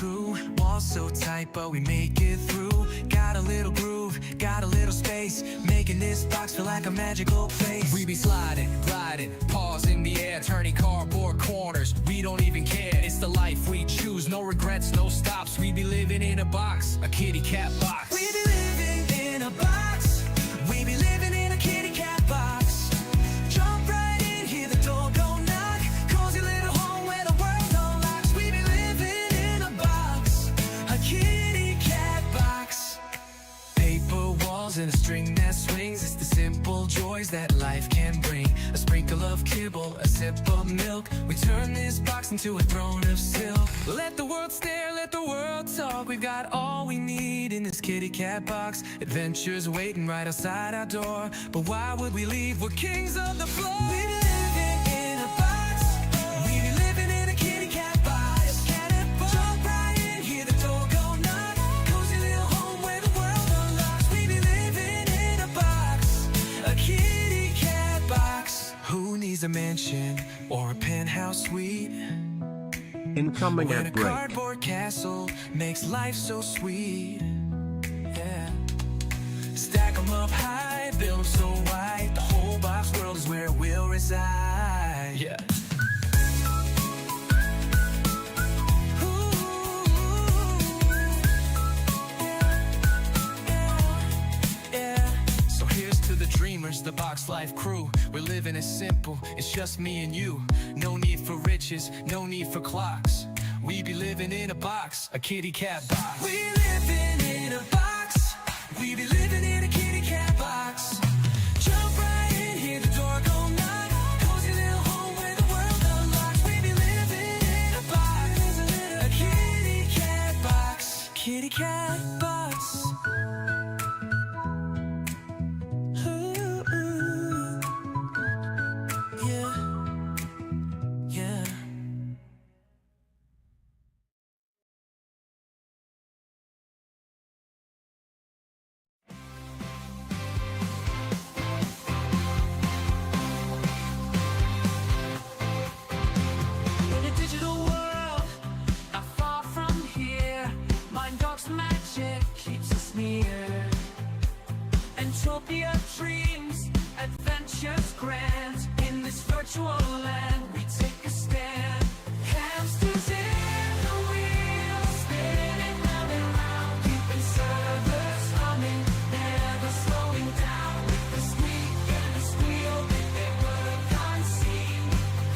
crew. Walls so tight, but we make it through. Got a little groove, got a little space, making this box feel like a magical place. We be sliding, gliding, paws in the air, turning cardboard corners. We don't even care, it's the life we choose. No regrets, no stops. We be living in a box, a kitty cat box. We be living in a box. We be living in a kitty cat box. Jump right in, hear the door go knock. Cozy little home where the world unlocks. We be living in a box, a kitty cat box. Paper walls and a string that swings. It's the simple joys that life can bring. A sprinkle of kibble, a sip of milk. We turn this box into a throne of silk. Let the world stare, let the world talk. We've got all we need in this kitty cat box. Adventures waiting right outside our door. But why would we leave? We're kings of the floor. We be living in a box. We be living in a kitty cat box. Jump right in, hear the door go knock. Cozy little home where the world unlocks. We be living in a box, a kitty cat box. Who needs a mansion or a penthouse suite Incoming when a at break. cardboard castle makes life so sweet? Yeah. Stack 'em up high, build 'em so wide. The whole box world is where we'll reside. Yeah. So here's to the dreamers, the Box Life crew. We're living as simple, it's just me and you. No need for riches, no need for clocks. We be living in a box, a kitty cat box. We living in a box. We be living in a kitty cat box. Jump right in, hear the door go knock. Cozy little home where the world unlocks. We be living in a box, a kitty cat box, kitty cat box. Ooh, yeah, yeah. In a digital world, not far from here, Mind Dogs magic keeps us near. Entropia dreams, adventures grand. In this virtual land, we take a stand. Hamsters in the wheel, spinning round and round, keeping servers humming, never slowing down. With the squeak and the squeal, they work unseen.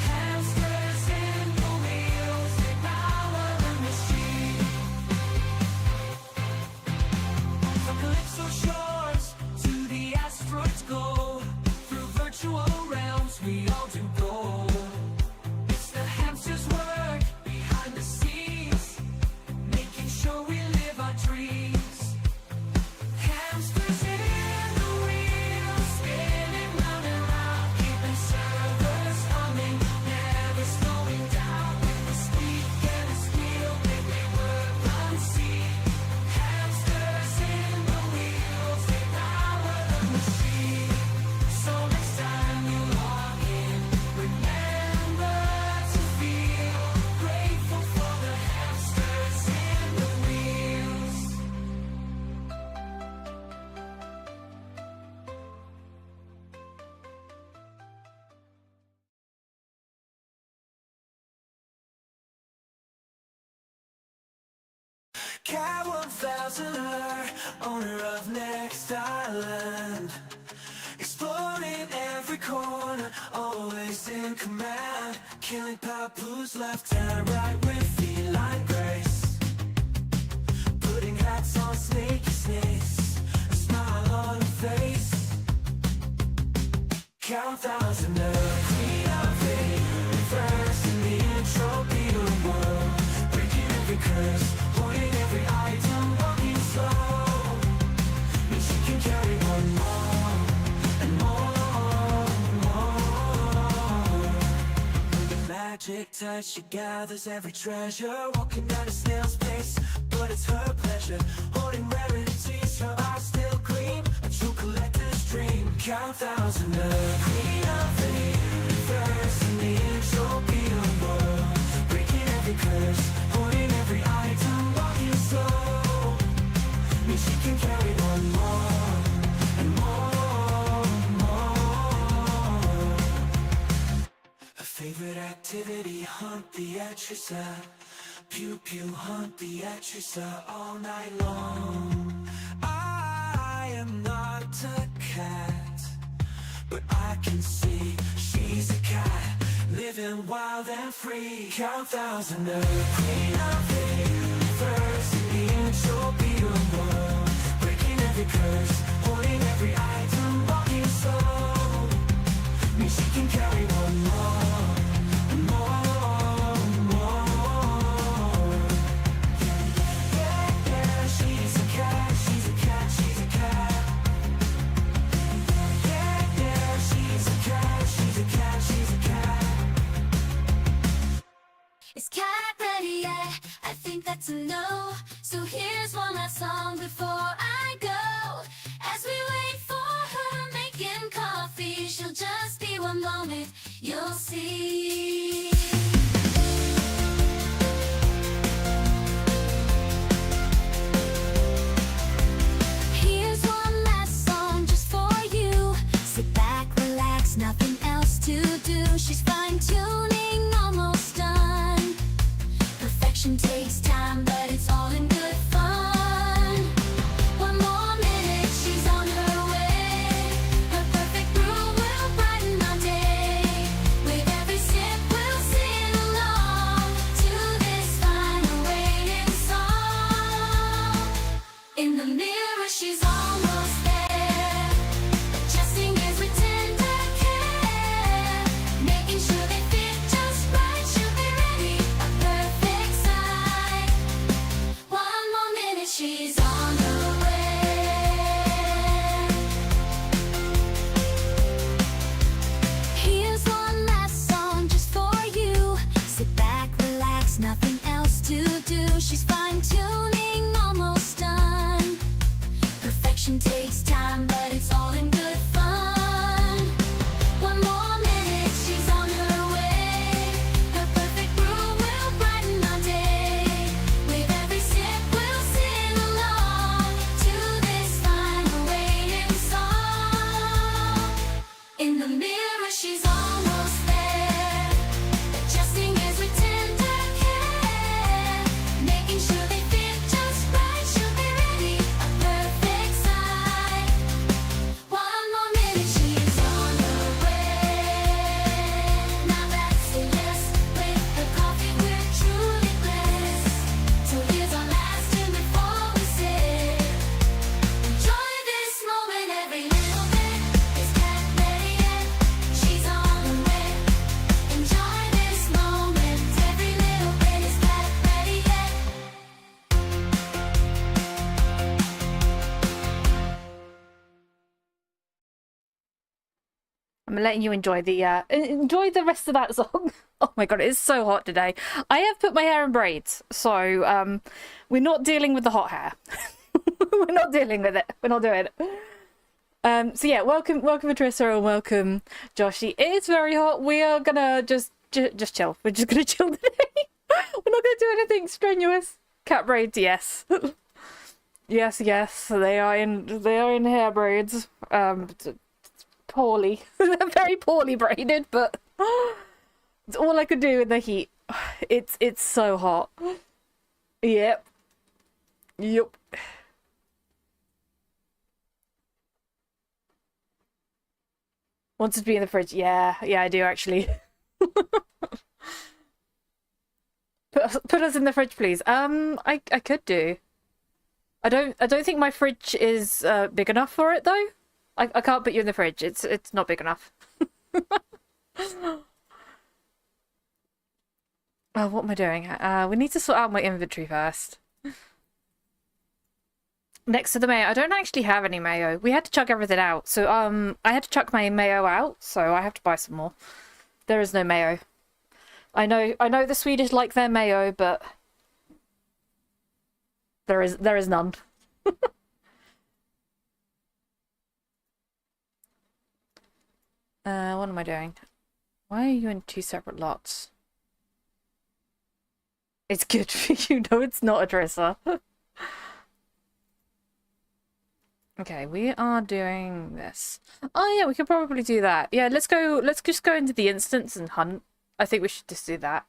Hamsters in the wheels, they power the machine. From Calypso shores to the asteroids go. Through virtual realms we all do go. It's the hamsters' work behind the scenes, making sure we live our dreams. Hamsters in the wheel, spinning round and round, keeping servers humming, never slowing down. With the squeak and the squeal, they work unseen. Hamsters in the wheels, they power the machine. So next time you log in, remember to feel grateful for the hamsters in the wheels. Cat 1000er, owner of Next Island. Exploring every corner, always in command. Killing papoose left and right with feline grace. Putting hats on snaky snakes, a smile on her face. Cat 1000er, queen of the universe in the entropia world. Breaking every curse, holding every item, walking slow. Means she can carry one more and more and more. With a magic touch, she gathers every treasure. Walking at a snail's pace, but it's her pleasure. Holding rarities, her eyes still gleam. A true collector's dream. Cat 1000er, queen of the universe in the entropia world. Breaking every curse, holding every item, hunt the actress pew pew hunt the actress all night long. I am not a cat, but I can see she's a cat, living wild and free. Count thousand, the queen of the universe, in the end she'll be a world, breaking every curse, holding every item, walking slow. Means she can carry one more. Yeah, she's a cat, she's a cat, she's a cat. Yeah, she's a cat, she's a cat, she's a cat. Is cat ready yet? I think that's a no. So here's one last song before I go. As we wait for her making coffee, she'll just be one moment, you'll see. Here's one last song just for you. Sit back, relax, nothing else to do. She's fine-tuning, almost done. Perfection takes time, but it's all in good fun. One more minute, she's on her way. Her perfect brew will brighten our day. With every sip, we'll sing along to this final waiting song. In the mirror, she's almost there, adjusting every tender care, making sure they fit just right. She'll be ready, a perfect size. One more minute, she's on her way. Here's one last song just for you. Sit back, relax, nothing else to do. She's fine-tuning, almost done. Perfection takes time, but it's all in good fun. One more minute, she's on her way. Her perfect brew will brighten our day. With every sip, we'll sing along to this final waiting song. In the mirror, she's almost there, adjusting every tender care, making sure they fit just right. She'll be ready, a perfect size. One more minute, she's on her way. Now that's a yes. With the coffee, we're truly blessed. So here's our last tune before we sit. Enjoy this moment, every little bit. Is cat ready yet? She's on the way. Enjoy this moment, every little bit. Is cat ready yet? I'm letting you enjoy the rest of that song. Oh my god, it is so hot today. I have put my hair in braids, so we're not dealing with the hot hair. We're not dealing with it. We're not doing it. So yeah, welcome Patricia, and welcome Joshy. It is very hot. We are gonna just chill. We're just gonna chill today. We're not gonna do anything strenuous. Cat braids, yes. yes, they are in hair braids. Poorly. They're very poorly braided, but it's all I could do in the heat. It's so hot. Yep. Wants to be in the fridge. Yeah, I do actually. Put us in the fridge, please. I could do. I don't think my fridge is big enough for it though. I can't put you in the fridge. It's not big enough. Oh, what am I doing? We need to sort out my inventory first. Next to the mayo, I don't actually have any mayo. We had to chuck everything out. So I had to chuck my mayo out, so I have to buy some more. There is no mayo. I know the Swedish like their mayo, but there is none. What am I doing? Why are you in two separate lots? It's good for you. No, it's not, Adressa. Okay, we are doing this. Oh yeah, we could probably do that. Yeah, let's just go into the instance and hunt. I think we should just do that.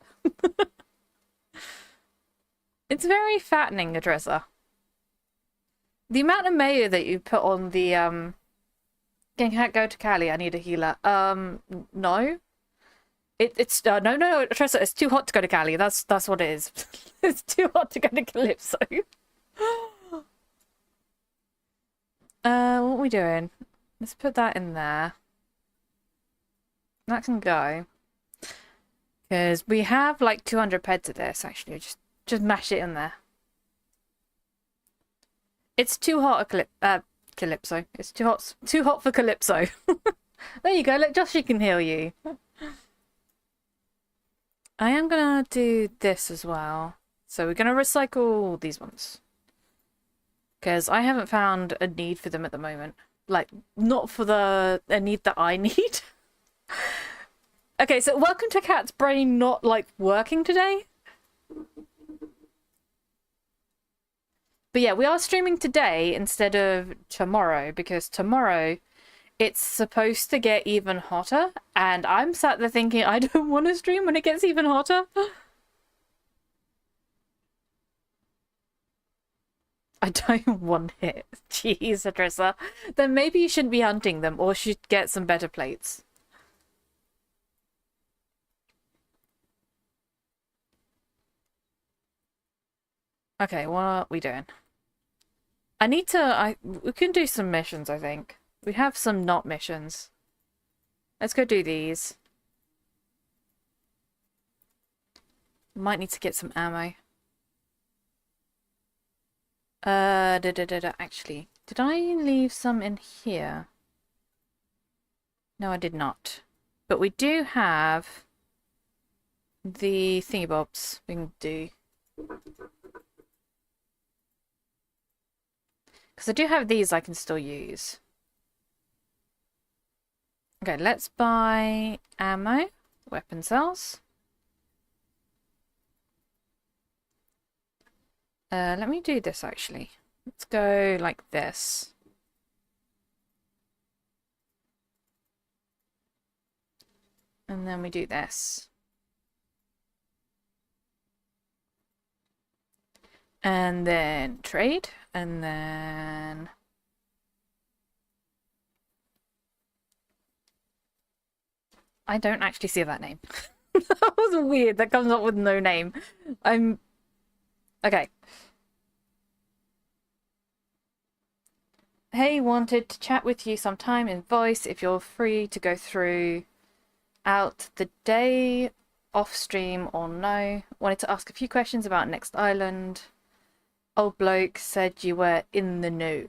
It's very fattening, Adressa. The amount of mayo that you put on the can't go to Cali, I need a healer. No. It's no, Adressa, it's too hot to go to Cali. That's what it is. It's too hot to go to Calypso. What are we doing? Let's put that in there. That can go. Because we have like 200 peds of this, actually. Just mash it in there. It's too hot a Calypso. It's too hot for Calypso. There you go. Look, Joshy can heal you. I am gonna do this as well. So we're gonna recycle these ones. Because I haven't found a need for them at the moment. Like, not for a need that I need. Okay, so welcome to Cat's brain not, like, working today. But yeah, we are streaming today instead of tomorrow, because tomorrow it's supposed to get even hotter, and I'm sat there thinking I don't want to stream when it gets even hotter. I don't want it. Jeez, Adressa. Then maybe you shouldn't be hunting them, or should get some better plates. Okay, what are we doing? We can do some missions, I think. We have some not missions. Let's go do these. Might need to get some ammo. Actually, did I leave some in here? No, I did not. But we do have the thingy-bobs we can do. Because I do have these I can still use. Okay, let's buy ammo, weapon cells. Let me do this actually. Let's go like this. And then we do this. And then trade, and then I don't actually see that name. That was weird. That comes up with no name. Okay. Hey, wanted to chat with you sometime in voice if you're free to go through out the day off stream or no. Wanted to ask a few questions about Next Island. Old bloke said you were in the know.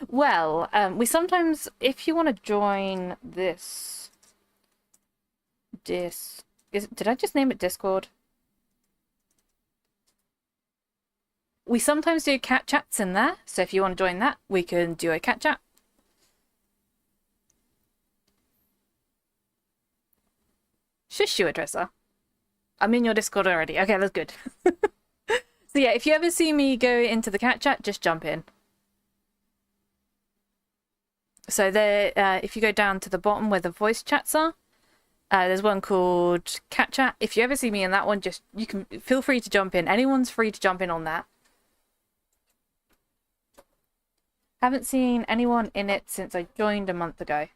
Well, we sometimes, if you want to join this did I just name it Discord? We sometimes do cat chats in there, so if you want to join that, we can do a cat chat. Shush you, Adressa. I'm in your Discord already. Okay, that's good. So yeah, if you ever see me go into the cat chat, just jump in. So there, if you go down to the bottom where the voice chats are, there's one called cat chat. If you ever see me in that one, you can feel free to jump in. Anyone's free to jump in on that. Haven't seen anyone in it since I joined a month ago.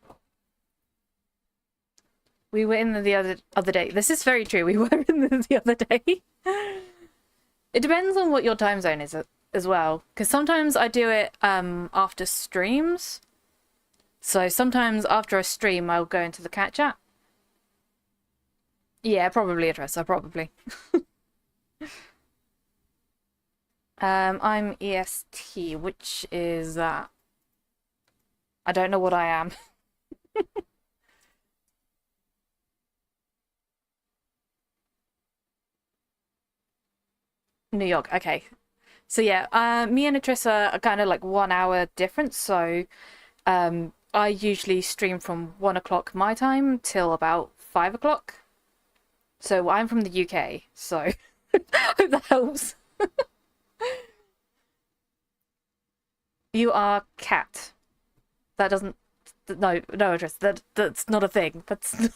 We were in the other day. This is very true. We were in the other day. It depends on what your time zone is as well. Because sometimes I do it after streams. So sometimes after a stream, I'll go into the cat chat. Yeah, probably Adressa, probably. I'm EST, which is that? I don't know what I am. New York, okay. So yeah, me and Adressa are kind of like 1 hour difference, so I usually stream from 1 o'clock my time till about 5 o'clock. So I'm from the UK, so hope that helps. You are cat. That doesn't. No, Adressa. That's not a thing. That's.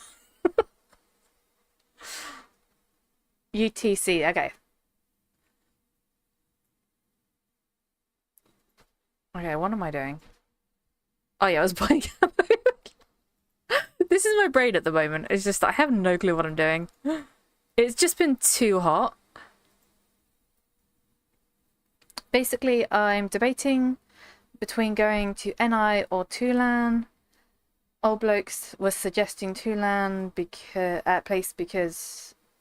UTC. Okay. Okay, what am I doing? Oh yeah, I was playing. This is my brain at the moment. It's just I have no clue what I'm doing. It's just been too hot. Basically, I'm debating between going to NI or Tulan. Old blokes was suggesting Tulan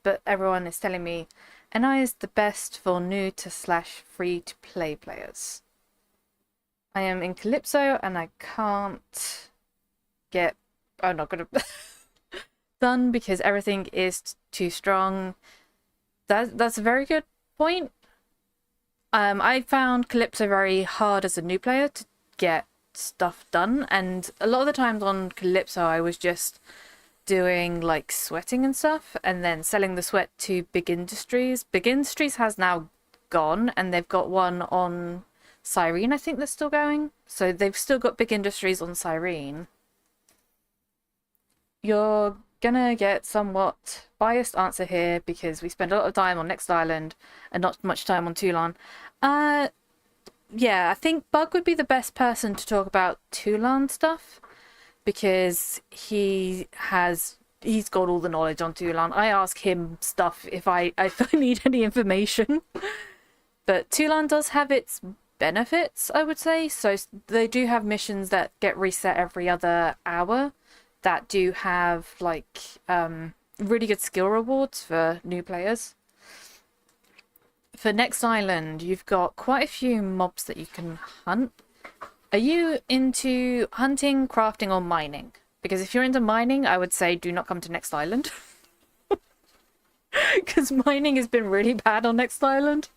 but everyone is telling me NI is the best for new to / free to play players. I am in Calypso and I can't get. I'm not gonna done because everything is too strong. That's a very good point. I found Calypso very hard as a new player to get stuff done, and a lot of the times on Calypso I was just doing like sweating and stuff and then selling the sweat to Big Industries. Big Industries has now gone and they've got one on Cyrene, I think they're still going. So they've still got Big Industries on Cyrene. You're gonna get somewhat biased answer here because we spend a lot of time on Next Island and not much time on Tulan. Yeah, I think Bug would be the best person to talk about Tulan stuff because he's got all the knowledge on Tulan. I ask him stuff if I need any information. But Tulan does have its benefits, I would say. So they do have missions that get reset every other hour that do have like really good skill rewards for new players. For Next Island, you've got quite a few mobs that you can hunt. Are you into hunting, crafting, or mining? Because if you're into mining, I would say do not come to Next Island. Because mining has been really bad on Next Island.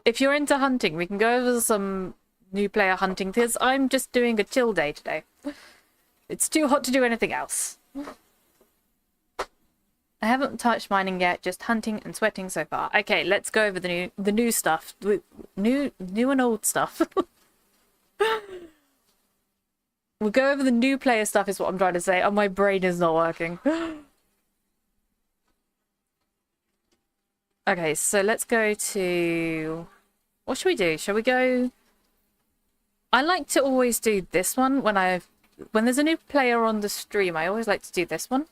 If you're into hunting, we can go over some new player hunting because I'm just doing a chill day today. It's too hot to do anything else. I haven't touched mining yet, just hunting and sweating so far. Okay, let's go over the new stuff. New and old stuff. We'll go over the new player stuff is what I'm trying to say. Oh, my brain is not working. Okay, so let's go to... What should we do? Shall we go... I like to always do this one when there's a new player on the stream. I always like to do this one.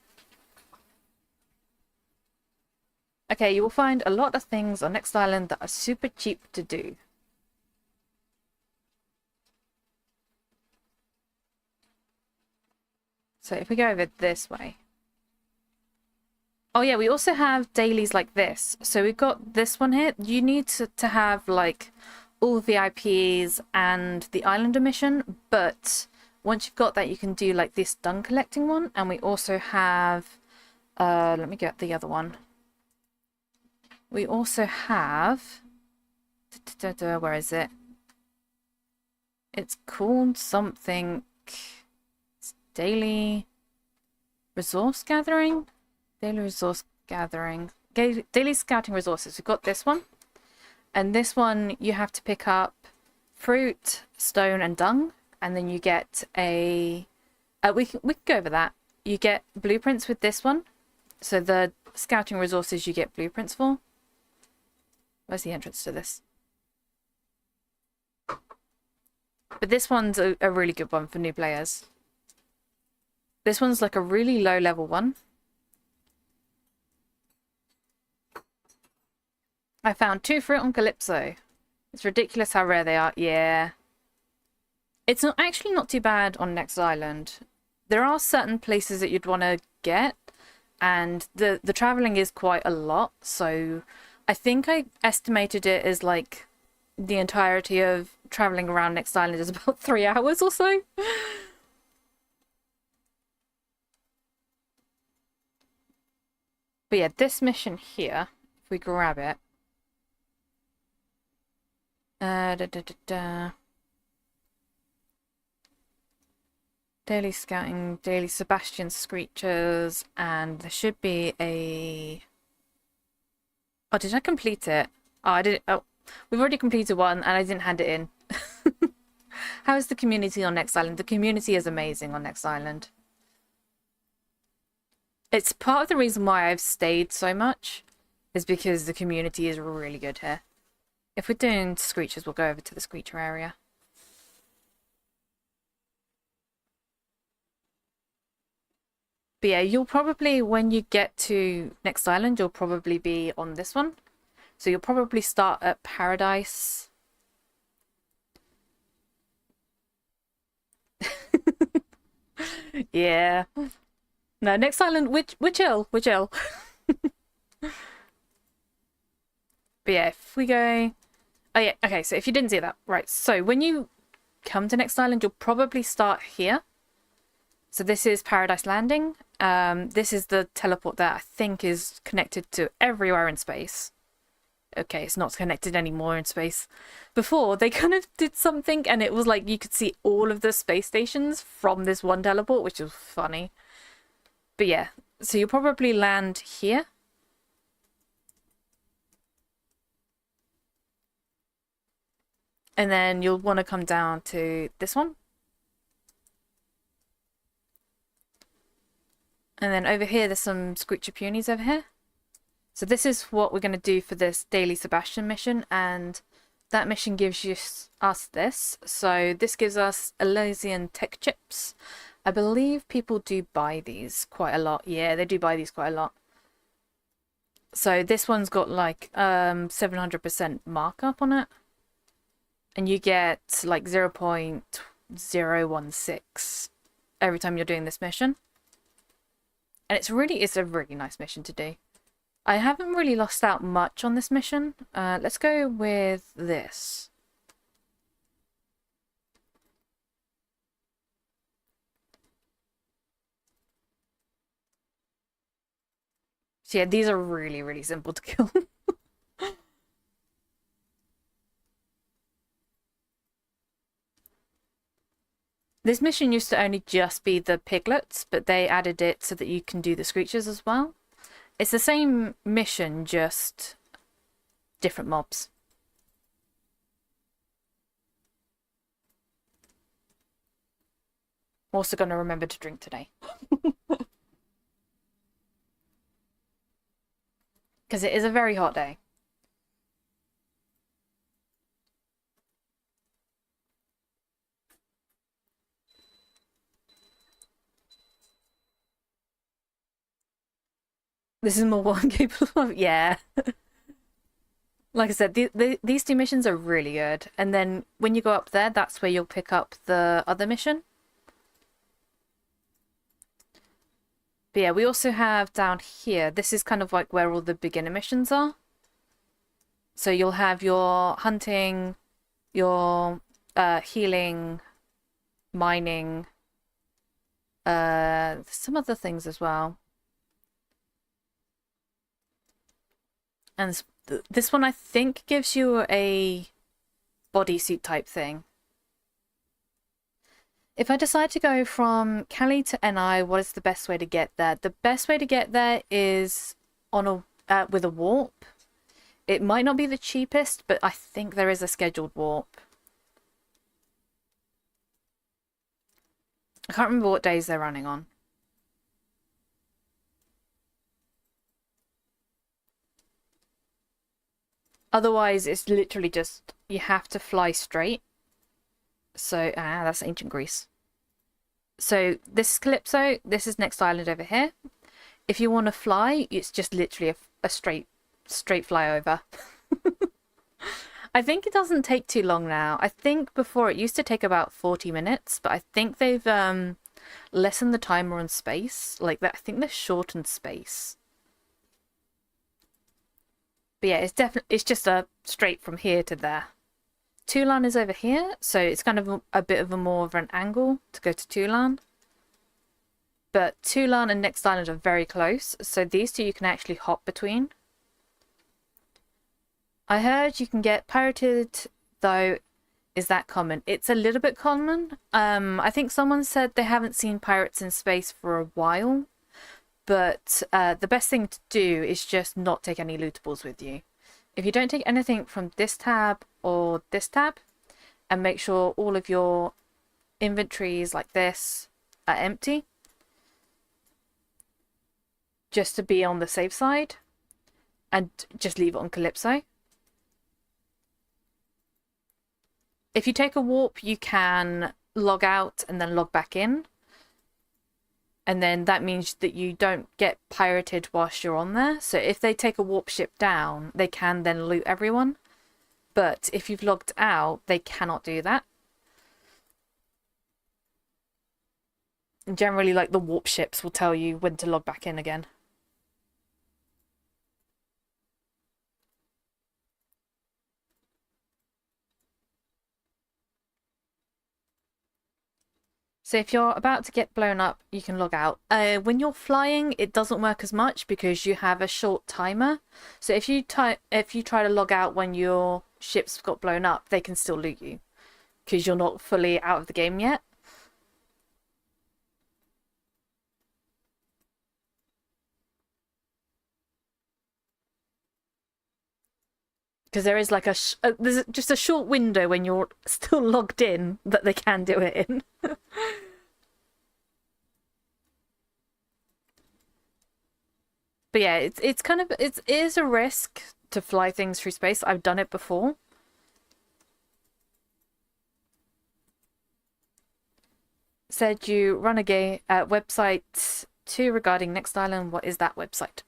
Okay, you will find a lot of things on Next Island that are super cheap to do. So if we go over this way. Oh yeah, we also have dailies like this. So we've got this one here. You need to have like all VIPs and the Islander mission, but once you've got that, you can do like this dung collecting one. And we also have, let me get the other one. We also have, where is it? It's called something, it's daily resource gathering? Daily resource gathering, daily scouting resources. We've got this one. And this one, you have to pick up fruit, stone, and dung. And then you get a, we can go over that. You get blueprints with this one. So the scouting resources you get blueprints for. Where's the entrance to this? But this one's a really good one for new players. This one's like a really low level one. I found 2 fruit on Calypso. It's ridiculous how rare they are. Yeah. It's actually not too bad on Next Island. There are certain places that you'd want to get. And the traveling is quite a lot. So I think I estimated it as like the entirety of traveling around Next Island is about 3 hours or so. But yeah, this mission here, if we grab it. Daily scouting, daily Sebastian Screechers, and there should be a... Oh, did I complete it? Oh, I did. Oh, we've already completed one and I didn't hand it in. How is the community on Next Island? The community is amazing on Next Island. It's part of the reason why I've stayed so much is because the community is really good here. If we're doing Screechers, we'll go over to the Screecher area. But yeah, you'll probably, when you get to next island, you'll probably be on this one. So you'll probably start at Paradise. Yeah. No, next island, we're chill. We're chill. But yeah, if we go... Oh yeah, okay, so if you didn't see that, right. So when you come to next island, you'll probably start here. So this is Paradise Landing. This is the teleport that I think is connected to everywhere in space. Okay, it's not connected anymore in space. Before, they kind of did something and it was like you could see all of the space stations from this one teleport, which was funny. But yeah, so you'll probably land here. And then you'll want to come down to this one. And then over here, there's some Screecher Punies over here. So this is what we're going to do for this Daily Sebastian mission. And that mission gives us this. So this gives us Elysian Tech Chips. I believe people do buy these quite a lot. Yeah, they do buy these quite a lot. So this one's got like 700% markup on it. And you get like 0.016 every time you're doing this mission. And it's a really nice mission to do. I haven't really lost out much on this mission. Let's go with this. So yeah, these are really simple to kill. This mission used to only just be the piglets, but they added it so that you can do the Screechers as well. It's the same mission, just different mobs. I'm also going to remember to drink today. Because it is a very hot day. This is more one capable of... Yeah. Like I said, these two missions are really good. And then when you go up there, that's where you'll pick up the other mission. But yeah, we also have down here, this is kind of like where all the beginner missions are. So you'll have your hunting, your healing, mining, some other things as well. And this one I think gives you a bodysuit type thing. If I decide to go from Cali to NI, what is the best way to get there? The best way to get there is on a with a warp. It might not be the cheapest, but I think there is a scheduled warp. I can't remember what days they're running on. Otherwise, it's literally just, you have to fly straight. So, that's ancient Greece. So, this is Calypso. This is next island over here. If you want to fly, it's just literally a straight flyover. I think it doesn't take too long now. I think before it used to take about 40 minutes, but I think they've lessened the timer on space. Like that, I think they've shortened space. But yeah, it's just a straight from here to there. Toulon is over here, so it's kind of a bit of a more of an angle to go to Toulon. But Toulon and next island are very close, so these two you can actually hop between. I heard you can get pirated, though. Is that common? It's a little bit common. I think someone said they haven't seen pirates in space for a while. But the best thing to do is just not take any lootables with you. If you don't take anything from this tab or this tab, and make sure all of your inventories like this are empty, just to be on the safe side and just leave it on Calypso. If you take a warp, you can log out and then log back in. And then that means that you don't get pirated whilst you're on there. So if they take a warp ship down, they can then loot everyone. But if you've logged out, they cannot do that. And generally, like, the warp ships will tell you when to log back in again. So if you're about to get blown up, you can log out. When you're flying, it doesn't work as much because you have a short timer. So if you try to log out when your ship's got blown up, they can still loot you because you're not fully out of the game yet. Because there is like there's just a short window when you're still logged in that they can do it in. But yeah, it's kind of it is a risk to fly things through space. I've done it before. Said you run a website 2 regarding Next Island. What is that website?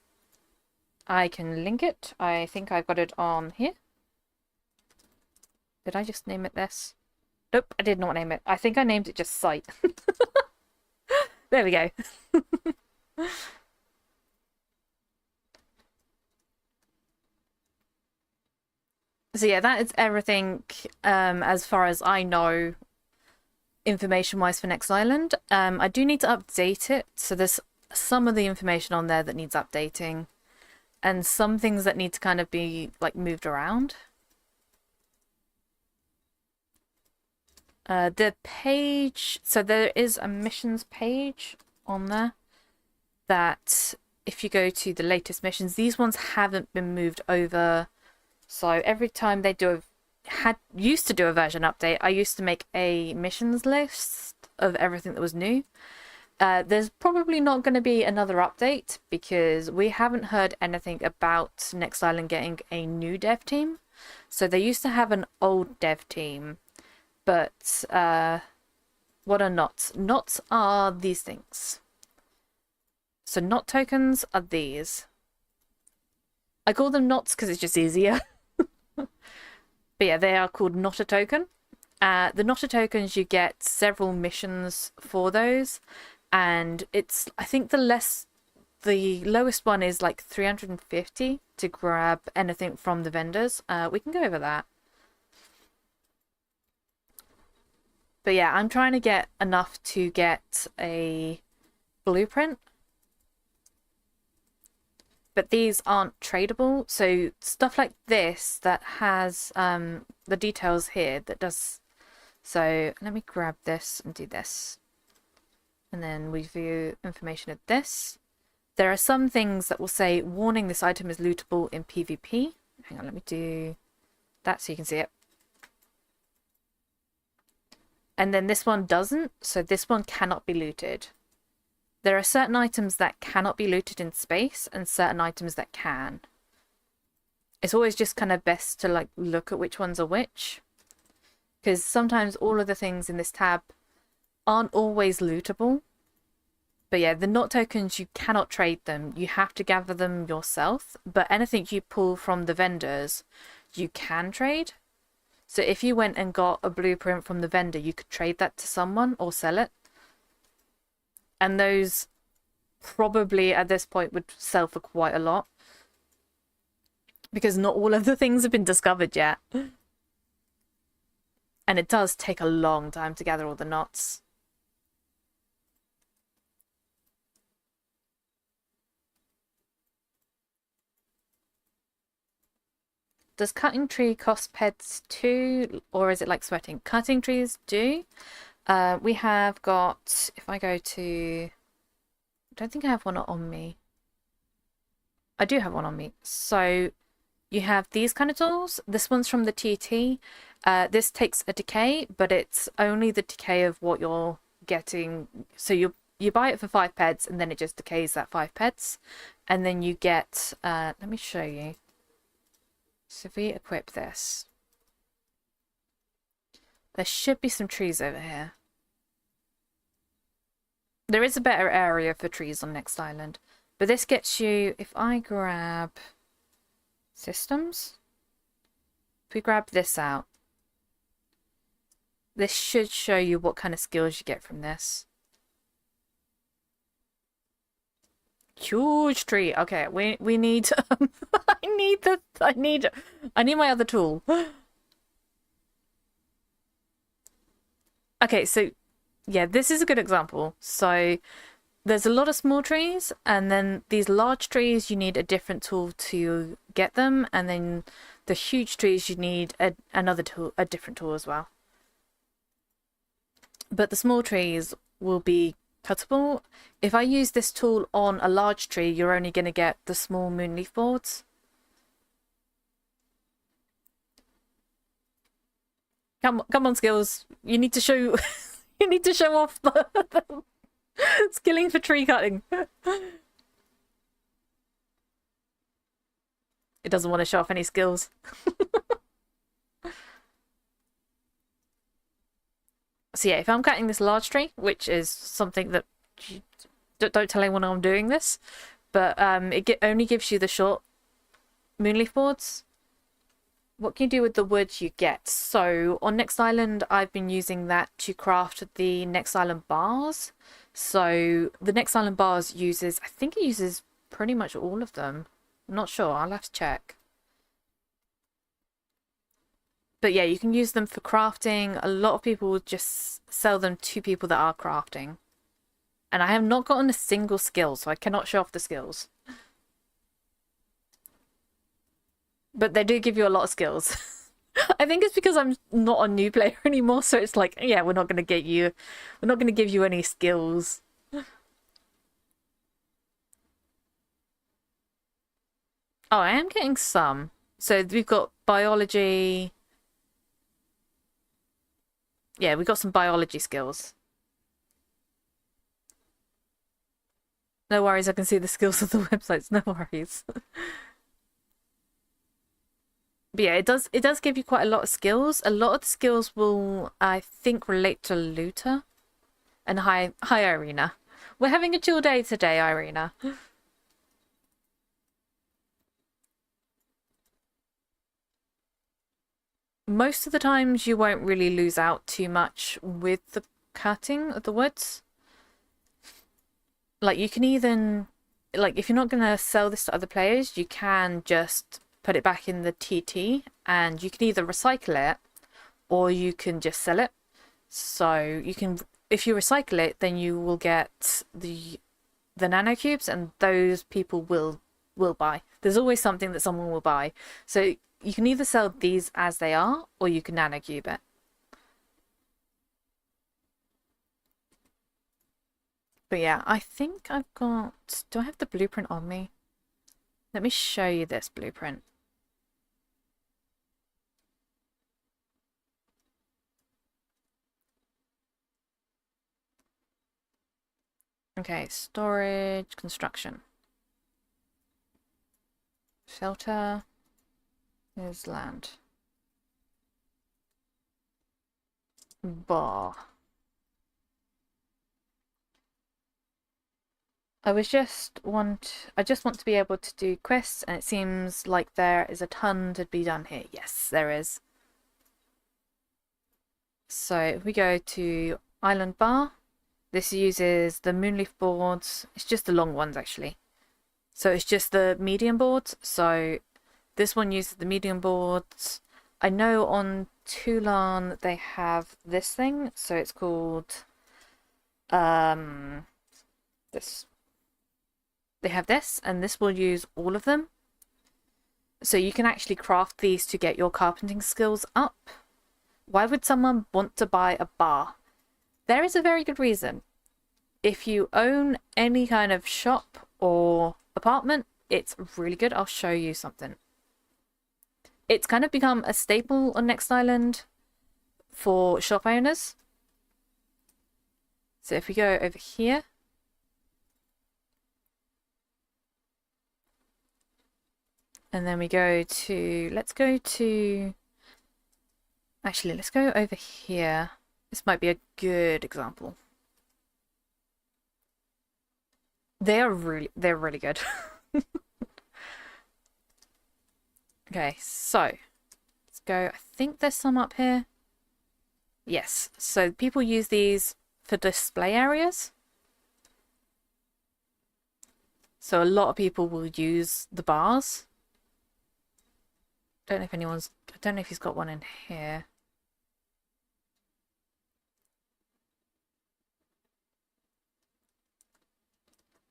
I can link it. I think I've got it on here. Did I just name it this? Nope, I did not name it. I think I named it just site. There we go. So yeah, that is everything as far as I know information-wise for Next Island. I do need to update it. So there's some of the information on there that needs updating. And some things that need to kind of be like moved around. The page, so there is a missions page on there that if you go to the latest missions, these ones haven't been moved over. So every time they used to do a version update, I used to make a missions list of everything that was new. There's probably not going to be another update because we haven't heard anything about Next Island getting a new dev team. So they used to have an old dev team, but what are knots? Knots are these things. So knot tokens are these. I call them knots because it's just easier. But yeah, they are called not a token. The not a tokens, you get several missions for those. And it's, I think the lowest one is like 350 to grab anything from the vendors. We can go over that. But yeah, I'm trying to get enough to get a blueprint. But these aren't tradable. So stuff like this that has the details here that does. So let me grab this and do this. And then we view information of this. There are some things that will say, warning, this item is lootable in PvP. Hang on, let me do that so you can see it. And then this one doesn't, so this one cannot be looted. There are certain items that cannot be looted in space and certain items that can. It's always just kind of best to like look at which ones are which. Because sometimes all of the things in this tab aren't always lootable. But yeah, the knot tokens, you cannot trade them. You have to gather them yourself. But anything you pull from the vendors, you can trade. So if you went and got a blueprint from the vendor, you could trade that to someone or sell it. And those probably at this point would sell for quite a lot. Because not all of the things have been discovered yet. And it does take a long time to gather all the knots. Does cutting tree cost pets too, or is it like sweating? Cutting trees do. We have got, if I go to, I don't think I have one on me. I do have one on me. So you have these kind of tools. This one's from the TT. This takes a decay, but it's only the decay of what you're getting. So you buy it for 5 peds, and then it just decays that 5 peds, and then you get. Let me show you. So if we equip this, there should be some trees over here. There is a better area for trees on Next Island, but this gets you. If I grab systems, if we grab this out, this should show you what kind of skills you get from this. Huge tree. Okay, we need. I need my other tool. Okay, so yeah, this is a good example. So there's a lot of small trees, and then these large trees you need a different tool to get them, and then the huge trees you need another tool, a different tool as well. But the small trees will be cuttable. If I use this tool on a large tree, you're only going to get the small moonleaf boards. Come on, skills. You need to show. You need to show off the skilling for tree cutting. It doesn't want to show off any skills. So yeah, if I'm cutting this large tree, which is something that don't tell anyone I'm doing this, but it only gives you the short moonleaf boards. What can you do with the wood you get? So on Next Island, I've been using that to craft the Next Island bars. So the Next Island bars uses, I think it uses pretty much all of them. I'm not sure, I'll have to check. But yeah, you can use them for crafting. A lot of people just sell them to people that are crafting. And I have not gotten a single skill, so I cannot show off the skills. But they do give you a lot of skills. I think it's because I'm not a new player anymore, so it's like, yeah, we're not going to give you any skills. Oh, I am getting some. So we've got biology. Yeah, we got some biology skills. No worries, I can see the skills of the websites, no worries. But yeah, it does give you quite a lot of skills. A lot of the skills will, I think, relate to looter. And hi Irina. We're having a chill day today, Irina. Most of the times you won't really lose out too much with the cutting of the woods. Like you can even, like if you're not going to sell this to other players, you can just put it back in the TT and you can either recycle it or you can just sell it. So you can, if you recycle it, then you will get the nanocubes, and those people will buy. There's always something that someone will buy. So you can either sell these as they are, or you can nanocube it. But yeah, I think I've got... Do I have the blueprint on me? Let me show you this blueprint. Okay, storage, construction. Shelter. Here's land. Bar. I just want to be able to do quests, and it seems like there is a ton to be done here. Yes, there is. So if we go to Island Bar, this uses the Moonleaf boards. It's just the long ones actually. So it's just the medium boards. So this one uses the medium boards. I know on Toulon they have this thing, so it's called this. They have this, and this will use all of them. So you can actually craft these to get your carpenting skills up. Why would someone want to buy a bar? There is a very good reason. If you own any kind of shop or apartment, it's really good. I'll show you something. It's kind of become a staple on Next Island for shop owners. So if we go over here, And then we go to, let's go to, actually, let's go over here. This might be a good example. They're really good. Okay, so let's go. I think there's some up here. Yes, so people use these for display areas. So a lot of people will use the bars. I don't know if he's got one in here.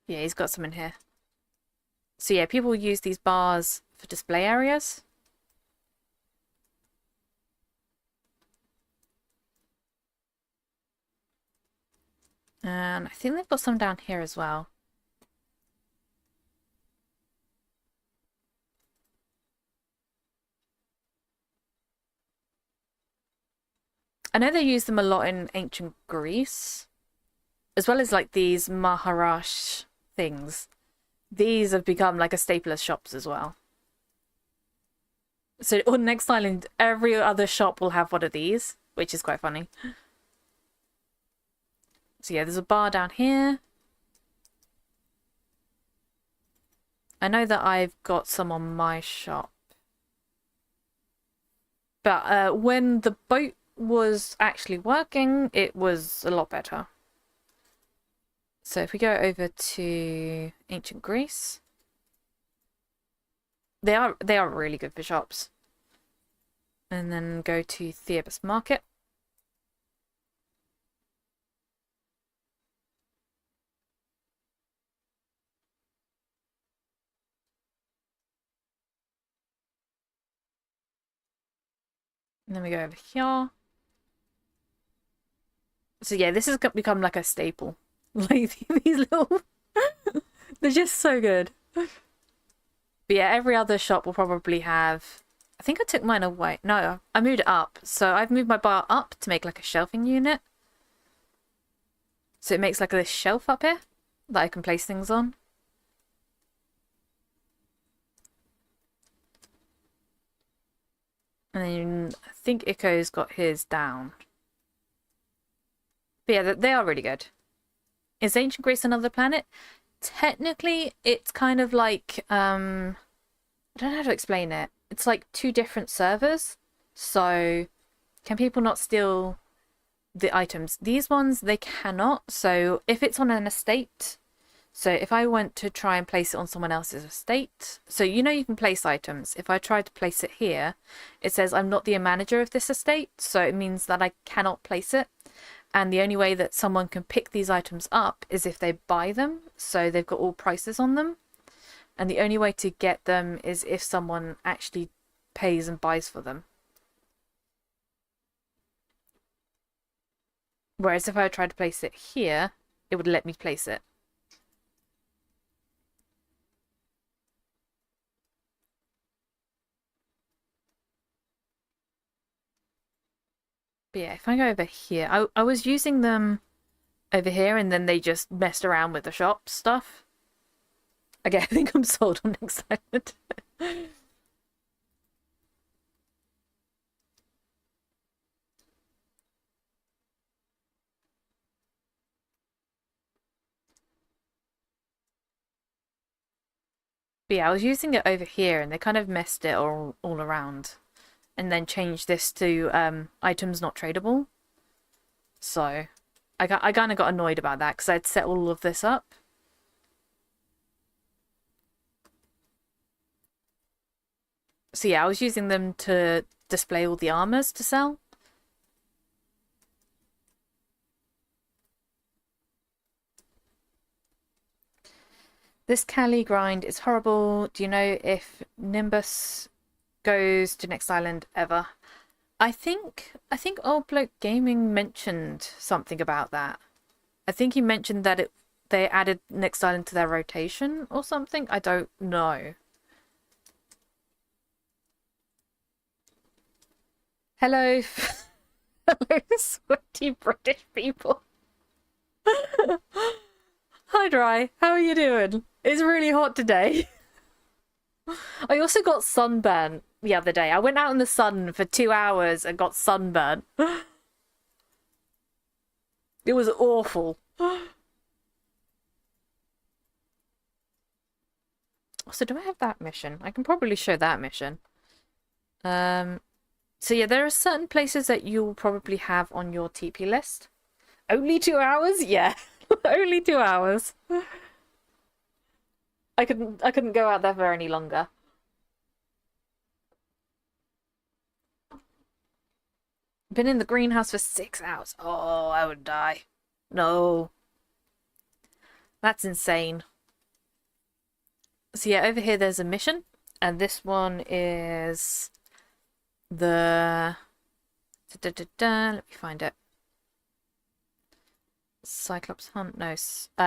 Yeah, he's got some in here. So yeah, people use these bars for display areas. And I think they've got some down here as well. I know they use them a lot in ancient Greece, as well as like these Maharaj things. These have become like a staple of shops as well. So on Next Island, every other shop will have one of these, which is quite funny. So yeah, there's a bar down here. I know that I've got some on my shop. But when the boat was actually working, it was a lot better. So if we go over to ancient Greece, they are really good for shops. And then go to Thebes Market. And then we go over here. So yeah, this has become like a staple. Like these little... They're just so good. But yeah, every other shop will probably have... I think I took mine away. No, I moved it up. So I've moved my bar up to make like a shelving unit. So it makes like this shelf up here that I can place things on. And then I think Iko's got his down. But yeah, they are really good. Is Ancient Greece another planet? Technically, it's kind of like, I don't know how to explain it. It's like two different servers. So, can people not steal the items? These ones, they cannot. So, if it's on an estate, so if I went to try and place it on someone else's estate, so you know you can place items. If I try to place it here, it says I'm not the manager of this estate. So, it means that I cannot place it. And the only way that someone can pick these items up is if they buy them. So they've got all prices on them. And the only way to get them is if someone actually pays and buys for them. Whereas if I tried to place it here, it would let me place it. But yeah, if I go over here, I was using them over here and then they just messed around with the shop stuff. Okay, I think I'm sold on Next Island. But yeah, I was using it over here and they kind of messed it all around. And then changed this to items not tradable. So I kind of got annoyed about that because I'd set all of this up. So yeah, I was using them to display all the armors to sell. This Cali grind is horrible. Do you know if Nimbus goes to Next Island ever? I think Old Bloke Gaming mentioned something about that. I think he mentioned that they added Next Island to their rotation or something. I don't know. Hello, hello, sweaty British people. Hi, Dry. How are you doing? It's really hot today. I also got sunburn the other day. I went out in the sun for 2 hours and got sunburn. It was awful. So do I have that mission? I can probably show that mission. So yeah, there are certain places that you'll probably have on your TP list. Only 2 hours? Yeah. Only 2 hours. I couldn't go out there for any longer. Been in the greenhouse for 6 hours. Oh, I would die. No. That's insane. So yeah, over here there's a mission, and this one is the let me find it. Cyclops Hunt, no,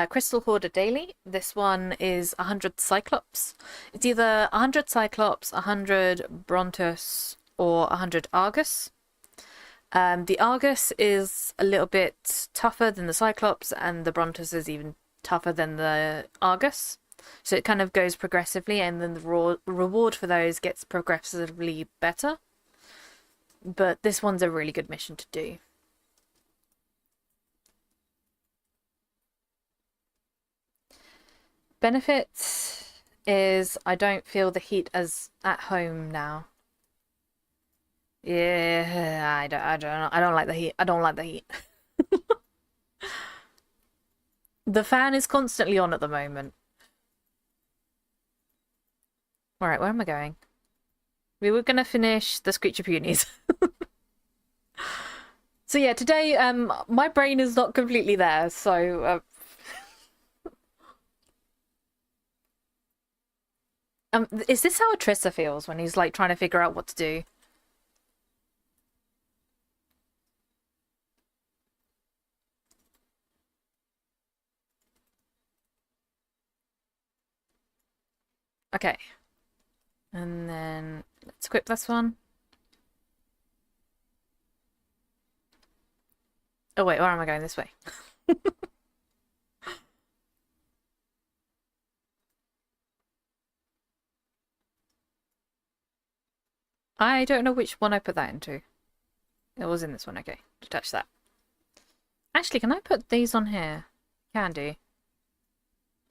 Crystal Hoarder Daily. This one is 100 Cyclops. It's either 100 Cyclops, 100 Brontus, or 100 Argus. The Argus is a little bit tougher than the Cyclops, and the Brontus is even tougher than the Argus. So it kind of goes progressively, and then the reward for those gets progressively better. But this one's a really good mission to do. Benefit is I don't feel the heat as at home now. Yeah, I don't like the heat. I don't like the heat. The fan is constantly on at the moment. Alright, where am I going? We were gonna finish the Screecher Punies. So yeah, today my brain is not completely there, so is this how Atrissa feels when he's like trying to figure out what to do? Okay. And then let's equip this one. Oh wait, where am I going? This way. I don't know which one I put that into. It was in this one, okay. Detach that. Actually, can I put these on here? Can do.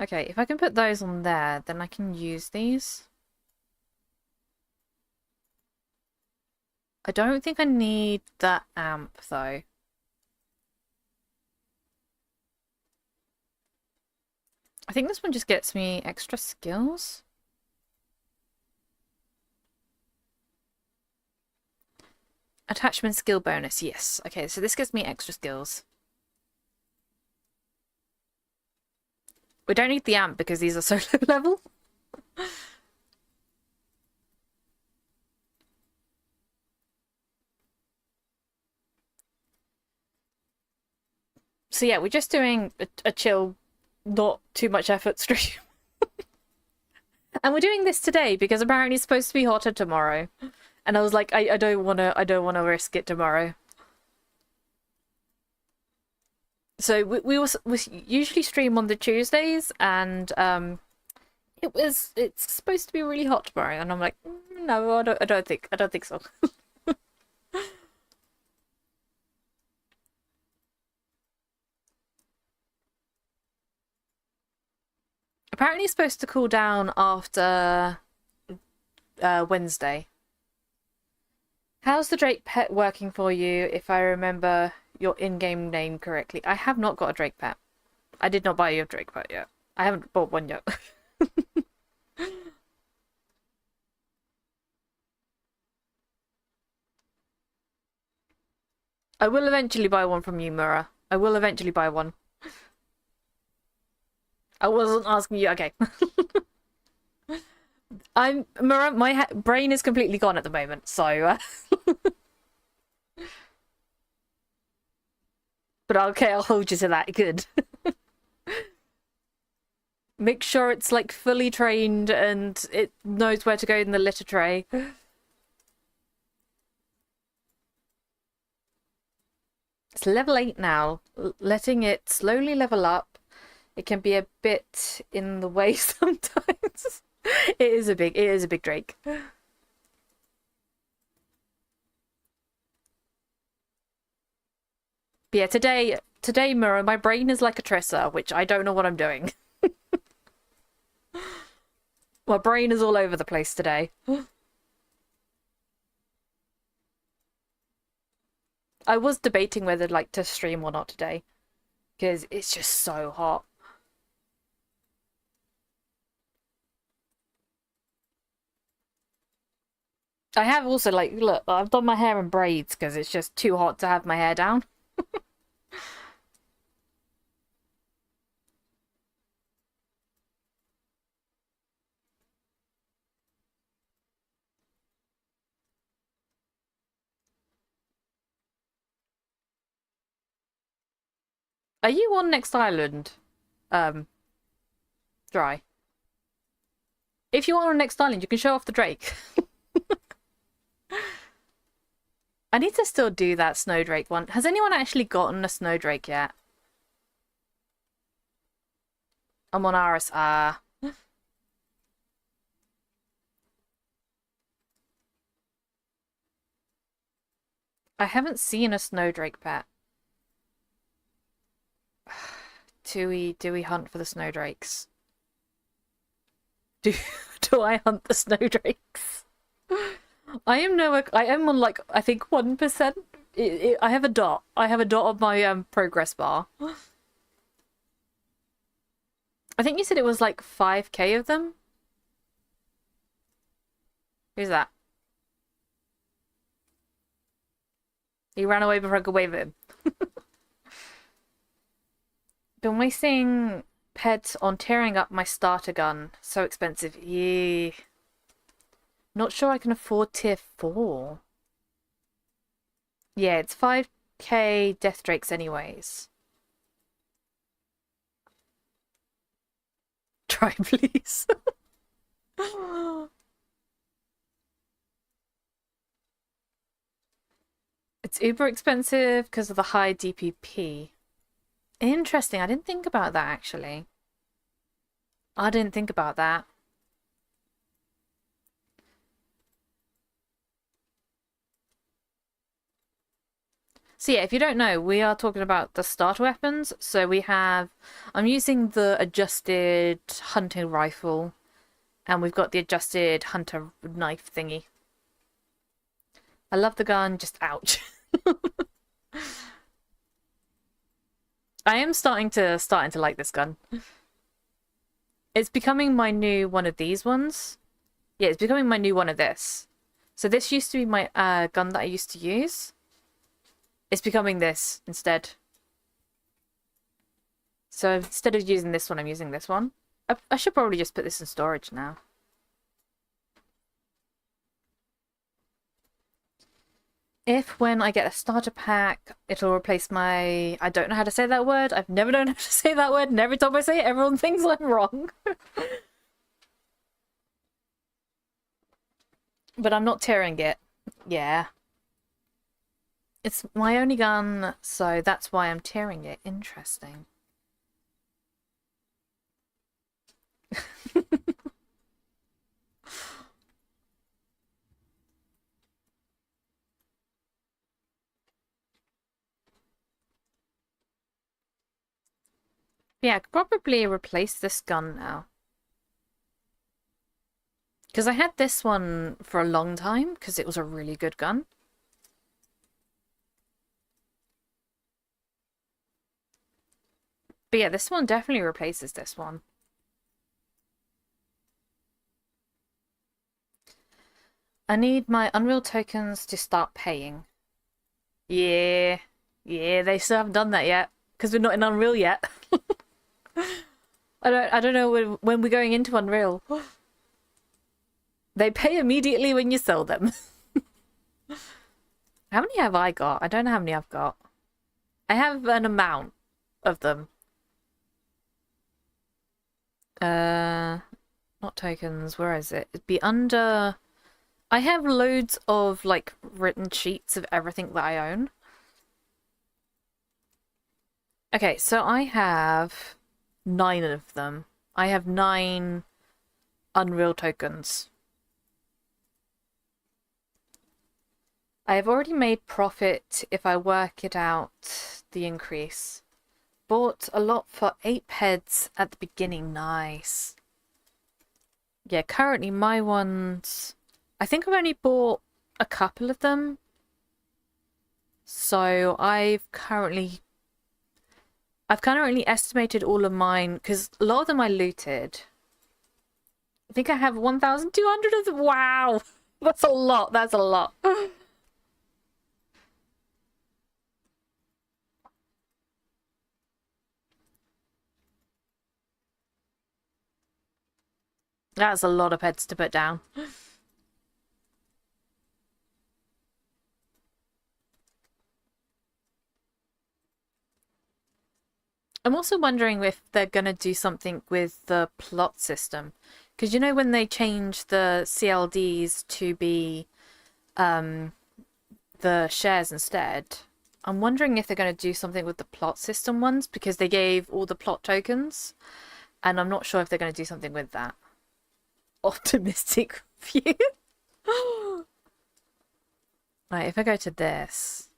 Okay, if I can put those on there, then I can use these. I don't think I need that amp, though. I think this one just gets me extra skills. Attachment skill bonus, yes. Okay, so this gives me extra skills. We don't need the amp because these are so low level. So yeah, we're just doing a chill, not too much effort stream. And we're doing this today because apparently it's supposed to be hotter tomorrow. And I was like, I don't wanna risk it tomorrow. So we usually stream on the Tuesdays, and it's supposed to be really hot tomorrow, and I'm like, no, I don't think so. Apparently it's supposed to cool down after Wednesday. How's the Drake pet working for you, if I remember your in-game name correctly? I have not got a Drake pet. I did not buy you a Drake pet yet. I haven't bought one yet. I will eventually buy one from you, Mura. I will eventually buy one. I wasn't asking you. Okay. Mura, my brain is completely gone at the moment, so but okay, I'll hold you to that. Good. Make sure it's like fully trained and it knows where to go in the litter tray. It's level 8 now. Letting it slowly level up. It can be a bit in the way sometimes. It is a big Drake. But yeah, today, Mirror, my brain is like a Trissa, which I don't know what I'm doing. My brain is all over the place today. I was debating whether like to stream or not today, because it's just so hot. I have also like, look, I've done my hair in braids because it's just too hot to have my hair down. Are you on Next Island? Dry. If you are on Next Island, you can show off the Drake. I need to still do that Snowdrake one. Has anyone actually gotten a Snowdrake yet? I'm on RSR. I haven't seen a Snowdrake pet. Do we hunt for the Snowdrakes? Do do I hunt the Snowdrakes? I am on like I think 1%. I have a dot. I have a dot on my progress bar. I think you said it was like 5k of them. Who's that? He ran away before I could wave at him. Been wasting pets on tearing up my starter gun. So expensive. Yeah. Not sure I can afford tier 4. Yeah, it's 5k Death Drakes anyways. Try, please. It's uber expensive because of the high DPP. Interesting. I didn't think about that actually. I didn't think about that. So yeah, if you don't know, we are talking about the starter weapons. So we have, I'm using the adjusted hunting rifle, and we've got the adjusted hunter knife thingy. I love the gun, just ouch. I am starting to like this gun. It's becoming my new one of these ones. Yeah, it's becoming my new one of this. So this used to be my gun that I used to use. It's becoming this instead. So instead of using this one, I'm using this one. I should probably just put this in storage now. If when I get a starter pack, it'll replace my... I don't know how to say that word. I've never known how to say that word, and every time I say it, everyone thinks I'm wrong. But I'm not tearing it. Yeah. It's my only gun, so that's why I'm tearing it. Interesting. Yeah, I could probably replace this gun now. Because I had this one for a long time, because it was a really good gun. But yeah, this one definitely replaces this one. I need my Unreal tokens to start paying. Yeah. Yeah, they still haven't done that yet. Because we're not in Unreal yet. I don't know when we're going into Unreal. They pay immediately when you sell them. How many have I got? I don't know how many I've got. I have an amount of them. Not tokens, where is it? It'd be under... I have loads of, like, written sheets of everything that I own. Okay, so I have 9 of them. I have 9 Unreal tokens. I have already made profit if I work it out, the increase. Bought a lot for 8 heads at the beginning. Nice. Yeah, currently my ones... I think I've only bought a couple of them. So I've currently estimated all of mine, because a lot of them I looted. I think I have 1,200 of them. Wow! That's a lot. That's a lot. That's a lot of heads to put down. I'm also wondering if they're gonna do something with the plot system. Because you know when they change the CLDs to be the shares instead, I'm wondering if they're going to do something with the plot system ones, because they gave all the plot tokens, and I'm not sure if they're going to do something with that. Optimistic view. Right, if I go to this.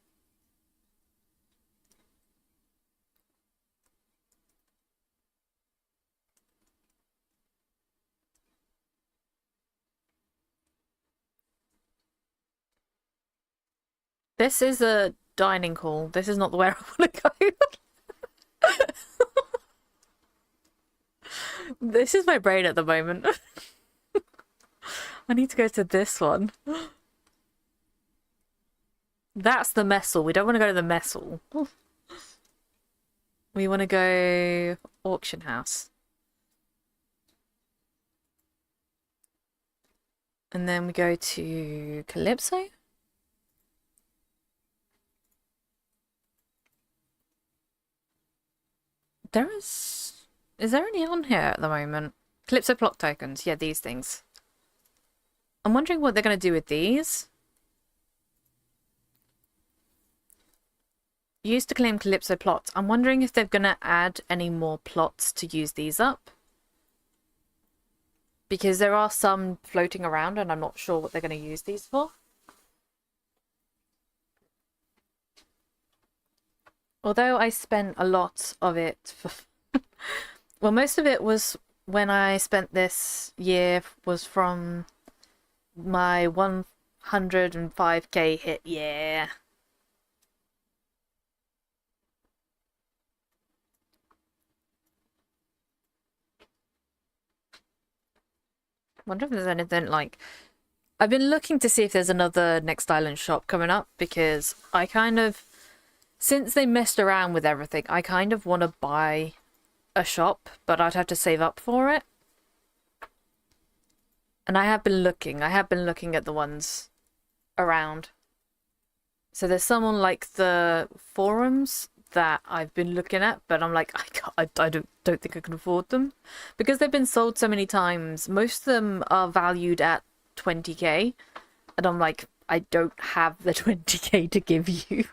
This is a dining hall. This is not where I want to go. This is my brain at the moment. I need to go to this one. That's the mess hall. We don't want to go to the mess hall. We want to go auction house. And then we go to Calypso. Is there any on here at the moment? Calypso plot tokens. Yeah, these things. I'm wondering what they're going to do with these. Used to claim Calypso plots. I'm wondering if they're going to add any more plots to use these up. Because there are some floating around and I'm not sure what they're going to use these for. Although I spent a lot of it for... well, most of it was when I spent this year was from my 105k hit. Yeah. Wonder if there's anything like... I've been looking to see if there's another Next Island shop coming up, because I kind of... Since they messed around with everything, I kind of want to buy a shop, but I'd have to save up for it. And I have been looking. I have been looking at the ones around. So there's some on like the forums that I've been looking at, but I'm like, I don't think I can afford them. Because they've been sold so many times, most of them are valued at 20k. And I'm like, I don't have the 20k to give you.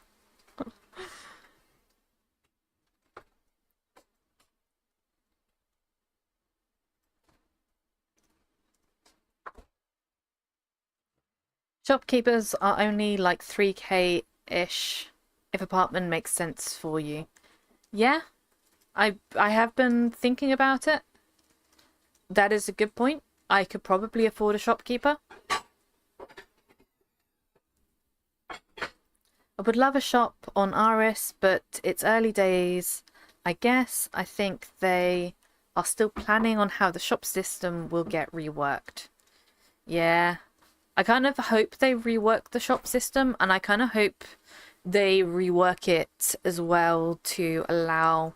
Shopkeepers are only like 3k-ish if apartment makes sense for you. Yeah, I have been thinking about it. That is a good point. I could probably afford a shopkeeper. I would love a shop on RS, but it's early days. I guess I think they are still planning on how the shop system will get reworked. Yeah. I kind of hope they rework the shop system, and I kind of hope they rework it as well to allow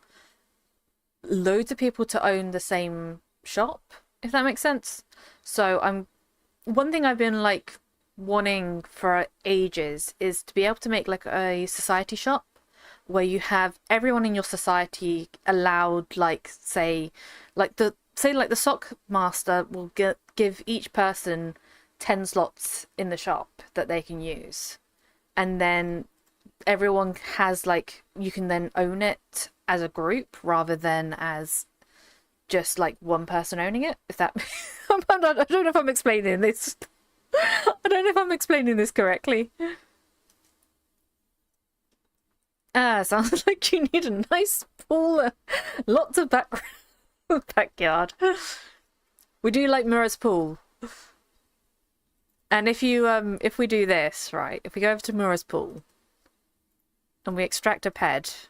loads of people to own the same shop, if that makes sense. So one thing I've been like wanting for ages is to be able to make like a society shop where you have everyone in your society allowed, like say like the sock master will give each person 10 slots in the shop that they can use, and then everyone has like, you can then own it as a group rather than as just like one person owning it. If that, I don't know if I'm explaining this. I don't know if I'm explaining this correctly. Sounds like you need a nice pool, lots of backyard. We do like Mura's pool. And if we do this, right, if we go over to Mura's pool and we extract a ped.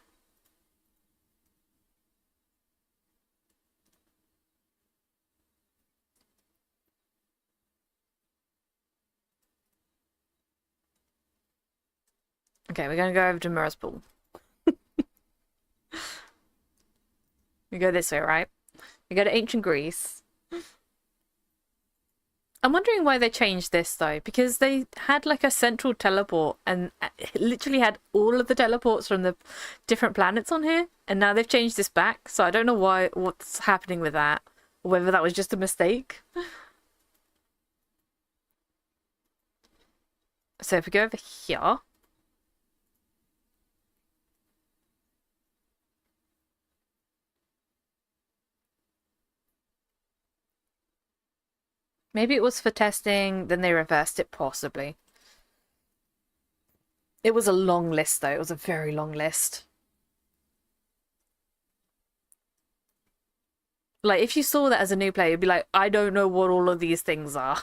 Okay, we're gonna go over to Mura's pool. We go this way, right? We go to ancient Greece. I'm wondering why they changed this though, because they had like a central teleport and it literally had all of the teleports from the different planets on here, and now they've changed this back, so I don't know what's happening with that, or whether that was just a mistake. So if we go over here, maybe it was for testing, then they reversed it, possibly. It was a long list, though. It was a very long list. Like, if you saw that as a new player, you'd be like, I don't know what all of these things are.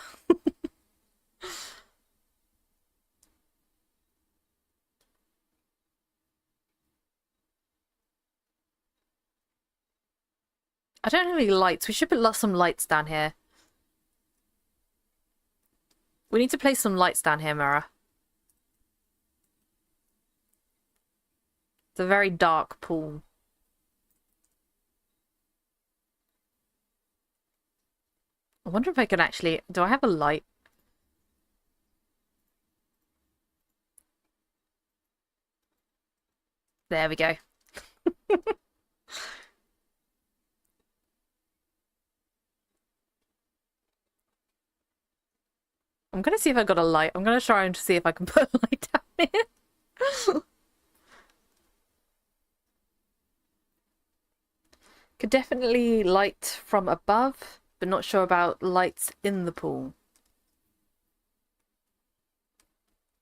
I don't have any lights. We should put some lights down here. We need to place some lights down here, Mara. It's a very dark pool. I wonder if I can actually... Do I have a light? There we go. I'm gonna see if I got a light. I'm gonna try and see if I can put a light down here. Could definitely light from above, but not sure about lights in the pool.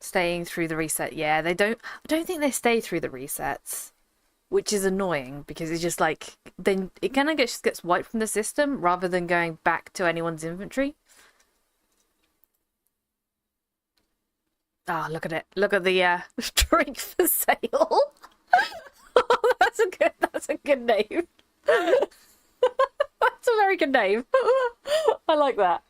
Staying through the reset. Yeah, they don't... I don't think they stay through the resets, which is annoying because it's just like... Then it kind of just gets wiped from the system rather than going back to anyone's inventory. Ah, oh, look at it. Look at the drink for sale. Oh, that's a good name. That's a very good name. I like that.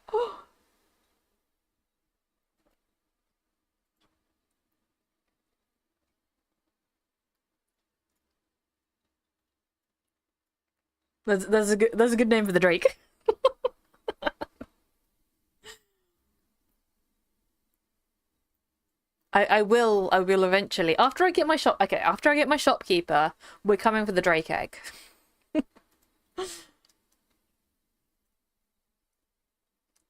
That's a good name for the Drake. I will eventually. After I get my shopkeeper, we're coming for the Drake egg.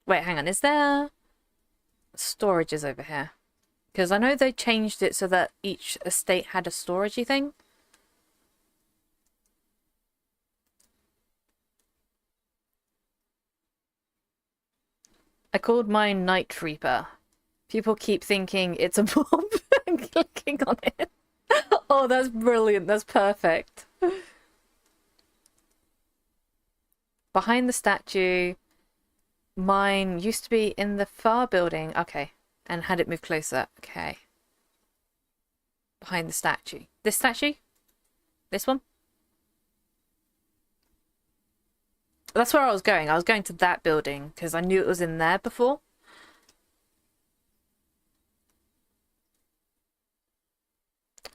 Wait, hang on. Is there storages over here? Because I know they changed it so that each estate had a storagey thing. I called mine Night Reaper. People keep thinking it's a mob and clicking on it. Oh, that's brilliant. That's perfect. Behind the statue. Mine used to be in the far building. Okay. And had it move closer. Okay. Behind the statue. This statue? This one? That's where I was going. I was going to that building because I knew it was in there before.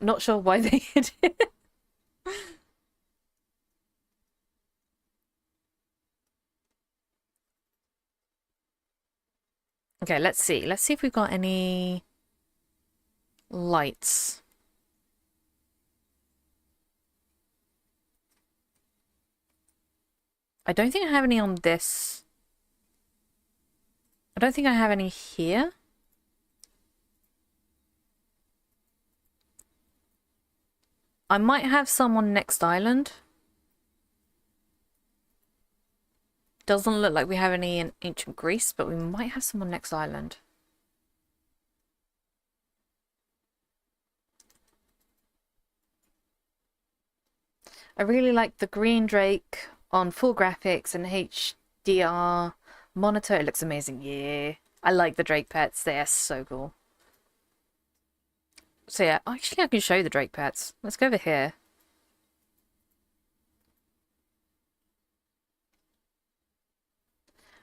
Not sure why they did it. Okay, let's see. Let's see if we've got any lights. I don't think I have any on this. I don't think I have any here. I might have some on next island. Doesn't look like we have any in ancient Greece, but we might have some on next island. I really like the green drake on full graphics and HDR monitor. It looks amazing. Yeah. I like the drake pets. They are so cool. So yeah, actually I can show you the drake pets. Let's go over here.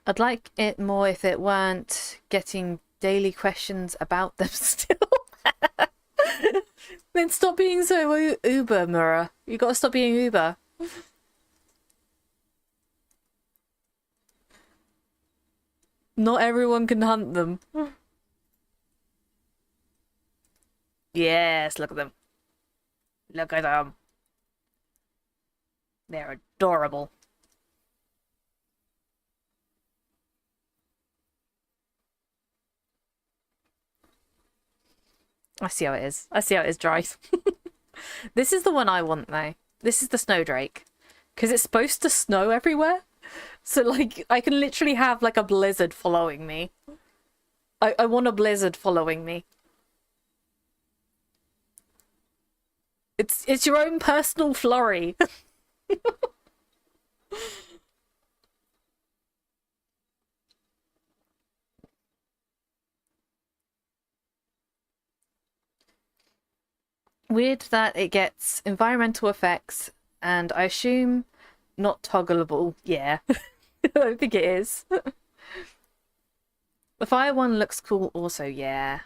I'd like it more if it weren't getting daily questions about them still. Then stop being so Uber, Mura. You gotta stop being Uber. Not everyone can hunt them. Yes, look at them. Look at them. They're adorable. I see how it is. I see how it is, dry. This is the one I want, though. This is the Snowdrake. Because it's supposed to snow everywhere. So, like, I can literally have, like, a blizzard following me. I want a blizzard following me. It's your own personal flurry. Weird that it gets environmental effects, and I assume not toggleable. Yeah, I don't think it is. The fire one looks cool also, yeah.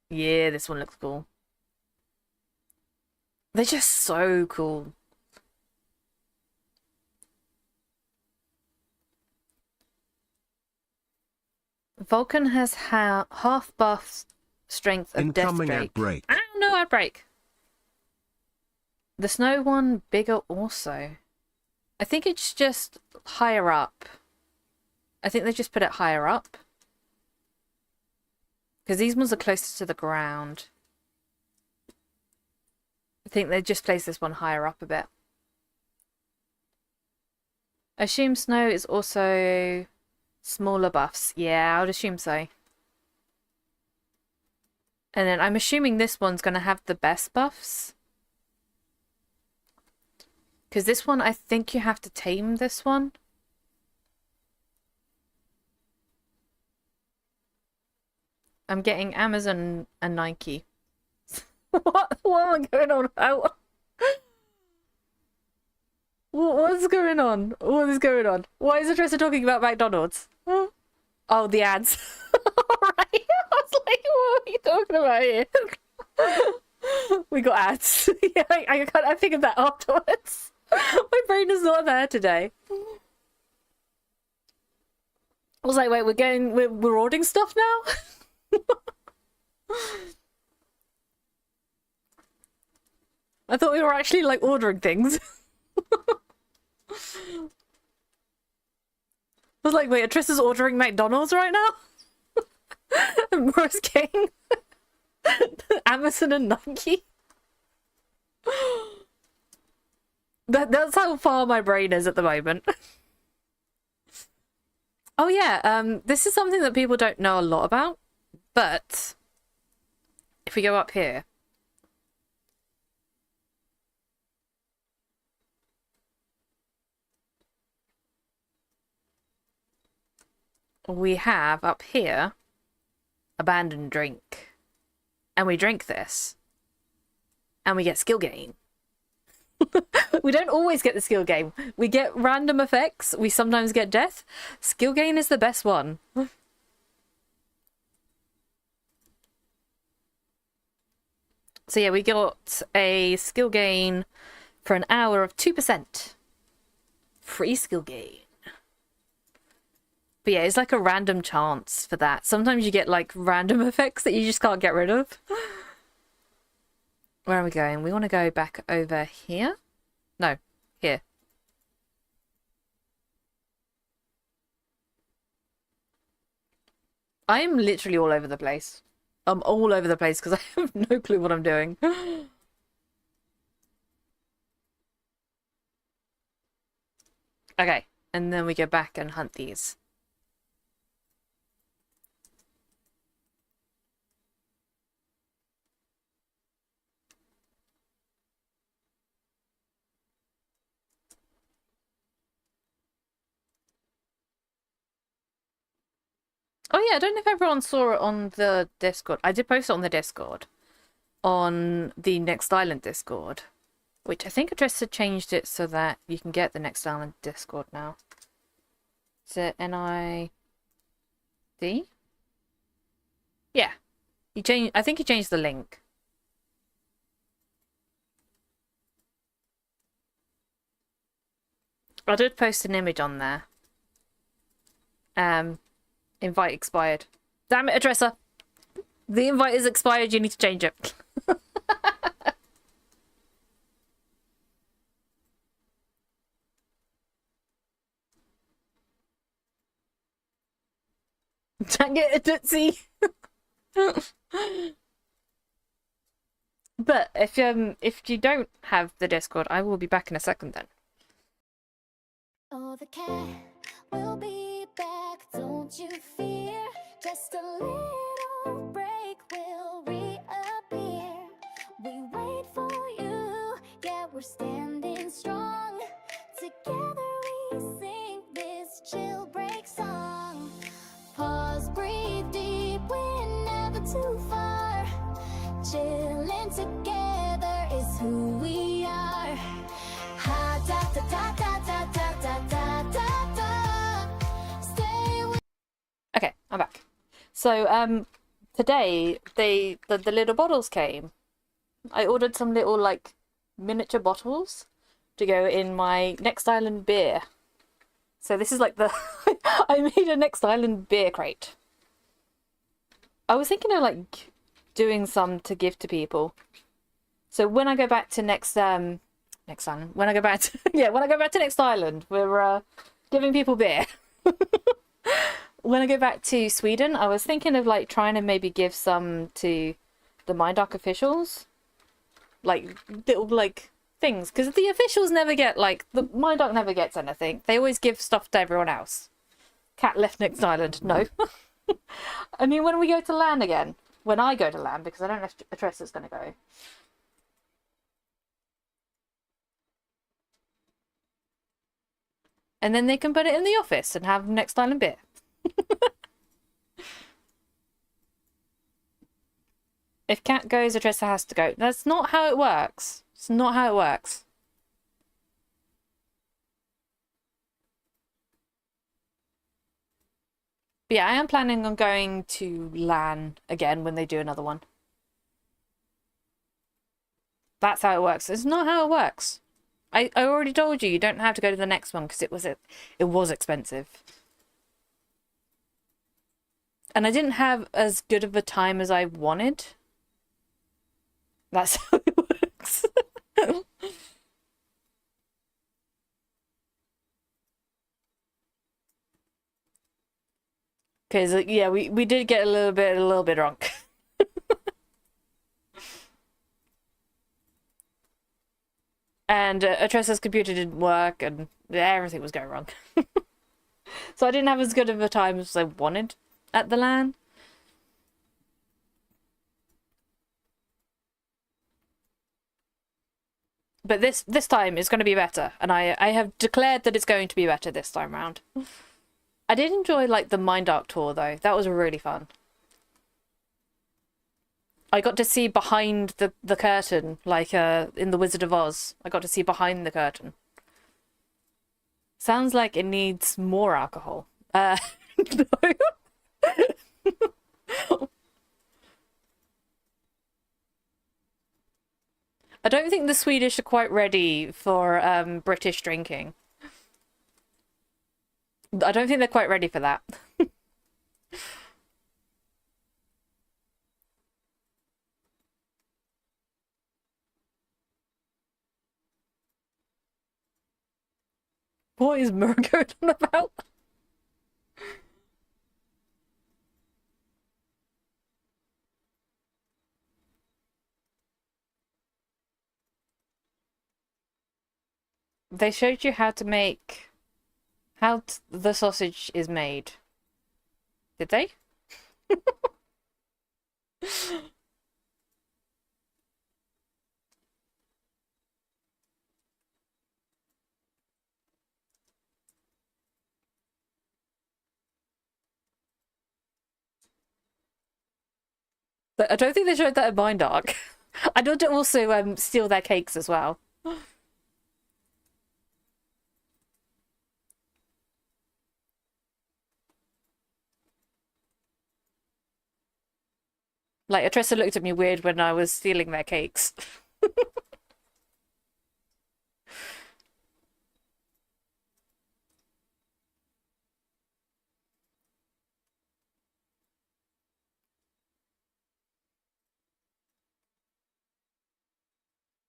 Yeah, this one looks cool. They're just so cool. Vulcan has half buff strength of Incoming Deathdrake. ad break. Ah, no ad break. The snow one bigger also. I think it's just higher up. I think they just put it higher up. Because these ones are closer to the ground. I think they just placed this one higher up a bit. I assume snow is also smaller buffs. Yeah, I would assume so. And then I'm assuming this one's going to have the best buffs. Because this one, I think you have to tame this one. I'm getting Amazon and Nike. What am I going on about? What's going on? What is going on? Why is Atressa talking about McDonald's? Oh, the ads. Alright. I was like, what are you talking about here? We got ads. Yeah, I figured that afterwards. My brain is not there today. I was like, wait, we're ordering stuff now? I thought we were actually like ordering things. I was like, wait, Atrissa's ordering McDonald's right now? And Morris King? Amazon and Nike? That's how far my brain is at the moment. Oh yeah, this is something that people don't know a lot about, but if we go up here, we have up here abandoned drink, and we drink this and we get skill gain. We don't always get the skill gain. We get random effects. We sometimes get death. Skill gain is the best one. So yeah, we got a skill gain for an hour of 2%. Free skill gain. But yeah, it's like a random chance for that. Sometimes you get like random effects that you just can't get rid of. Where are we going? We want to go back over here? No, here. I am literally all over the place. I'm all over the place because I have no clue what I'm doing. Okay, and then we go back and hunt these. Oh yeah, I don't know if everyone saw it on the Discord. I did post it on the Discord. On the Next Island Discord. Which I think Adressa changed it so that you can get the Next Island Discord now. Is it NID? Yeah. I think he changed the link. I did post an image on there. Invite expired. Damn it, Adressa. The invite is expired, you need to change it. Dang it, Tootsie. But if you don't have the Discord, I will be back in a second then. Oh, the cat will be back, don't you fear. Just a little break will reappear. We wait for you, yeah, we're standing strong. Together we sing this chill break song. Pause, breathe deep, we're never too far. Chilling together is who we are. Ha da da da da da da da da da. Stay with. Okay, I'm back. So today the little bottles came. I ordered some little like miniature bottles to go in my Next Island beer. So this is like the I made a Next Island beer crate. I was thinking of like doing some to give to people. So when I go back to Next Island, when I go back to when I go back to Next Island, we're giving people beer. When I go back to Sweden, I was thinking of like trying to maybe give some to the Mindark officials, like little like things, because the officials never get like the Mindark never gets anything. They always give stuff to everyone else. Cat left Next Island, no. I mean, when we go to land again, when I go to land, because I don't know if Tressa's going to go. And then they can put it in the office and have Next Island beer. If Cat goes, Tressa has to go. That's not how it works. It's not how it works. But yeah, I am planning on going to LAN again when they do another one. That's how it works. It's not how it works. I already told you don't have to go to the next one because it was expensive. And I didn't have as good of a time as I wanted. That's how it works. Because yeah, we did get a little bit drunk. And Atressa's computer didn't work, and everything was going wrong. So I didn't have as good of a time as I wanted at the LAN. But this time is going to be better, and I have declared that it's going to be better this time round. I did enjoy like the Mindark tour though. That was really fun. I got to see behind the curtain, like in The Wizard of Oz. I got to see behind the curtain. Sounds like it needs more alcohol. No. I don't think the Swedish are quite ready for British drinking. I don't think they're quite ready for that. What is Murgo on about? They showed you how to make How the sausage is made. Did they? But I don't think they showed that in Mind Arc. I don't also steal their cakes as well. Like, Atressa looked at me weird when I was stealing their cakes.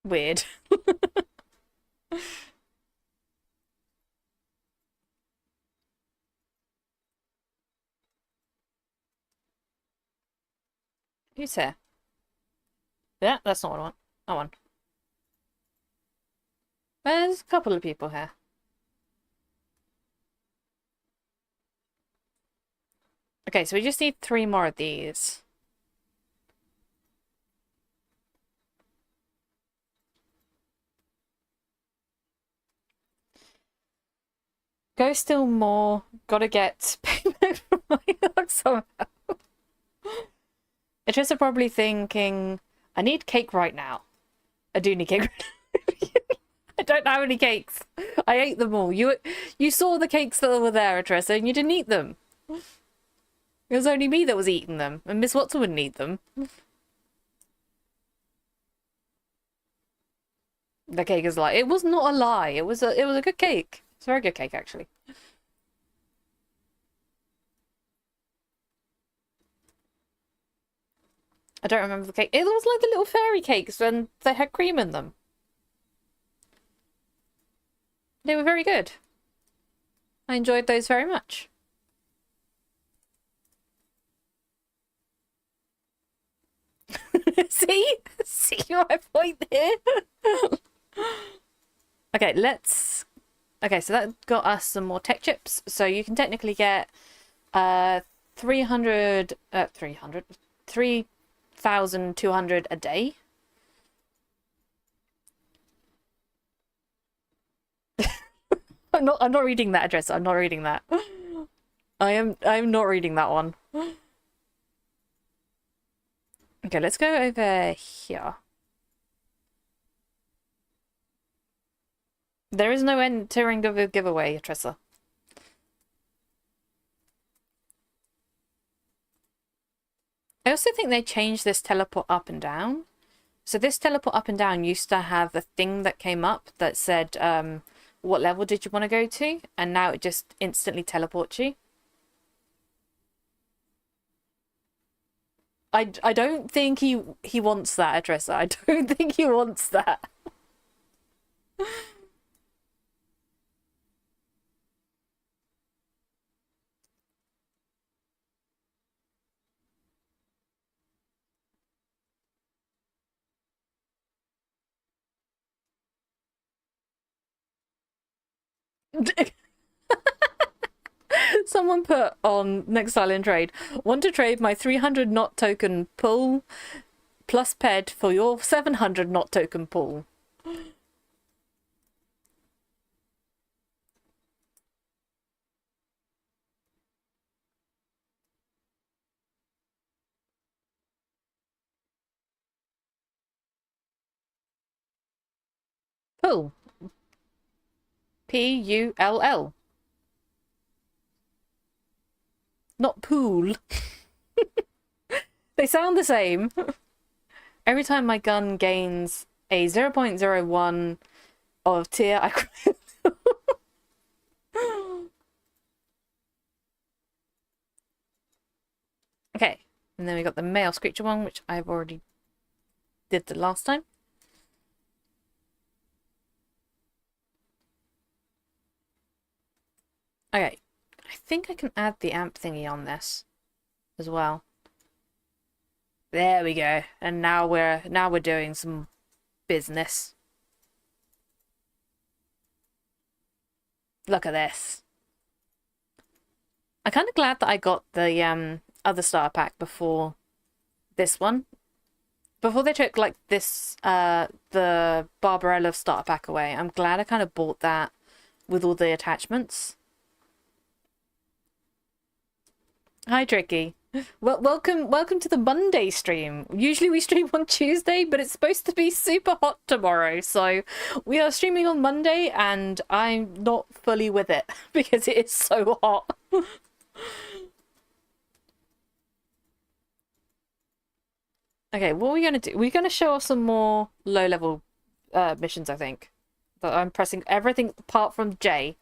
Weird. Who's here? Yeah, that's not what I want. That one. There's a couple of people here. Okay, so we just need 3 more of these. Go steal more. Gotta get payment from my dog somehow. Atressa probably thinking, I need cake right now. I do need cake right now. I don't have any cakes. I ate them all. You saw the cakes that were there, Atressa, and you didn't eat them. It was only me that was eating them, and Miss Watson wouldn't eat them. The cake is like, it was not a lie. It was a good cake. It's a very good cake, actually. I don't remember the cake. It was like the little fairy cakes and they had cream in them. They were very good. I enjoyed those very much. See? See my point here? Okay, let's... Okay, so that got us some more tech chips. So you can technically get 3,200 a day. I'm not reading that address. I'm not reading that. I'm not reading that one. Okay, let's go over here. There is no entering of a giveaway, Tressa. I also think they changed this teleport up and down. So this teleport up and down used to have a thing that came up that said, what level did you want to go to? And now it just instantly teleports you. I don't think he wants that, Tressa. I don't think he wants that. Someone put on Next Island Trade, want to trade my 300 knot token pull plus ped for your 700 knot token pull. Pull. Pull. Not pool. They sound the same. Every time my gun gains a 0.01 of tier, I Okay, and then we got the male screecher one, which I've already did the last time. Okay, I think I can add the amp thingy on this as well. There we go. And now we're doing some business. Look at this. I'm kind of glad that I got the other starter pack before this one. Before they took like this the Barbarella starter pack away. I'm glad I kind of bought that with all the attachments. Hi Tricky. Well, welcome to the Monday stream. Usually we stream on Tuesday, but it's supposed to be super hot tomorrow. So we are streaming on Monday and I'm not fully with it because it is so hot. Okay, what are we going to do? We're going to show off some more low-level missions, I think. But I'm pressing everything apart from J.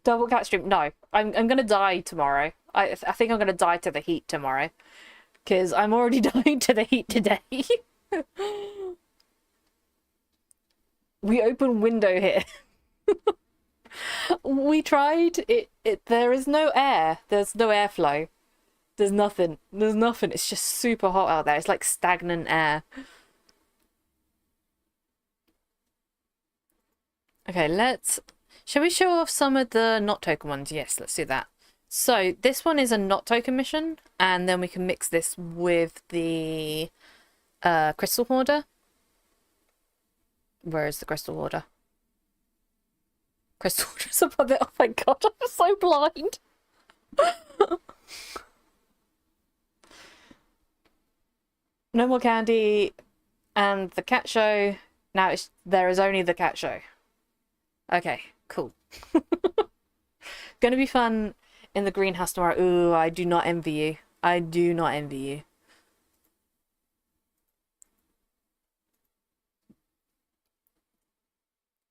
Double cat stream. No, I'm gonna die tomorrow. I think I'm gonna die to the heat tomorrow, because I'm already dying to the heat today. We open window here. We tried it. There is no air. There's no airflow. There's nothing. There's nothing. It's just super hot out there. It's like stagnant air. Okay, shall we show off some of the not token ones? Yes, let's do that. So this one is a not token mission, and then we can mix this with the crystal hoarder. Where is the crystal hoarder? Crystal hoarder's above it. Oh my god, I'm so blind. No more candy and the cat show. Now there is only the cat show. Okay, cool. Gonna be fun in the greenhouse tomorrow. Ooh, I do not envy you. I do not envy you.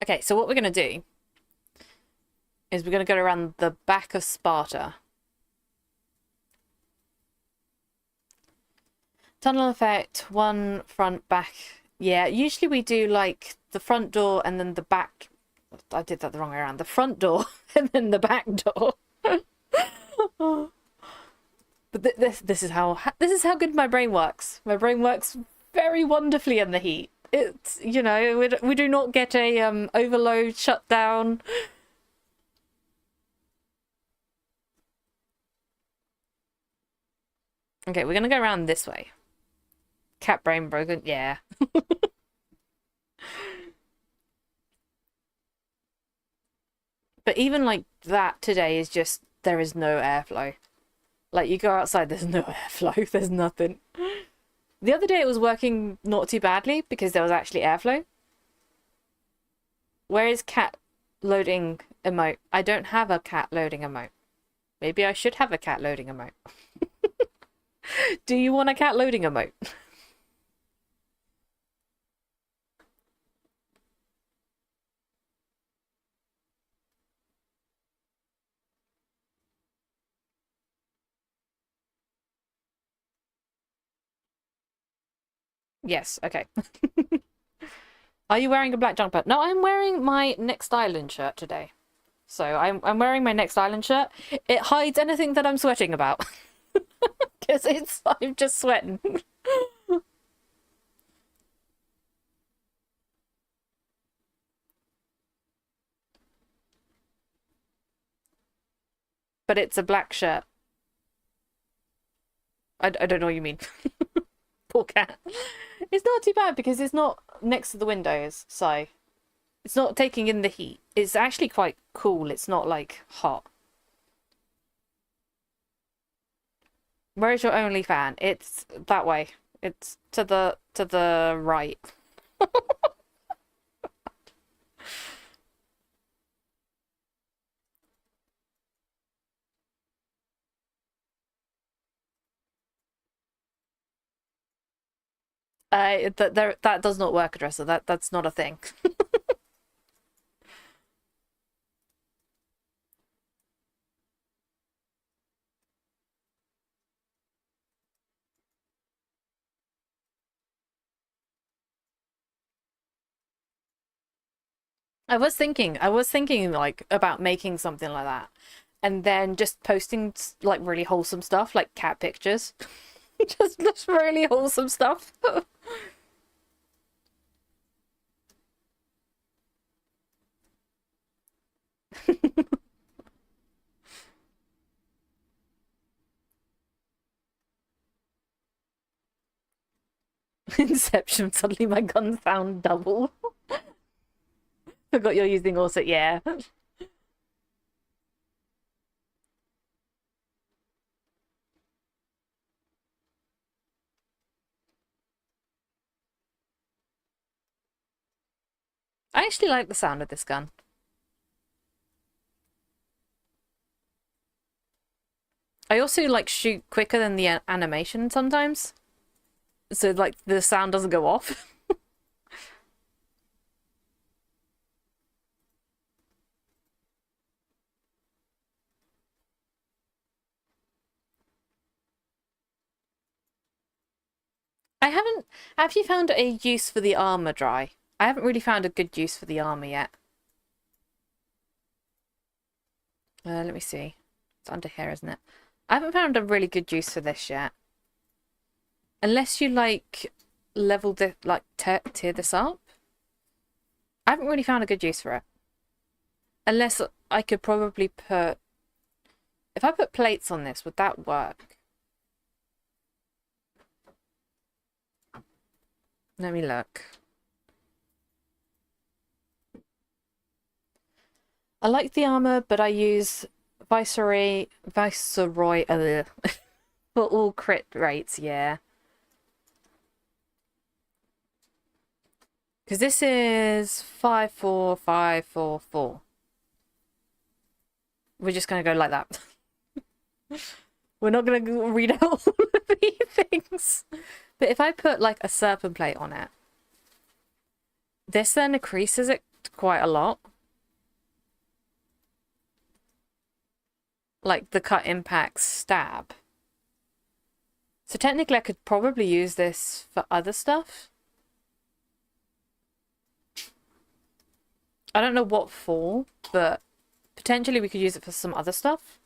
Okay, so what we're gonna do is we're gonna go around the back of Sparta. Tunnel effect, one front, back. Yeah, usually we do like the front door and then the back. I did that the wrong way around. The front door and then the back door. But this is how good my brain works. My brain works very wonderfully in the heat. It's, you know, we do not get a overload shutdown. Okay, we're gonna go around this way. Cat brain broken, yeah. But even like that today is just, there is no airflow. Like you go outside, there's no airflow, there's nothing. The other day it was working not too badly because there was actually airflow. Where is cat loading emote? I don't have a cat loading emote. Maybe I should have a cat loading emote. Do you want a cat loading emote? Yes, okay. Are you wearing a black jumper? No, I'm wearing my Next Island shirt today. So I'm wearing my Next Island shirt. It hides anything that I'm sweating about. Because I'm just sweating. But it's a black shirt. I don't know what you mean. Poor cat. It's not too bad because it's not next to the windows, so it's not taking in the heat. It's actually quite cool. It's not like hot. Where is your only fan? It's that way. It's to the right. That does not work, Addresser. That's not a thing. I was thinking like about making something like that, and then just posting like really wholesome stuff, like cat pictures, just really wholesome stuff. Inception, suddenly my guns sound double. Forgot you're using also, yeah. I actually like the sound of this gun. I also like shoot quicker than the animation sometimes. So like the sound doesn't go off. I haven't actually found a use for the armor dry. I haven't really found a good use for the armor yet. Let me see. It's under here, isn't it? I haven't found a really good use for this yet. Unless you like level the tier this up. I haven't really found a good use for it. Unless I could probably put... If I put plates on this, would that work? Let me look. I like the armor, but I use Viceroy for all crit rates, yeah. Because this is 54544. We're just gonna go like that. We're not gonna read out all of these things. But if I put like a serpent plate on it, this then increases it quite a lot. Like the cut impact stab. So technically I could probably use this for other stuff. I don't know what for, but potentially we could use it for some other stuff.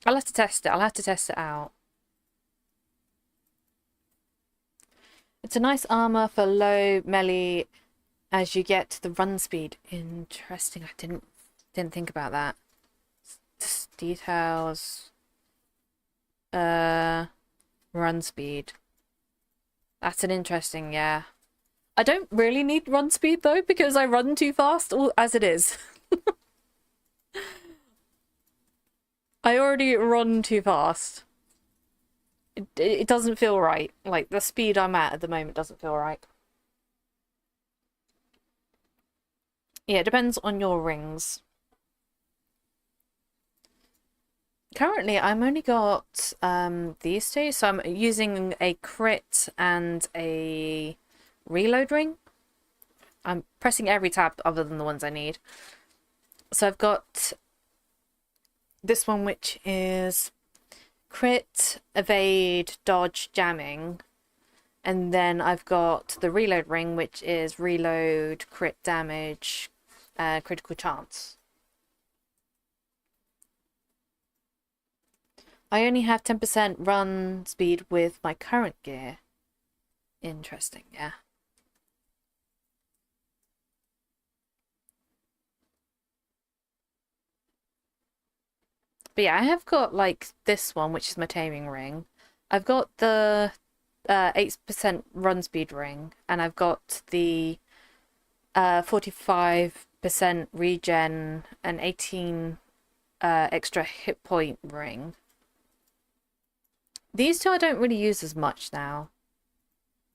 I'll have to test it. I'll have to test it out. It's a nice armor for low melee as you get the run speed. Interesting. I didn't think about that. Details. Run speed. That's an interesting, yeah. I don't really need run speed though because I run too fast as it is. I already run too fast. It doesn't feel right. Like, the speed I'm at the moment doesn't feel right. Yeah, it depends on your rings. Currently, I'm only got these two. So I'm using a crit and a reload ring. I'm pressing every tab other than the ones I need. So I've got this one, which is crit, evade, dodge, jamming. And then I've got the reload ring, which is reload, crit damage, critical chance. I only have 10% run speed with my current gear. Interesting, yeah. But yeah, I have got like this one, which is my taming ring. I've got the 8% run speed ring, and I've got the 45% regen and 18 extra hit point ring. These two I don't really use as much now.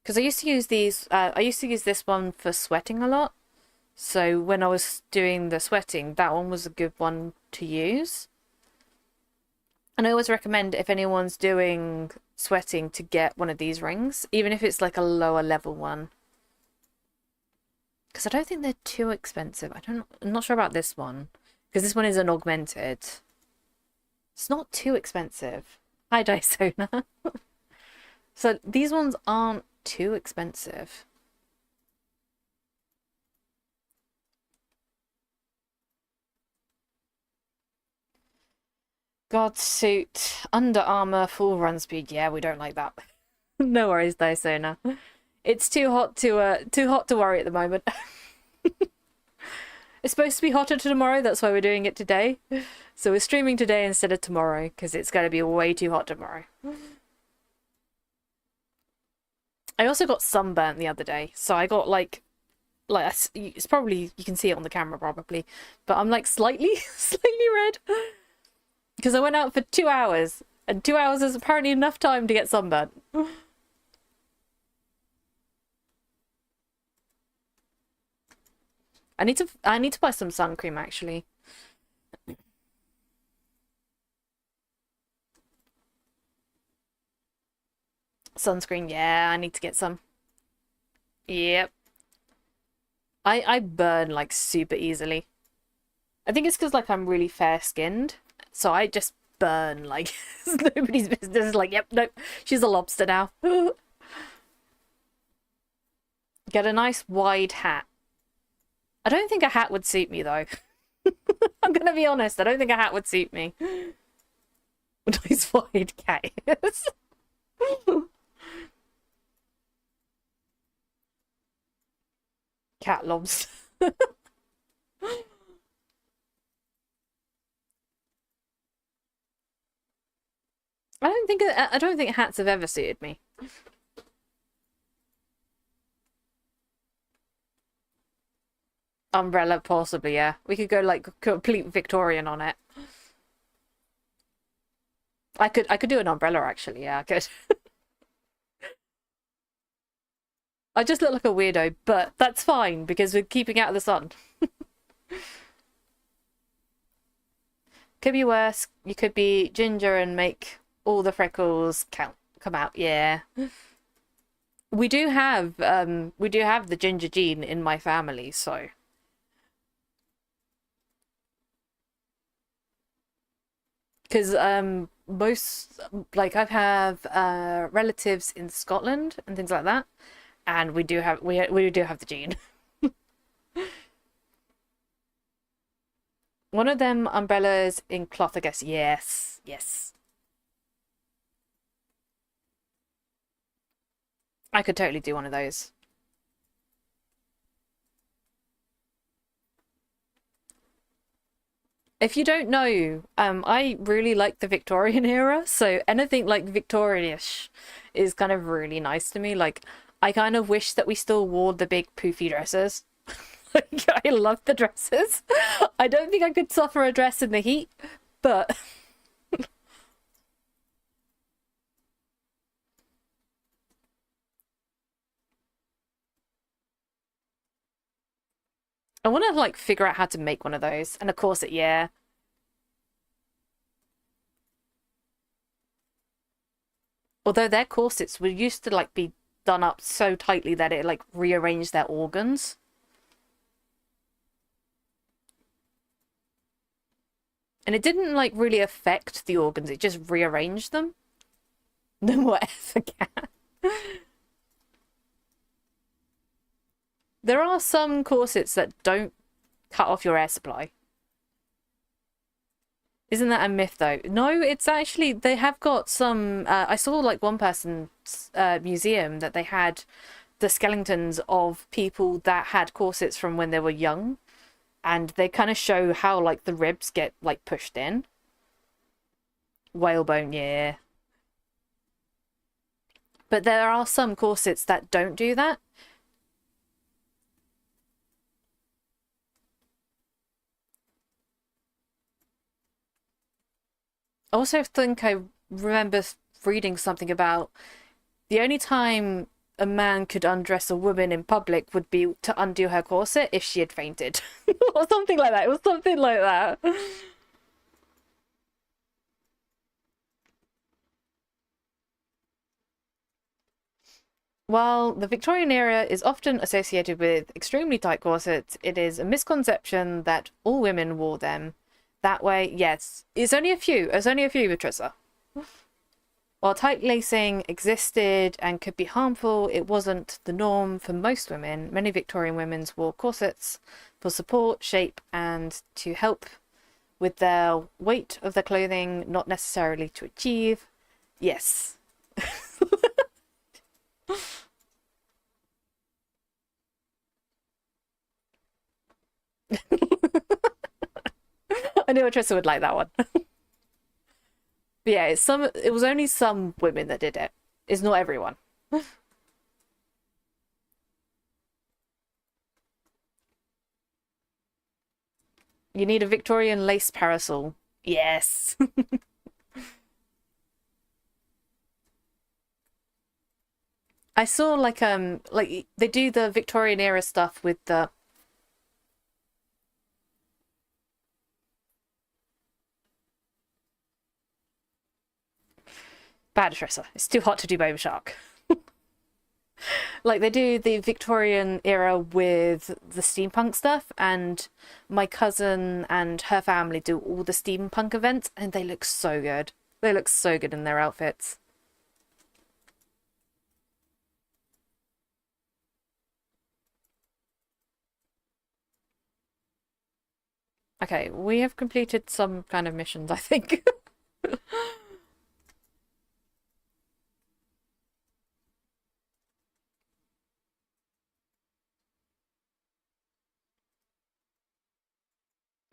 Because I used to use these, I used to use this one for sweating a lot. So when I was doing the sweating, that one was a good one to use. And I always recommend if anyone's doing sweating to get one of these rings, even if it's like a lower level one. Because I don't think they're too expensive. I'm not sure about this one. Because this one is an augmented. It's not too expensive. Hi, Dysona. So these ones aren't too expensive. God suit, under armor, full run speed. Yeah, we don't like that. No worries, Dysona. It's too hot to worry at the moment. It's supposed to be hotter tomorrow, that's why we're doing it today. So we're streaming today instead of tomorrow, because it's going to be way too hot tomorrow. I also got sunburnt the other day, so I got like it's probably, you can see it on the camera probably, but I'm like slightly red because I went out for 2 hours, and 2 hours is apparently enough time to get sunburnt. I need to buy some sun cream actually. Sunscreen, yeah, I need to get some. Yep. I burn like super easily. I think it's because like I'm really fair skinned, so I just burn like it's nobody's business. Like, yep, nope, she's a lobster now. Get a nice wide hat. I don't think a hat would suit me though. I'm gonna be honest, I don't think a hat would suit me. Nice wide cat ears. Cat lobster. I don't think hats have ever suited me. Umbrella, possibly, yeah. We could go like complete Victorian on it. I could do an umbrella actually, yeah, I could. I just look like a weirdo, but that's fine because we're keeping out of the sun. Could be worse. You could be ginger and make all the freckles come out. Yeah. We do have the ginger gene in my family, so because most like I have relatives in Scotland and things like that, and we do have the gene. One of them umbrellas in cloth, I guess. Yes, yes. I could totally do one of those. If you don't know, I really like the Victorian era, so anything like Victorian-ish is kind of really nice to me. Like, I kind of wish that we still wore the big poofy dresses. Like, I love the dresses. I don't think I could suffer a dress in the heat, but I want to like figure out how to make one of those. And of course it, yeah. Although their corsets were used to like be done up so tightly that it like rearranged their organs. And it didn't like really affect the organs, it just rearranged them. No more Ethicat. There are some corsets that don't cut off your air supply. Isn't that a myth though? No, it's actually, they have got some, I saw like one person's museum that they had the skeletons of people that had corsets from when they were young. And they kind of show how like the ribs get like pushed in. Whalebone, yeah. But there are some corsets that don't do that. I also think I remember reading something about the only time a man could undress a woman in public would be to undo her corset if she had fainted. Or something like that. It was something like that. While the Victorian era is often associated with extremely tight corsets, it is a misconception that all women wore them. That way, yes. It's only a few. It's only a few, Patricia. While tight lacing existed and could be harmful, it wasn't the norm for most women. Many Victorian women wore corsets for support, shape, and to help with their weight of their clothing, not necessarily to achieve. Yes. I knew Trissa would like that one. But yeah, it was only some women that did it. It's not everyone. You need a Victorian lace parasol. Yes. I saw like they do the Victorian era stuff with the bad dresser. It's too hot to do Baby Shark. Like they do the Victorian era with the steampunk stuff, and my cousin and her family do all the steampunk events, and they look so good. They look so good in their outfits. Okay, we have completed some kind of missions, I think.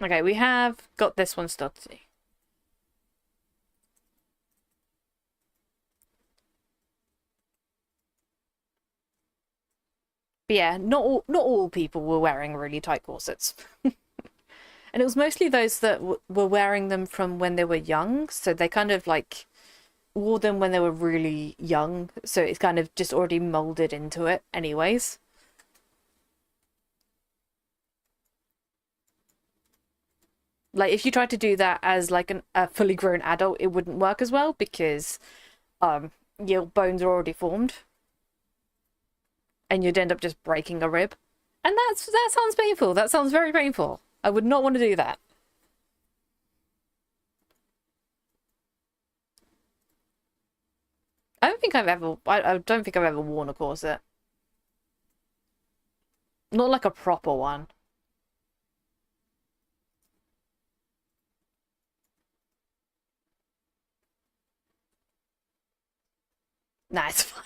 Okay, we have got this one still to see. But yeah, not all people were wearing really tight corsets. And it was mostly those that were wearing them from when they were young, so they kind of like wore them when they were really young, so it's kind of just already molded into it anyways. Like if you tried to do that as like a fully grown adult, it wouldn't work as well because your bones are already formed and you'd end up just breaking a rib. And that sounds painful. That sounds very painful. I would not want to do that. I don't think I've ever worn a corset. Not like a proper one. Nah, it's fine.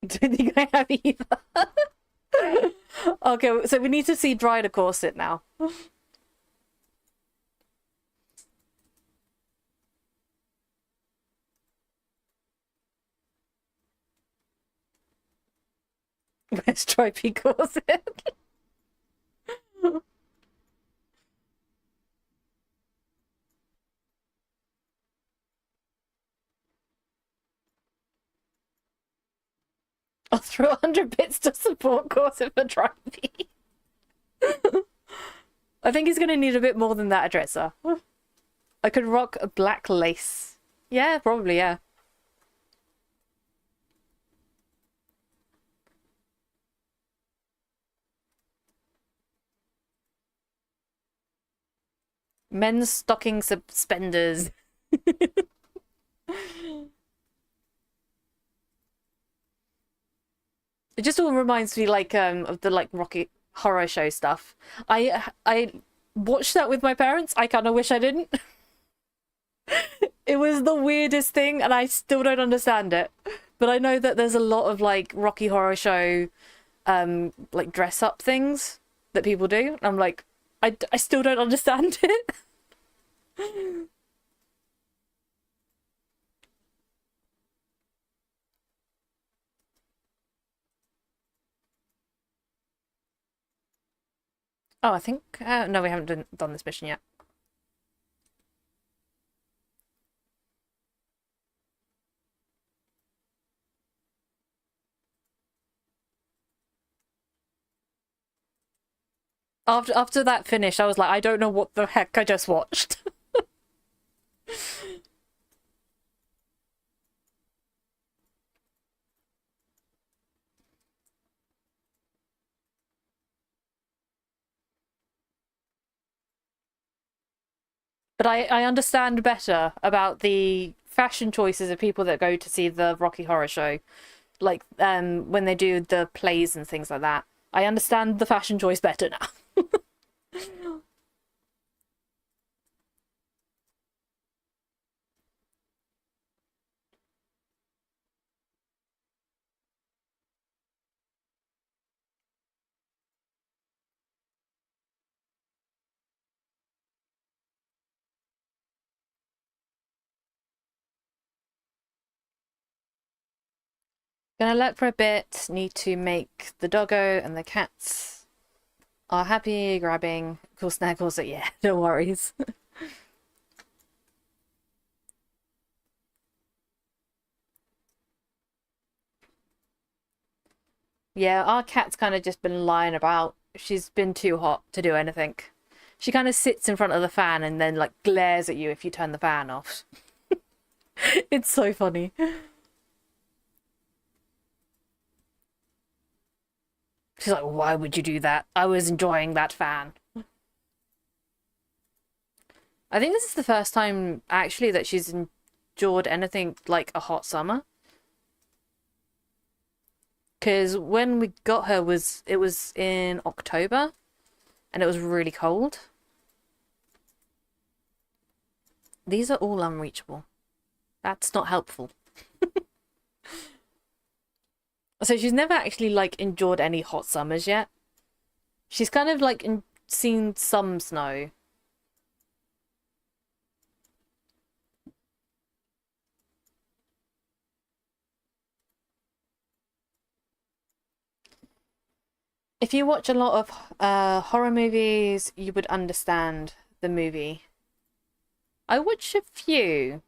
Don't think I have either. Okay, so we need to see Dryder corset now. Where's Stripey corset? I'll throw 100 bits to support corset for Stripey. I think he's gonna need a bit more than that, a dresser. I could rock a black lace. Yeah, probably, yeah. Men's stocking suspenders. It just all reminds me like of the like Rocky Horror Show stuff. I watched that with my parents. I kind of wish I didn't. It was the weirdest thing, and I still don't understand it. But I know that there's a lot of like Rocky Horror Show, like dress up things that people do. And I'm like, I still don't understand it. Oh, I think no, we haven't done this mission yet. After that finish, I was like, I don't know what the heck I just watched. But I understand better about the fashion choices of people that go to see the Rocky Horror Show, like when they do the plays and things like that. I understand the fashion choice better now. Gonna lurk for a bit. Need to make the doggo and the cats are happy, grabbing. Cool snaggles. So yeah, no worries. Yeah, our cat's kind of just been lying about. She's been too hot to do anything. She kind of sits in front of the fan and then like glares at you if you turn the fan off. It's so funny. She's like, why would you do that? I was enjoying that fan. I think this is the first time actually that she's endured anything like a hot summer. Because when we got her it was in October and it was really cold. These are all unreachable. That's not helpful. So she's never actually like endured any hot summers yet. She's kind of like seen some snow. If you watch a lot of horror movies, you would understand the movie. I watch a few.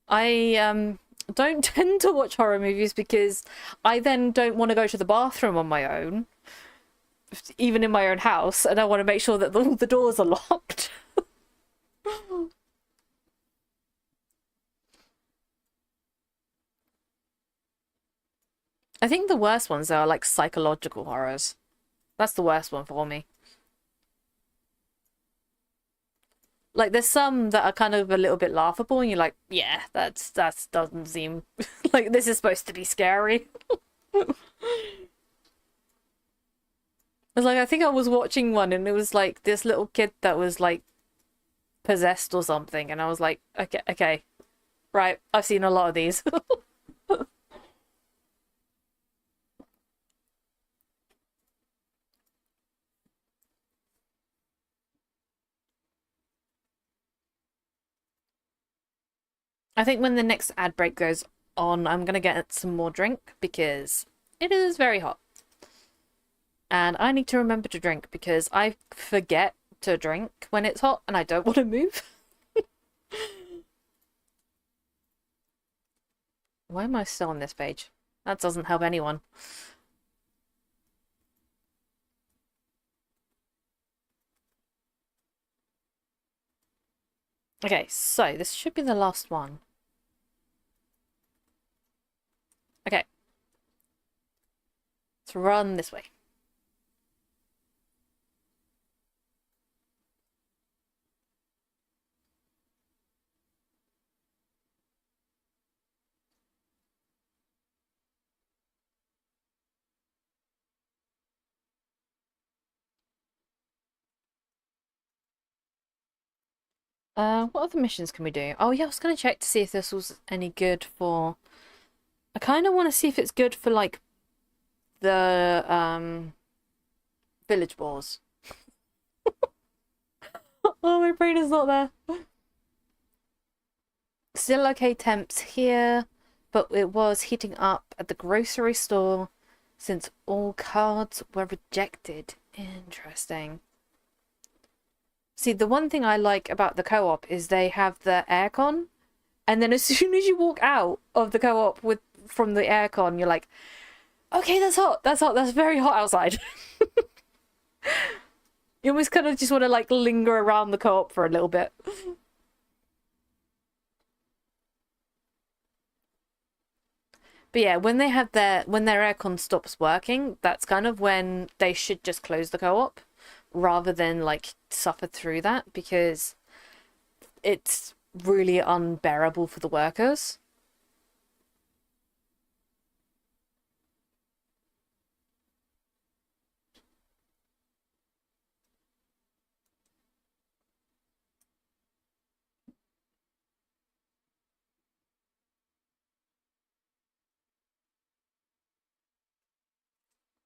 I don't tend to watch horror movies because I then don't want to go to the bathroom on my own, even in my own house, and I want to make sure that all the doors are locked. I think the worst ones are like psychological horrors. That's the worst one for me. Like there's some that are kind of a little bit laughable and you're like, yeah, that doesn't seem like this is supposed to be scary. It's like I think I was watching one and it was like this little kid that was like possessed or something and I was like, okay. Right, I've seen a lot of these. I think when the next ad break goes on, I'm gonna get some more drink because it is very hot. And I need to remember to drink because I forget to drink when it's hot and I don't want to move. Why am I still on this page? That doesn't help anyone. Okay, so this should be the last one. Okay. Let's run this way. What other missions can we do? Oh yeah, I was gonna check to see if this was any good for... I kind of want to see if it's good for, like, the, village wars. Oh, my brain is not there. Still okay temps here, but it was heating up at the grocery store since all cards were rejected. Interesting. See, the one thing I like about the co-op is they have the aircon, and then as soon as you walk out of the co-op from the aircon, you're like, okay, that's hot, that's very hot outside. You almost kind of just want to like linger around the co-op for a little bit. But yeah, when their aircon stops working, that's kind of when they should just close the co-op rather than like suffer through that because it's really unbearable for the workers.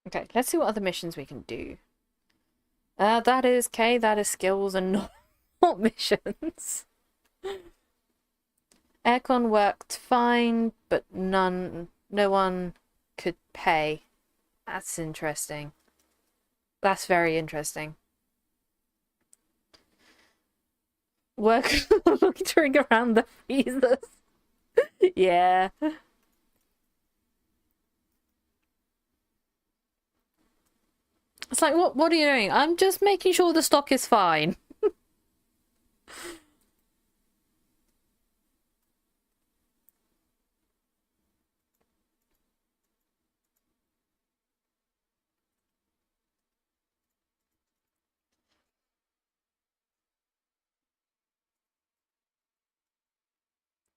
Okay, let's see what other missions we can do. That is K, that is skills and not missions. Aircon worked fine, but no one could pay. That's interesting. That's very interesting. Work loitering around the freezers. Yeah. It's like, what are you doing? I'm just making sure the stock is fine.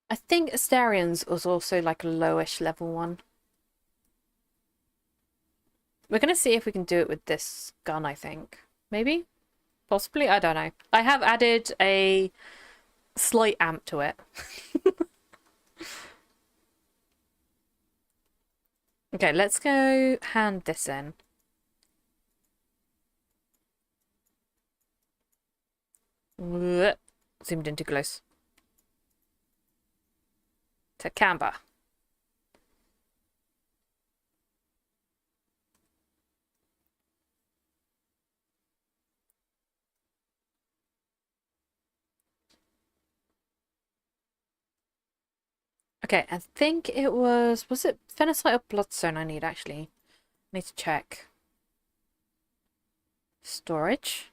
I think Asterians was also like a lowish level one. We're gonna see if we can do it with this gun, I think. Maybe? Possibly? I don't know. I have added a slight amp to it. Okay, let's go hand this in. Zoomed in too close. To camber. Okay, I think it was it Phenocite or Bloodstone I need actually? Need to check. Storage.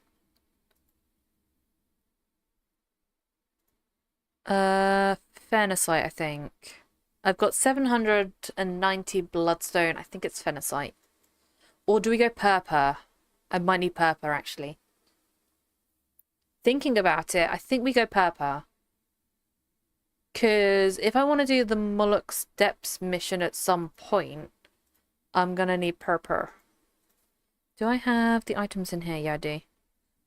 Phenocite, I think. I've got 790 Bloodstone. I think it's Phenocite. Or do we go Purpur? I might need Purpur actually. Thinking about it, I think we go Purpur. Because if I want to do the Moloch's Depths mission at some point, I'm gonna need Purpur. Do I have the items in here? Yeah, I do.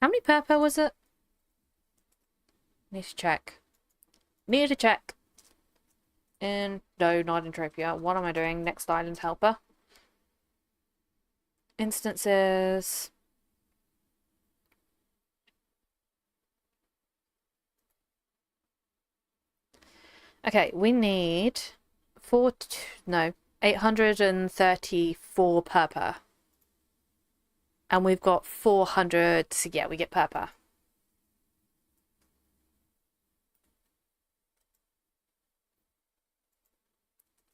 How many Purpur was it? Need to check. Need to check. And no, not Entropia. What am I doing? Next island helper. Instances. Okay, we need 834 Purpur. And we've got 400, so yeah, we get Purpur.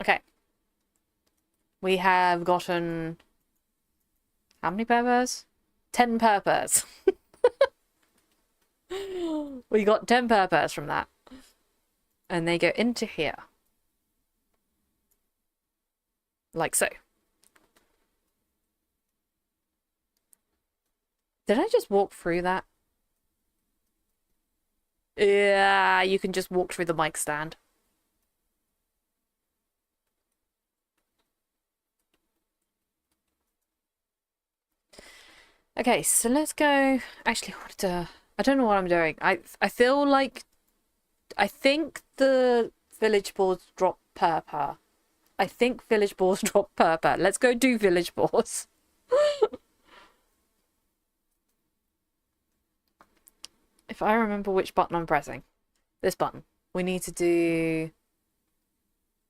Okay. We have gotten... How many Purpurs? 10 Purpurs. We got 10 Purpurs from that. And they go into here. Like so. Did I just walk through that? Yeah, you can just walk through the mic stand. Okay, so let's go. Actually, I don't know what I'm doing. I feel like I think the village boars drop Purpur. I think village boars drop Purpur. Let's go do village boars. If I remember which button I'm pressing. This button. We need to do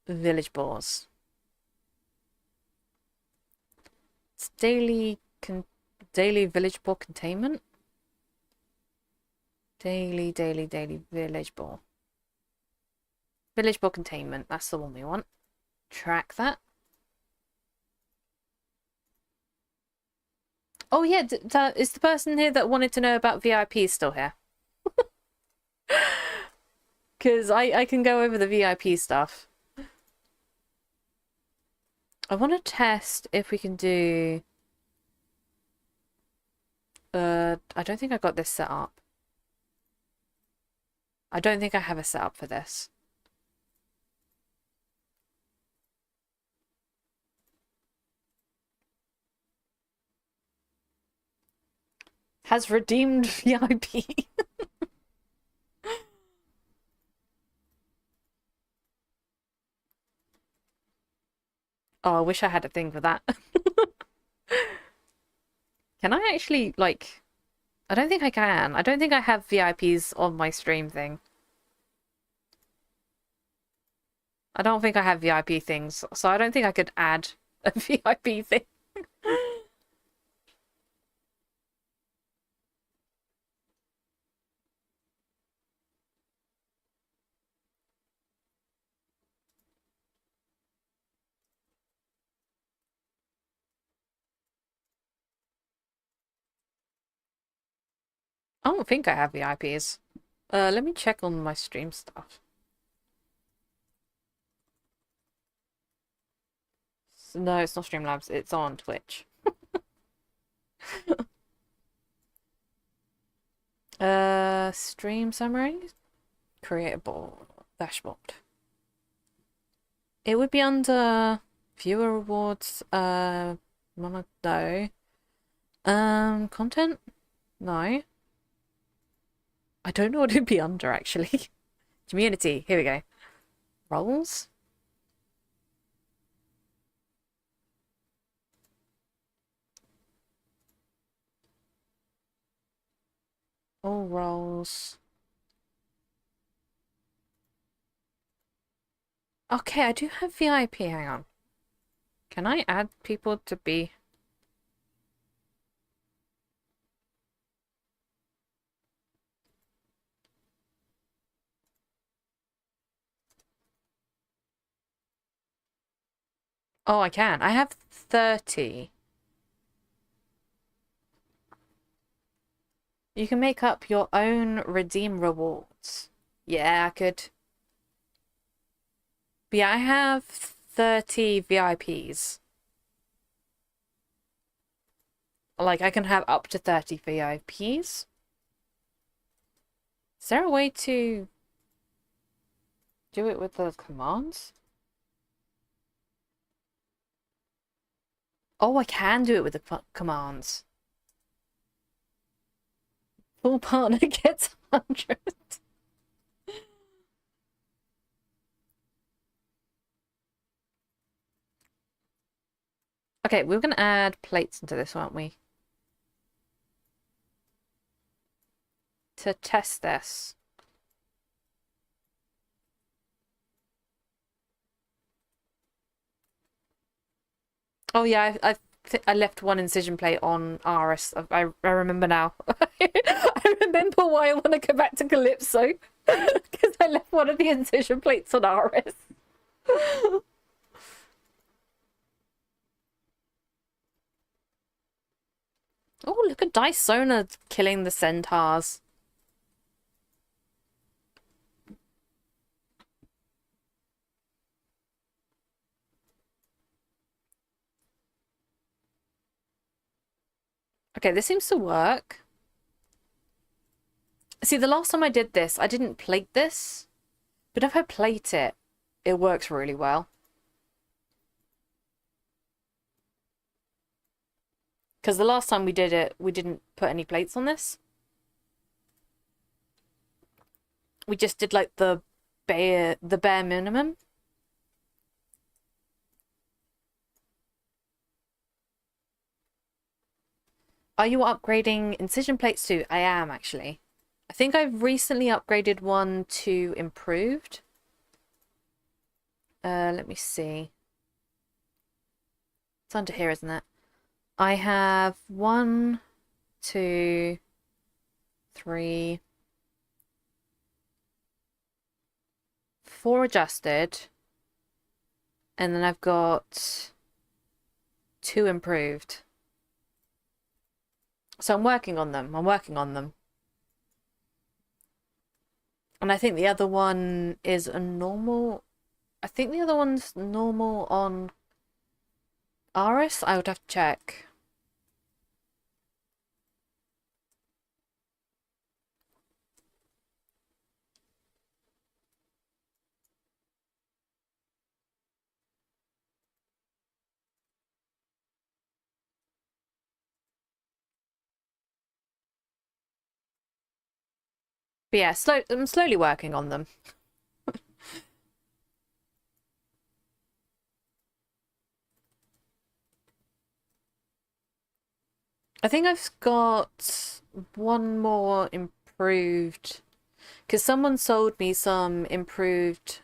village boars. It's daily village boar containment. Daily village boar. Village boar containment. That's the one we want. Track that. Oh yeah, is the person here that wanted to know about VIP still here? Because I can go over the VIP stuff. I want to test if we can do... I don't think I got this set up. I don't think I have a setup for this. Has redeemed VIP. Oh, I wish I had a thing for that. Can I actually, like... I don't think I can. I don't think I have VIPs on my stream thing. I don't think I have VIP things, so I don't think I could add a VIP thing. I don't think I have VIPs. Let me check on my stream stuff. No, it's not Streamlabs, it's on Twitch. Stream summary? Creatable dashboard. It would be under viewer rewards, no. Content? No. I don't know what it'd be under actually. Community, here we go. Roles? All roles. Okay, I do have VIP, hang on. Can I add people to be... Oh, I can. I have 30. You can make up your own redeem rewards. Yeah, I could. But yeah, I have 30 VIPs. Like, I can have up to 30 VIPs. Is there a way to do it with the commands? Oh, I can do it with the commands. Full partner gets 100. Okay, we're gonna add plates into this, aren't we? To test this. Oh yeah, I left one incision plate on Aris. I remember now. I remember why I want to go back to Calypso. Because I left one of the incision plates on Aris. Oh, look at Dysona killing the centaurs. Okay, this seems to work. See, the last time I did this, I didn't plate this. But if I plate it, it works really well. Because the last time we did it, we didn't put any plates on this. We just did like the bare minimum. Are you upgrading incision plates too? I am actually. I think I've recently upgraded one to improved. Let me see. It's under here, isn't it? I have 1, 2, 3, 4 adjusted. And then I've got 2 improved. So I'm working on them. I'm working on them. And I think the other one is a normal... I think the other one's normal on Aris. I would have to check. But yeah, I'm slowly working on them. I think I've got one more improved, because someone sold me some improved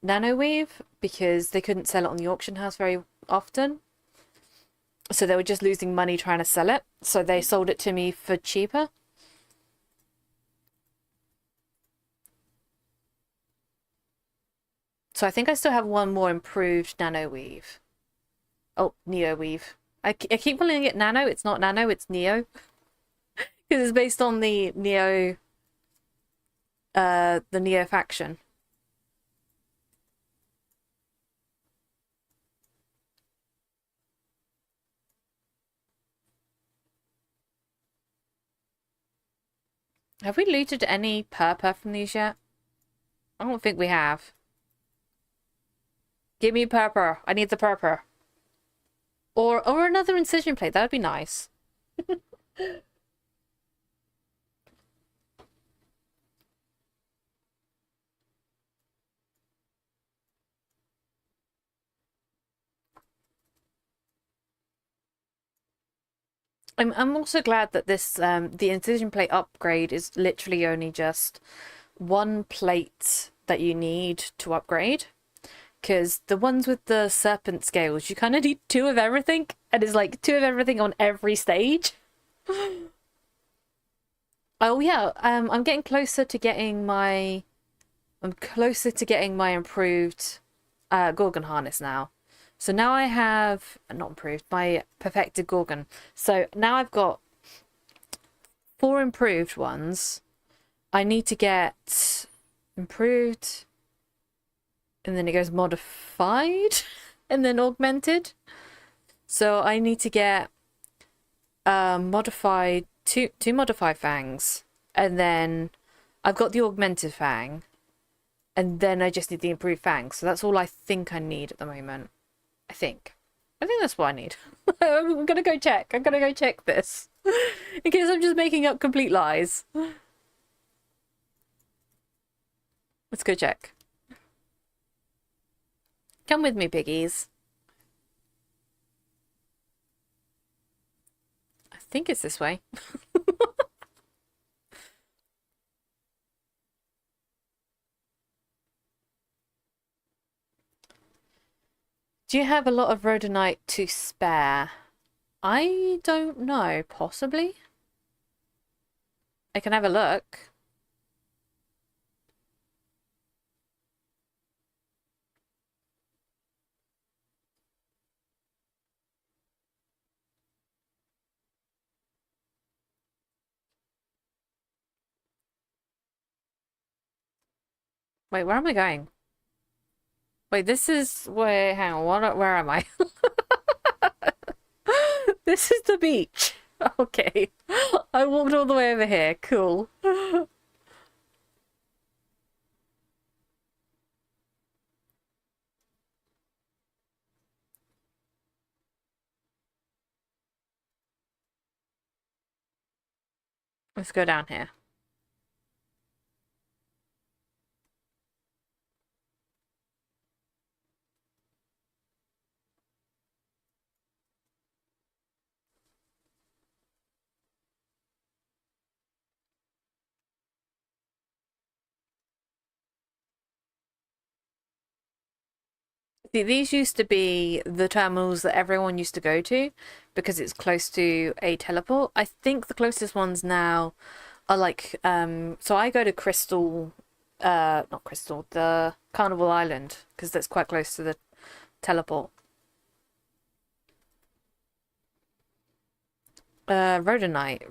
nanoweave because they couldn't sell it on the auction house very often. So they were just losing money trying to sell it. So they sold it to me for cheaper. So I think I still have one more improved nano weave. Oh, neo weave. I keep calling it nano. It's not nano, it's neo. Because it's based on the neo faction. Have we looted any purple from these yet? I don't think we have. Give me purple. I need the purple. Or another incision plate. That would be nice. I'm also glad that this the incision plate upgrade is literally only just one plate that you need to upgrade. Because the ones with the serpent scales, you kind of need two of everything, and it's like two of everything on every stage. Oh yeah, I'm getting closer to getting my improved Gorgon harness now. So now I have not improved, my perfected Gorgon. So now I've got 4 improved ones. I need to get improved, and then it goes modified, and then augmented. So I need to get modified two modified fangs, and then I've got the augmented fang, and then I just need the improved fang. So that's all I think I need at the moment. I think that's what I need. I'm gonna go check. I'm gonna go check this in case I'm just making up complete lies. Let's go check. Come with me, piggies. I think it's this way. Do you have a lot of rhodonite to spare? I don't know. Possibly. I can have a look. Wait, where am I going? Wait, this is where, hang on, where am I? This is the beach. Okay. I walked all the way over here. Cool. Let's go down here. See, these used to be the terminals that everyone used to go to because it's close to a teleport. I think the closest ones now are like, so I go to Crystal, not Crystal, the Carnival Island, because that's quite close to the teleport. Rhodonite.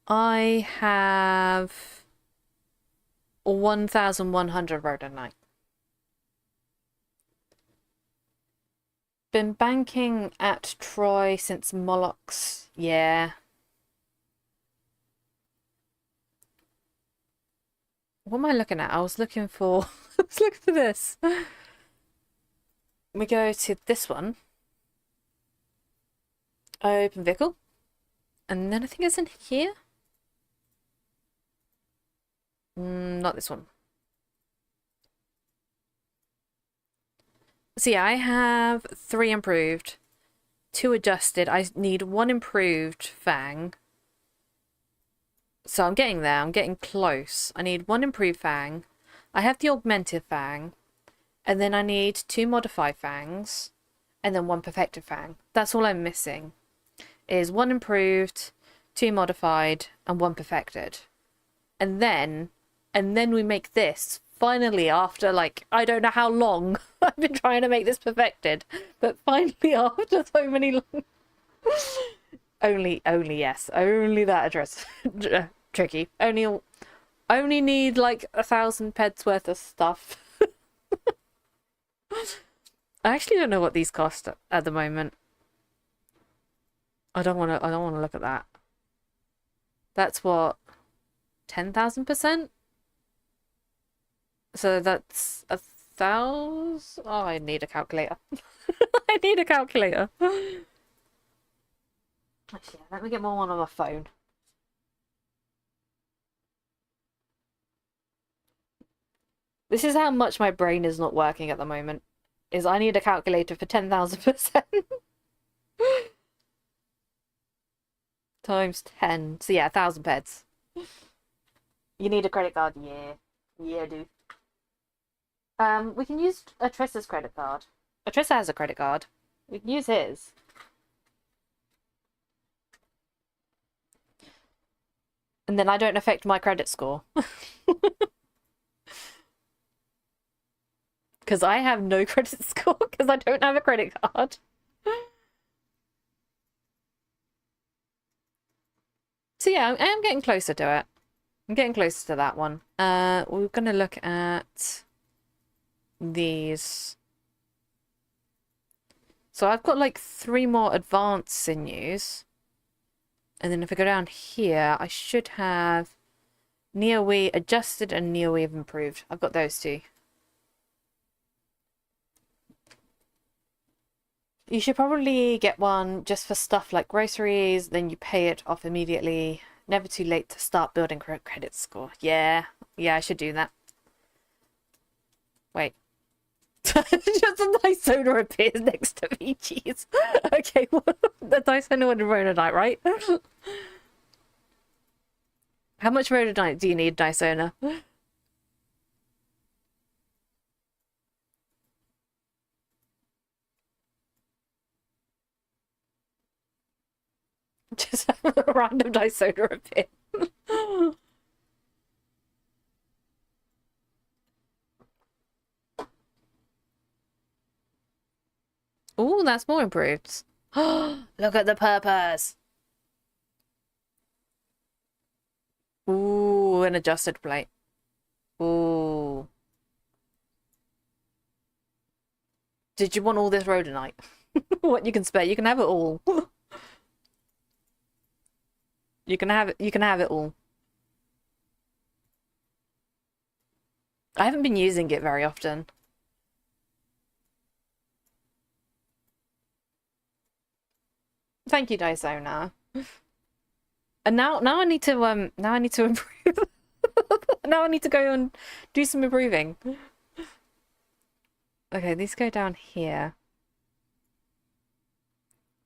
I have 1,100 rhodonite. Been banking at Troy since Moloch's. Yeah. What am I looking at? I was looking for let's look for this. We go to this one. Open vehicle. And then I think it's in here. Not this one. So yeah, I have 3 improved, 2 adjusted. I need 1 improved fang. So I'm getting there. I'm getting close. I need 1 improved fang, I have the augmented fang, and then I need 2 modified fangs, and then 1 perfected fang. That's all I'm missing. Is 1 improved, 2 modified, and 1 perfected. And then we make this. Finally, after like, I don't know how long I've been trying to make this perfected, but finally after so many long... only yes, only that address. Tricky. Only need like 1,000 peds worth of stuff. I actually don't know what these cost at the moment. I don't want to look at that. That's what, 10,000%? So that's 1,000. Oh, I need a calculator. I need a calculator. Actually, let me get more one on my phone. This is how much my brain is not working at the moment. Is I need a calculator for 10,000%. Times 10. So yeah, 1,000 peds. You need a credit card? Yeah. Yeah, dude. We can use Atrissa's credit card. Atrissa has a credit card. We can use his. And then I don't affect my credit score. Because I have no credit score because I don't have a credit card. So yeah, I am getting closer to it. I'm getting closer to that one. We're going to look at these. So I've got like 3 more advanced sinews. And then if I go down here, I should have Neowee adjusted and Neowee improved. I've got those 2. You should probably get one just for stuff like groceries, then you pay it off immediately. Never too late to start building credit score. Yeah, I should do that. Wait. Just a Dysona appears next to me, jeez. Okay, well, the Dysona and Rhodonite, right? How much Rhodonite do you need, Dysona? Just have a random Dysona appear. Oh, that's more improved. Look at the purpose. Ooh, an adjusted plate. Ooh. Did you want all this Rhodonite? What you can spare? You can have it all. You can have it all. I haven't been using it very often. Thank you, Dysona. And now I need to improve. Now I need to go and do some improving. Okay, these go down here.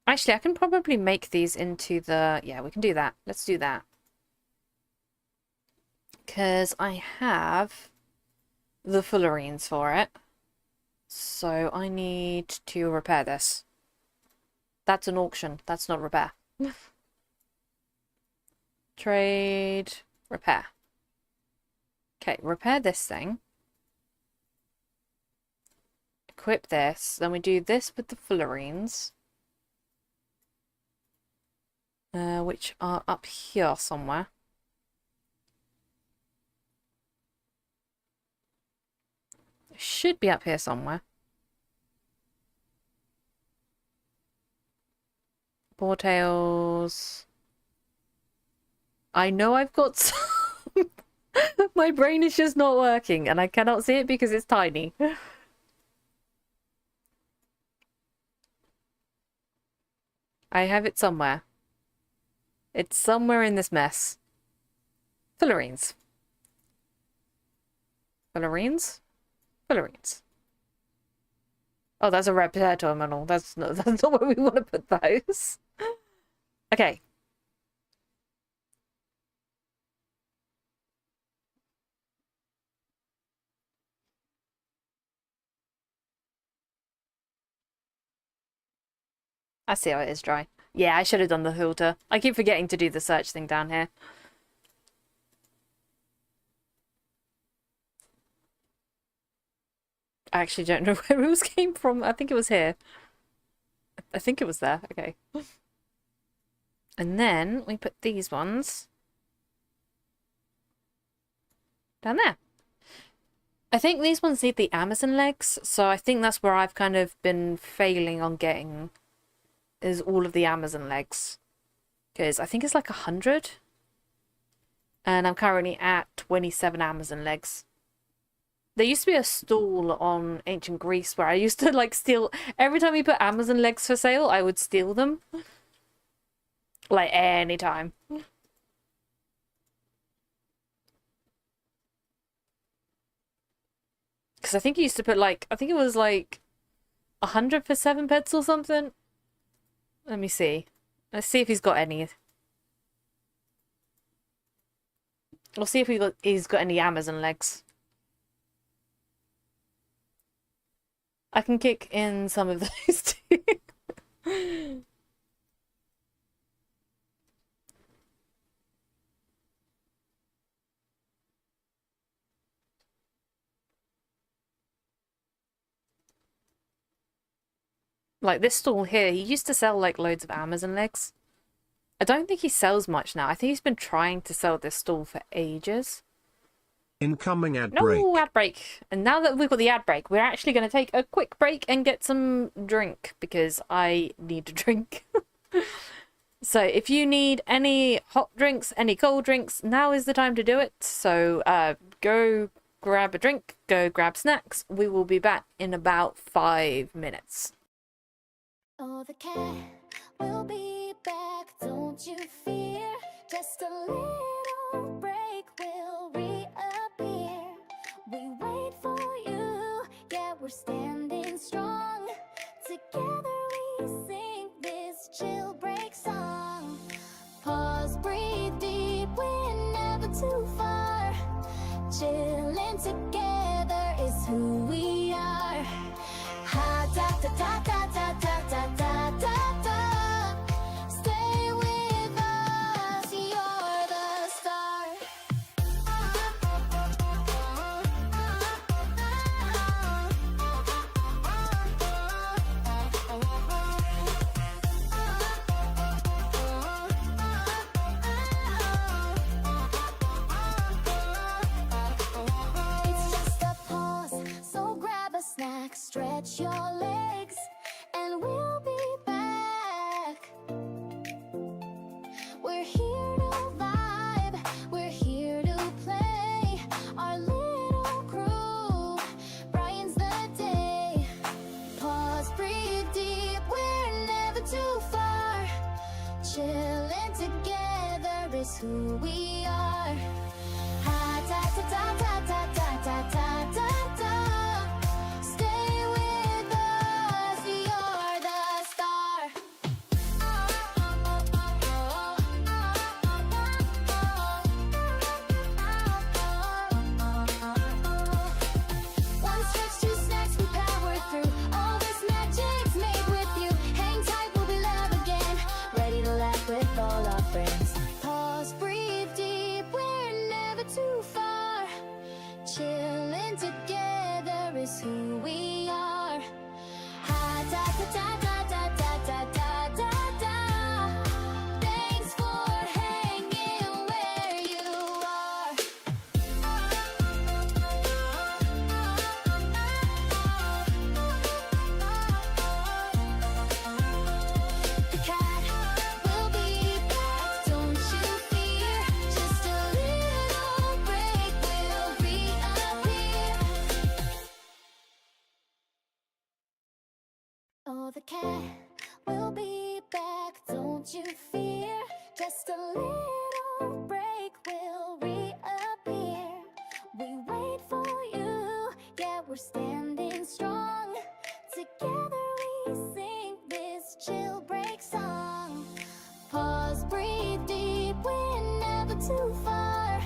Actually, I can probably make these into the... Yeah, we can do that. Let's do that. Because I have the fullerenes for it. So I need to repair this. That's an auction. That's not repair. Trade. Repair. Okay, repair this thing. Equip this. Then we do this with the fullerenes. Which are up here somewhere. Should be up here somewhere. Boartails. I know I've got some. My brain is just not working and I cannot see it because it's tiny. I have it somewhere. It's somewhere in this mess. Fullerenes. Fullerenes? Fullerenes. Oh, that's a repair terminal. That's not where we want to put those. Okay. I see how it is dry. Yeah, I should have done the filter. I keep forgetting to do the search thing down here. I actually don't know where rules came from. I think it was here. I think it was there. Okay. And then we put these ones down there. I think these ones need the Amazon legs, so I think that's where I've kind of been failing on getting is all of the Amazon legs. Because I think it's like 100. And I'm currently at 27 Amazon legs. There used to be a stall on Ancient Greece where I used to like steal every time you put Amazon legs for sale, I would steal them. Like anytime. Because I think he used to put like, I think it was like 100 for 7 pets or something. Let me see. Let's see if he's got any. We'll see if he's got any Amazon legs. I can kick in some of those too. Like this stall here, he used to sell like loads of Amazon legs. I don't think he sells much now. I think he's been trying to sell this stall for ages. Incoming ad break. No ad break. And now that we've got the ad break, we're actually going to take a quick break and get some drink because I need a drink. So if you need any hot drinks, any cold drinks, now is the time to do it. So go grab a drink, go grab snacks. We will be back in about 5 minutes. Oh, the cat will be back, don't you fear. Just a little break will reappear. We wait for you, yeah, we're standing strong. Together we sing this chill break song. Pause, breathe deep, we're never too far. Chilling together is who we are. Ha da da da da da da da da da. Stay with us, you're the star. It's just a pause, so grab a snack, stretch your legs, and we'll be back. We're here to vibe, we're here to play. Our little crew brightens the day. Pause, breathe deep, we're never too far. Chilling together is who we are. Ha da da da da da da da da da. Stay with us, you're the star. One stretch, 2 snacks, we power through. All this magic's made with you. Hang tight, we'll be love again. Ready to laugh with all our friends. Pause, breathe deep, we're never too far. Chilling together is who we are. Ha da da da da da da da da da. Thanks for hanging where you are. The cat will be back, don't you fear. Just a little break will reappear. Oh, the cat will be back, don't you fear. Just a little break will reappear. We wait for you, yeah, we're standing strong. Together we sing this chill break song. Pause, breathe deep, we're never too far.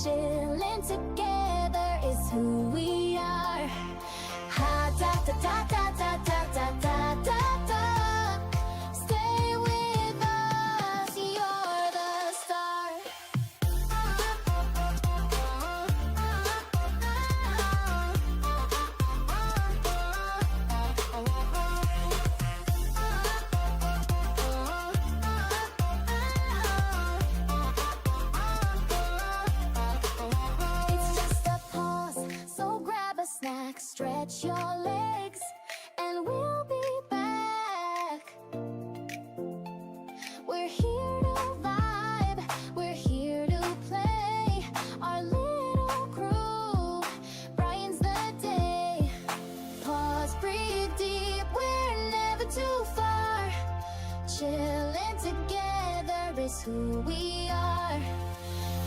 Chilling together is who we are. Ha da da da da da da da da da da. stretch your legs, and we'll be back. We're here to vibe, we're here to play. Our little crew brightens the day. Pause, breathe deep, we're never too far. Chilling together is who we are.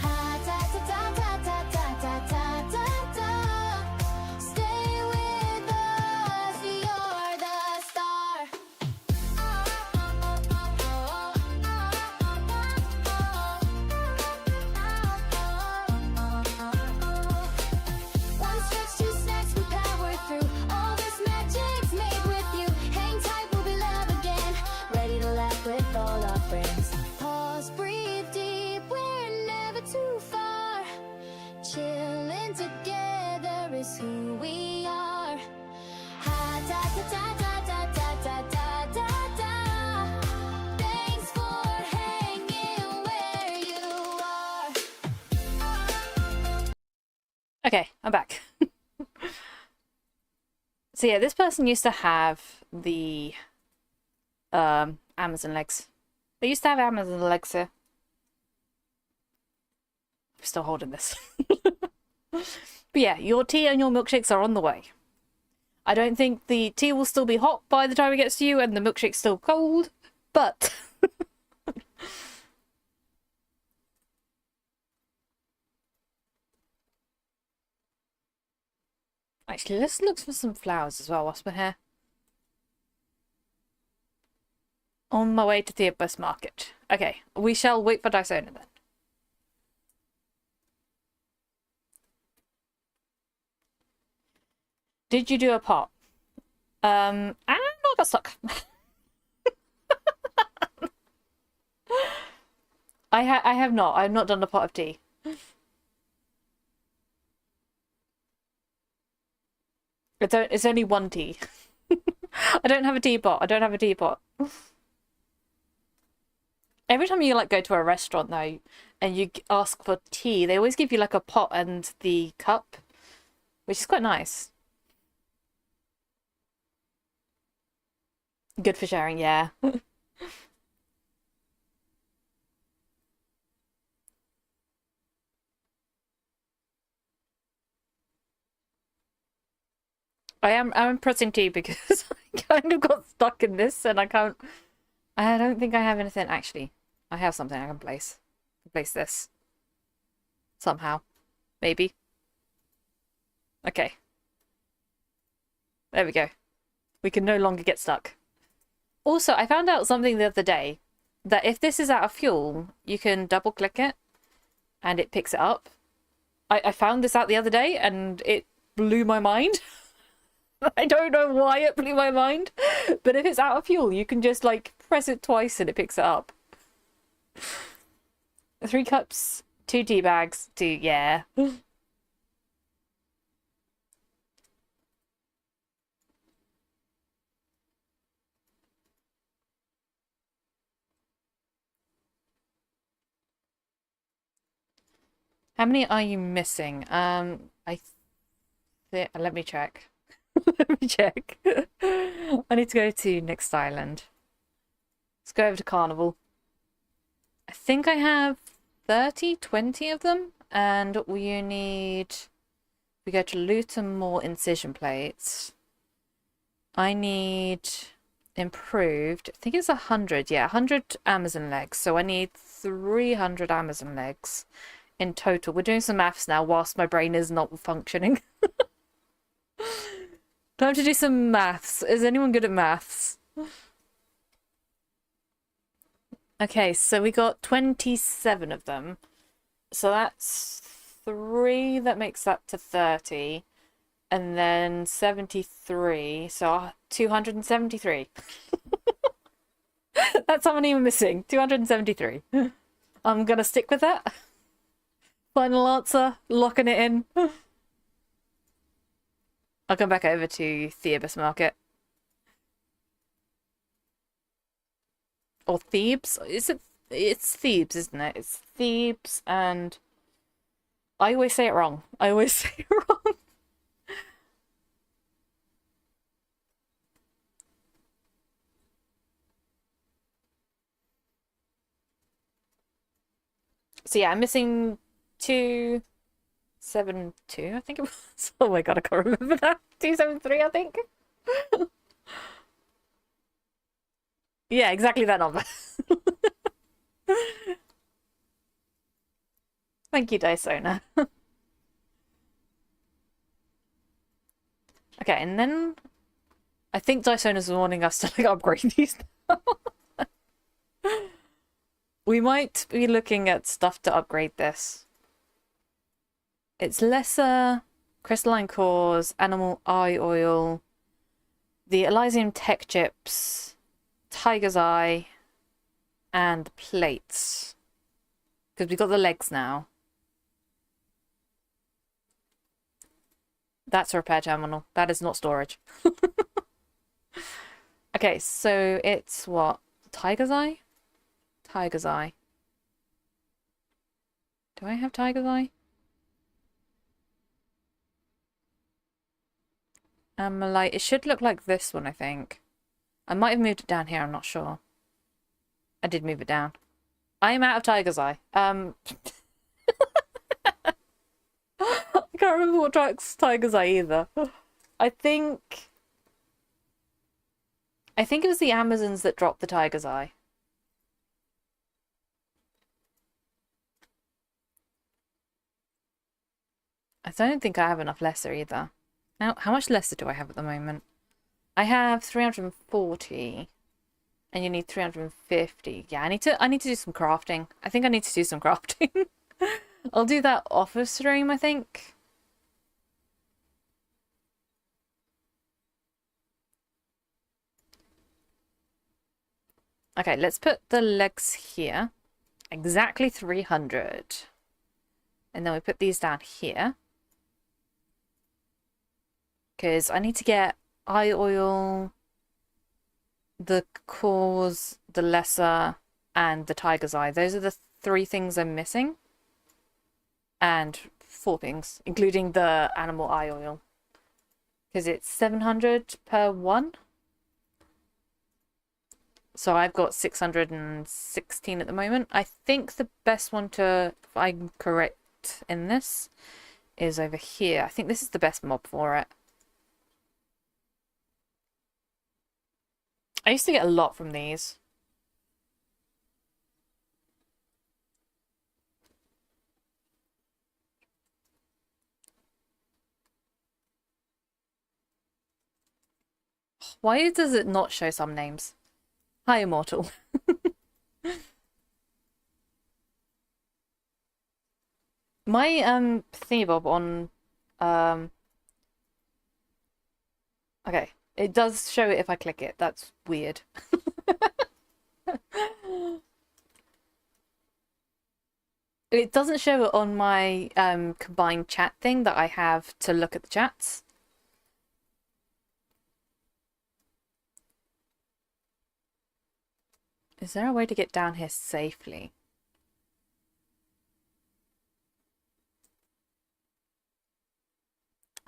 Ha ta ta ta ta ta ta ta ta ta ta. Stay with us, you're the star. One stretch, two snacks, we power through. All this magic's made with you. Hang tight, we'll be love again. Ready to laugh with all our friends. Pause, breathe deep, we're never too far. Chilling together is who we are. Ha ta ta ta ta ta ta ta ta ta ta. Thanks for hanging where you are. Okay, I'm back. So yeah, this person used to have the Amazon legs. They used to have Amazon legs here. I'm still holding this. But yeah, your tea and your milkshakes are on the way. I don't think the tea will still be hot by the time it gets to you and the milkshake's still cold, but actually, let's look for some flowers as well whilst we're here. On my way to Theobus Market. Okay, we shall wait for Dysona then. Did you do a pot? And I got stuck. I have not. I've not done a pot of tea. It's only one tea. I don't have a teapot. I don't have a teapot. Every time you like go to a restaurant though, and you ask for tea, they always give you like a pot and the cup, which is quite nice. Good for sharing, yeah. I'm pressing tea because I kind of got stuck in this and I don't think I have anything. Actually, I have something I can place. Place this. Somehow. Maybe. Okay. There we go. We can no longer get stuck. Also, I found out something the other day, that if this is out of fuel, you can double click it and it picks it up. I found this out the other day and it blew my mind. I don't know why it blew my mind, but if it's out of fuel, you can just like press it twice and it picks it up. 3 cups, 2 tea bags, 2, yeah. How many are you missing? Let me check. Let me check. I need to go to next island. Let's go over to Carnival. I think I have 20 of them, and you need... We go to Luton more incision plates. I need improved. I think it's 100. Yeah, 100 Amazon legs. So I need 300 Amazon legs in total. We're doing some maths now whilst my brain is not functioning. Time to do some maths. Is anyone good at maths? Okay, so we got 27 of them. So that's 3, that makes that to 30. And then 73, so 273. That's how many we're missing. 273. I'm gonna stick with that. Final answer, locking it in. I'll come back over to Theobus Market. Or Thebes? It's Thebes, isn't it? It's Thebes, and I always say it wrong. I always say it wrong. So yeah, I'm missing 272, I think it was. Oh my god, I can't remember that. 273, I think. Yeah, exactly that number. Thank you, Dysona. Okay, and then I think Dysona's warning us to like upgrade these now. We might be looking at stuff to upgrade this. It's lesser crystalline cores, animal eye oil, the Elysium tech chips, tiger's eye, and the plates. Because we've got the legs now. That's a repair terminal. That is not storage. Okay, so it's what? Tiger's eye? Tiger's eye. Do I have tiger's eye? Like, it should look like this one, I think. I might have moved it down here, I'm not sure. I did move it down. I am out of tiger's eye. I can't remember what tracks tiger's eye either. I think it was the Amazons that dropped the tiger's eye. I don't think I have enough lesser either. Now, how much lesser do I have at the moment? I have 340. And you need 350. Yeah, I need to do some crafting. I think I need to do some crafting. I'll do that off of stream, I think. Okay, let's put the legs here. Exactly 300. And then we put these down here. Because I need to get eye oil, the cores, the lesser, and the tiger's eye. Those are the 3 things I'm missing. And 4 things, including the animal eye oil. Because it's 700 per one. So I've got 616 at the moment. I think the best one to, if I'm correct in this, is over here. I think this is the best mob for it. I used to get a lot from these. Why does it not show some names? Hi, Immortal. My thingy-bob on okay, it does show it if I click it. That's weird. It doesn't show it on my combined chat thing that I have to look at the chats. Is there a way to get down here safely?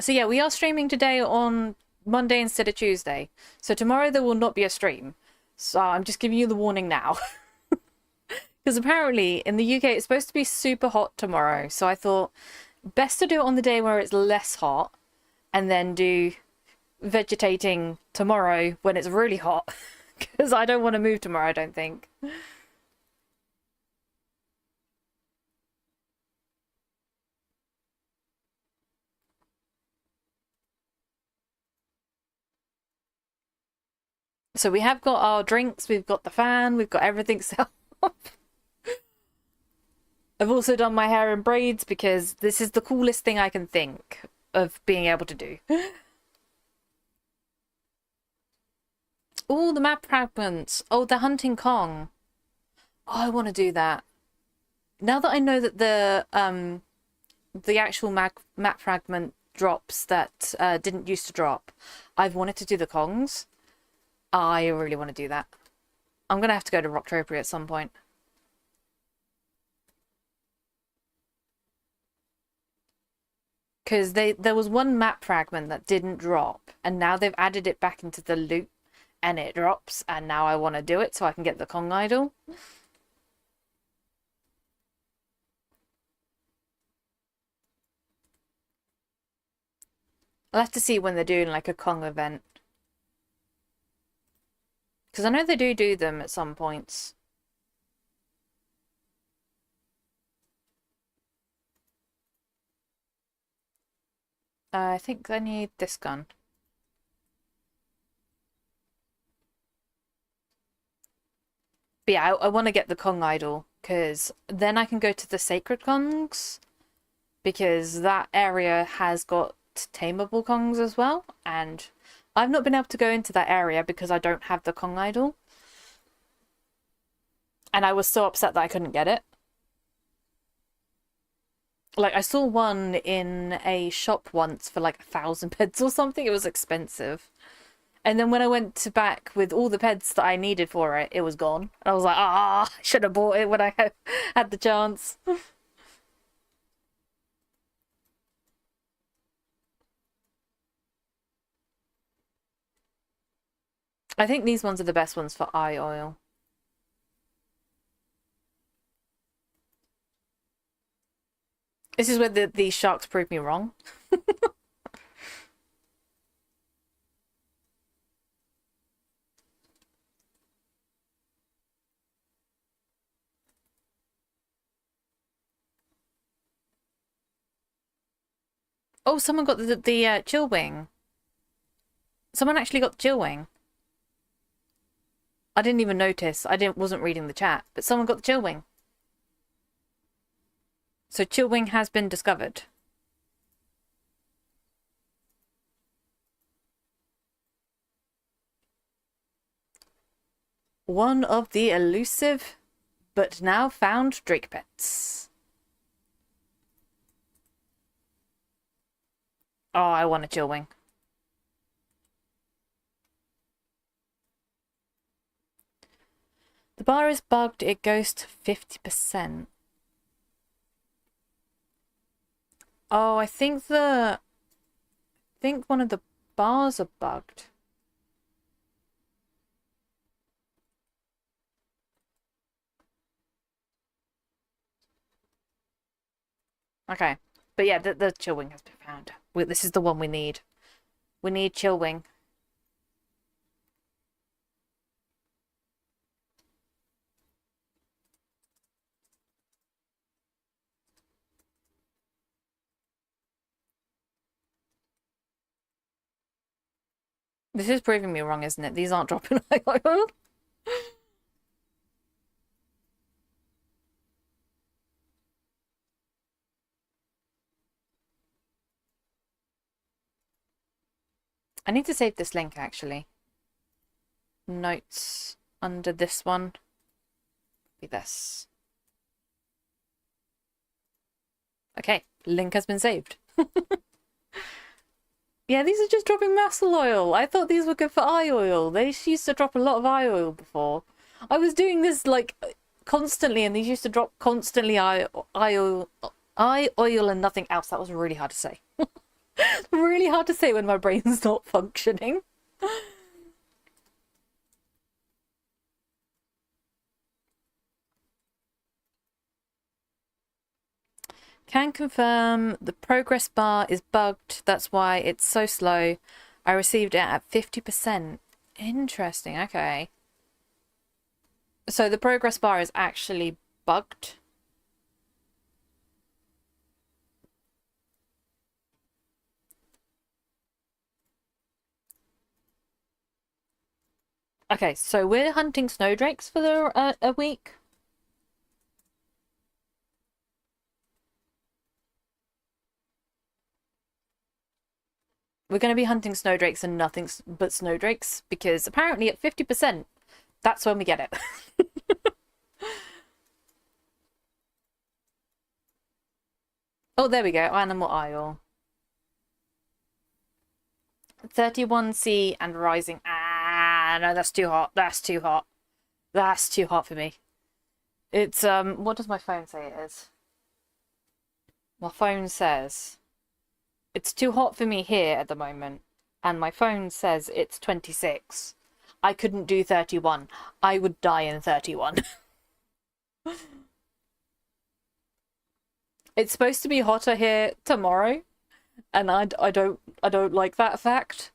So yeah, we are streaming today on Monday instead of Tuesday. So tomorrow there will not be a stream. So I'm just giving you the warning now. Because apparently in the UK it's supposed to be super hot tomorrow. So I thought best to do it on the day where it's less hot and then do vegetating tomorrow when it's really hot. Because I don't want to move tomorrow, I don't think. So we have got our drinks, we've got the fan, we've got everything set up. I've also done my hair in braids because this is the coolest thing I can think of being able to do. Oh, the map fragments. Oh, they're hunting Kong. Oh, I want to do that. Now that I know that the actual map fragment drops that didn't used to drop, I've wanted to do the Kongs. I really want to do that. I'm gonna have to go to Rocktropia at some point. Because there was one map fragment that didn't drop, and now they've added it back into the loot, and it drops, and now I want to do it so I can get the Kong idol. I'll have to see when they're doing like a Kong event. Because I know they do them at some points. I think I need this gun. But yeah, I want to get the Kong idol because then I can go to the Sacred Kongs because that area has got tameable Kongs as well, and I've not been able to go into that area because I don't have the Kong idol. And I was so upset that I couldn't get it. Like, I saw one in a shop once for like 1,000 peds or something. It was expensive. And then when I went back with all the peds that I needed for it, it was gone. And I was like, I should have bought it when I had the chance. I think these ones are the best ones for eye oil. This is where these sharks proved me wrong. Oh, someone got the chill wing. Someone actually got the chill wing. I didn't even notice. Wasn't reading the chat, but someone got the chill wing. So chill wing has been discovered. One of the elusive but now found Drake pets. Oh, I want a chill wing. The bar is bugged. It goes to 50%. Oh, I think one of the bars are bugged. Okay. But yeah, the chill wing has been found. This is the one we need. We need chill wing. This is proving me wrong, isn't it? These aren't dropping eye oil. I need to save this link, actually. Notes under this one. Be this. Okay, link has been saved. Yeah, these are just dropping muscle oil. I thought these were good for eye oil. They used to drop a lot of eye oil before. I was doing this like constantly, and these used to drop constantly eye oil and nothing else. That was really hard to say. Really hard to say when my brain's not functioning. Can confirm the progress bar is bugged. That's why it's so slow. I received it at 50%. Interesting. Okay. So the progress bar is actually bugged. Okay, so we're hunting snowdrakes for a week. We're going to be hunting snowdrakes and nothing but snowdrakes because apparently at 50%, that's when we get it. Oh, there we go. Animal Isle. 31C and rising. Ah, no, that's too hot. That's too hot. That's too hot for me. It's, what does my phone say it is? My phone says it's too hot for me here at the moment, and my phone says it's 26. I couldn't do 31. I would die in 31. It's supposed to be hotter here tomorrow, and I don't like that fact.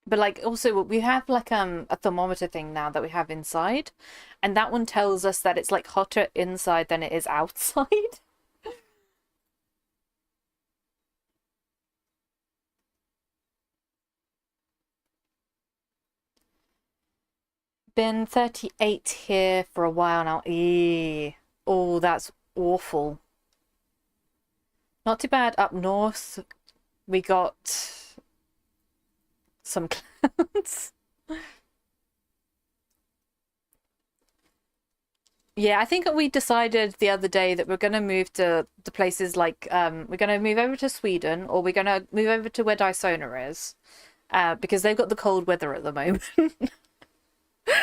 But like also we have like a thermometer thing now that we have inside, and that one tells us that it's like hotter inside than it is outside. Been 38 here for a while now. Oh, that's awful. Not too bad up north. We got some clouds. Yeah, I think we decided the other day that we're going to move to the places like we're going to move over to Sweden, or we're going to move over to where Dysona is, because they've got the cold weather at the moment.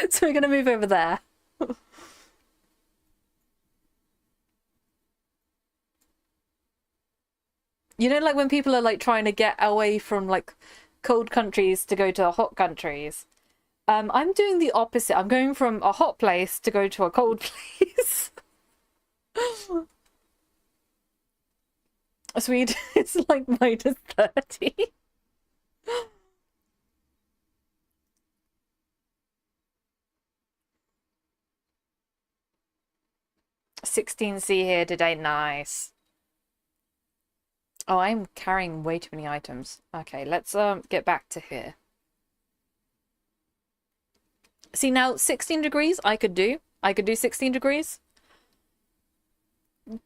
So we're going to move over there. You know, like when people are like trying to get away from like cold countries to go to hot countries. I'm doing the opposite. I'm going from a hot place to go to a cold place. Sweden is like -30. 16C here today. Nice. Oh, I'm carrying way too many items. Okay, let's get back to here. See, now 16 degrees I could do. I could do 16 degrees.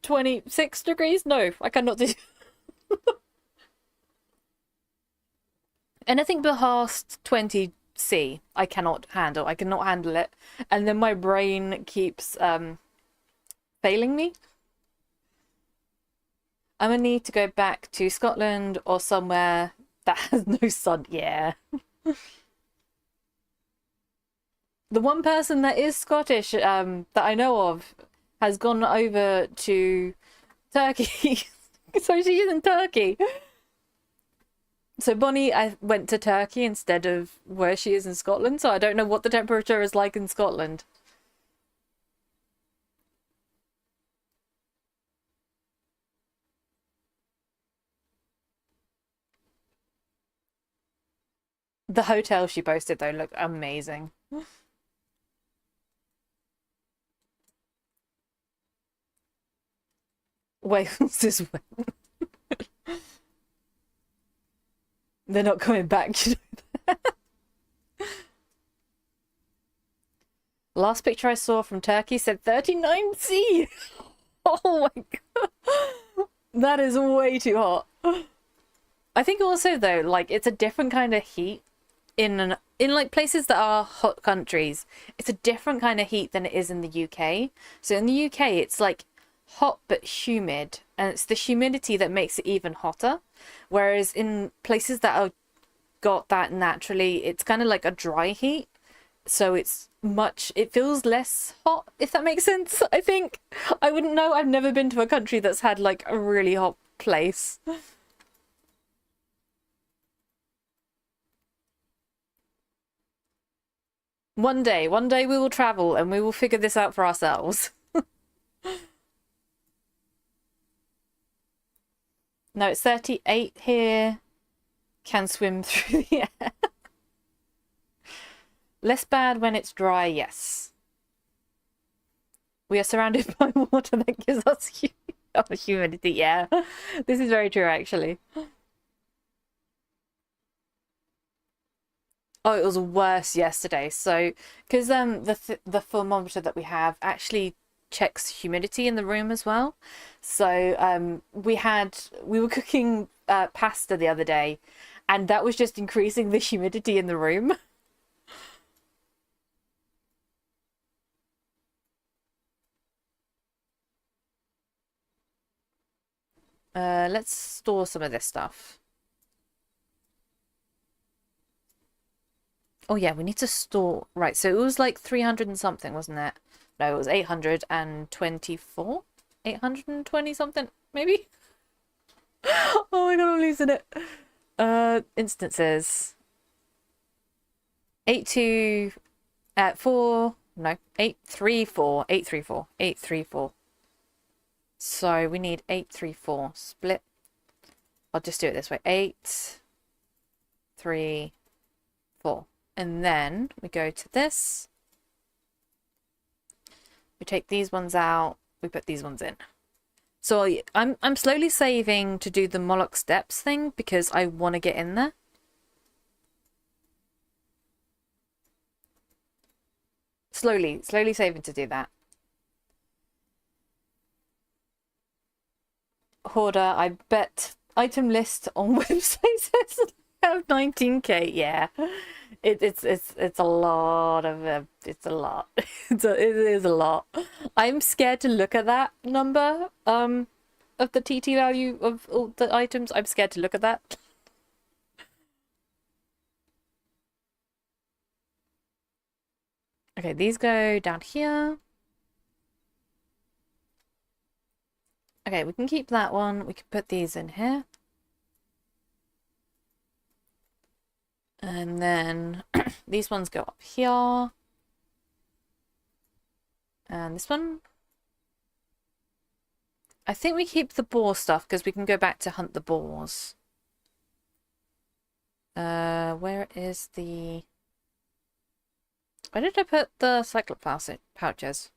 26 degrees? No, I cannot do. Anything past 20C, I cannot handle. I cannot handle it. And then my brain keeps failing me. I'm gonna need to go back to Scotland or somewhere that has no sun. Yeah. The one person that is Scottish that I know of has gone over to Turkey. So she's in Turkey. So Bonnie, I went to Turkey instead of where she is in Scotland, so I don't know what the temperature is like in Scotland. The hotel she posted though looked amazing. Wales is they're not coming back, you know that? Last picture I saw from Turkey said 39C. Oh my god. That is way too hot. I think also though, like it's a different kind of heat in like places that are hot countries. It's a different kind of heat than it is in the UK. So in the UK it's like hot but humid, and it's the humidity that makes it even hotter. Whereas in places that are got that naturally, it's kind of like a dry heat. So it feels less hot, if that makes sense. I think. I wouldn't know. I've never been to a country that's had like a really hot place. One day we will travel and we will figure this out for ourselves. No, it's 38 here. Can swim through the air. Less bad when it's dry, yes. We are surrounded by water that gives us humidity. Yeah, this is very true, actually. Oh, it was worse yesterday. So, because the thermometer that we have actually checks humidity in the room as well. So we were cooking pasta the other day, and that was just increasing the humidity in the room. Let's store some of this stuff. Oh yeah, we need to store. Right, so it was like 300 and something, wasn't it? No, it was 824? 820 something, maybe? Oh my god, I'm losing it. Instances. 4, no, 834, 834, 834. So we need 834 split. I'll just do it this way. 8, 3, 4. And then we go to this. We take these ones out. We put these ones in. So I'm slowly saving to do the Moloch steps thing because I want to get in there. Slowly saving to do that. Hoarder, I bet item list on websites have 19k. Yeah, it's a lot of it's a lot. It is a lot. I'm scared to look at that number of the TT value of all the items. I'm scared to look at that. Okay, these go down here. Okay, we can keep that one. We can put these in here. And then these ones go up here. And this one. I think we keep the boar stuff because we can go back to hunt the boars. Where is the... Where did I put the cyclop pouches?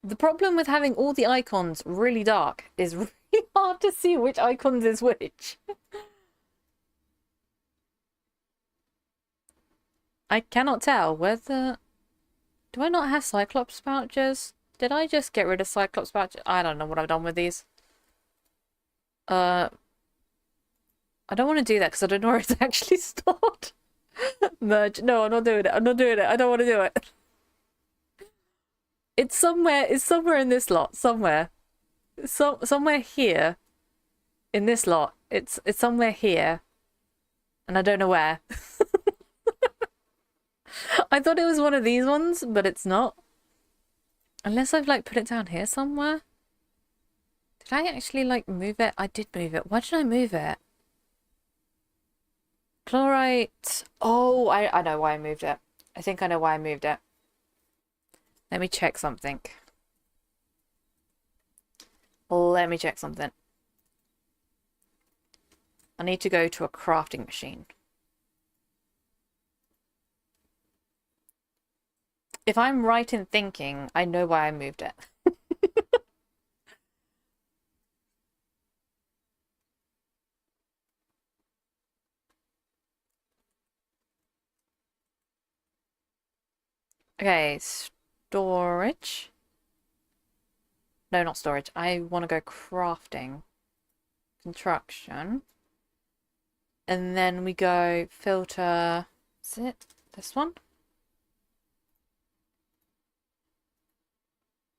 The problem with having all the icons really dark is really hard to see which icons is which. I cannot tell whether... Do I not have Cyclops pouches? Did I just get rid of Cyclops pouches? I don't know what I've done with these. I don't want to do that because I don't know where it's actually stored. Merge. No, I'm not doing it. I'm not doing it. I don't want to do it. It's somewhere in this lot. Somewhere here. In this lot. It's somewhere here. And I don't know where. I thought it was one of these ones, but it's not. Unless I've like put it down here somewhere. Did I actually like move it? I did move it. Why did I move it? Chlorite. Oh, I know why I moved it. I think I know why I moved it. Let me check something. Let me check something. I need to go to a crafting machine. If I'm right in thinking, I know why I moved it. Okay, storage. No, not storage. I want to go crafting. Construction. And then we go filter. Is it this one?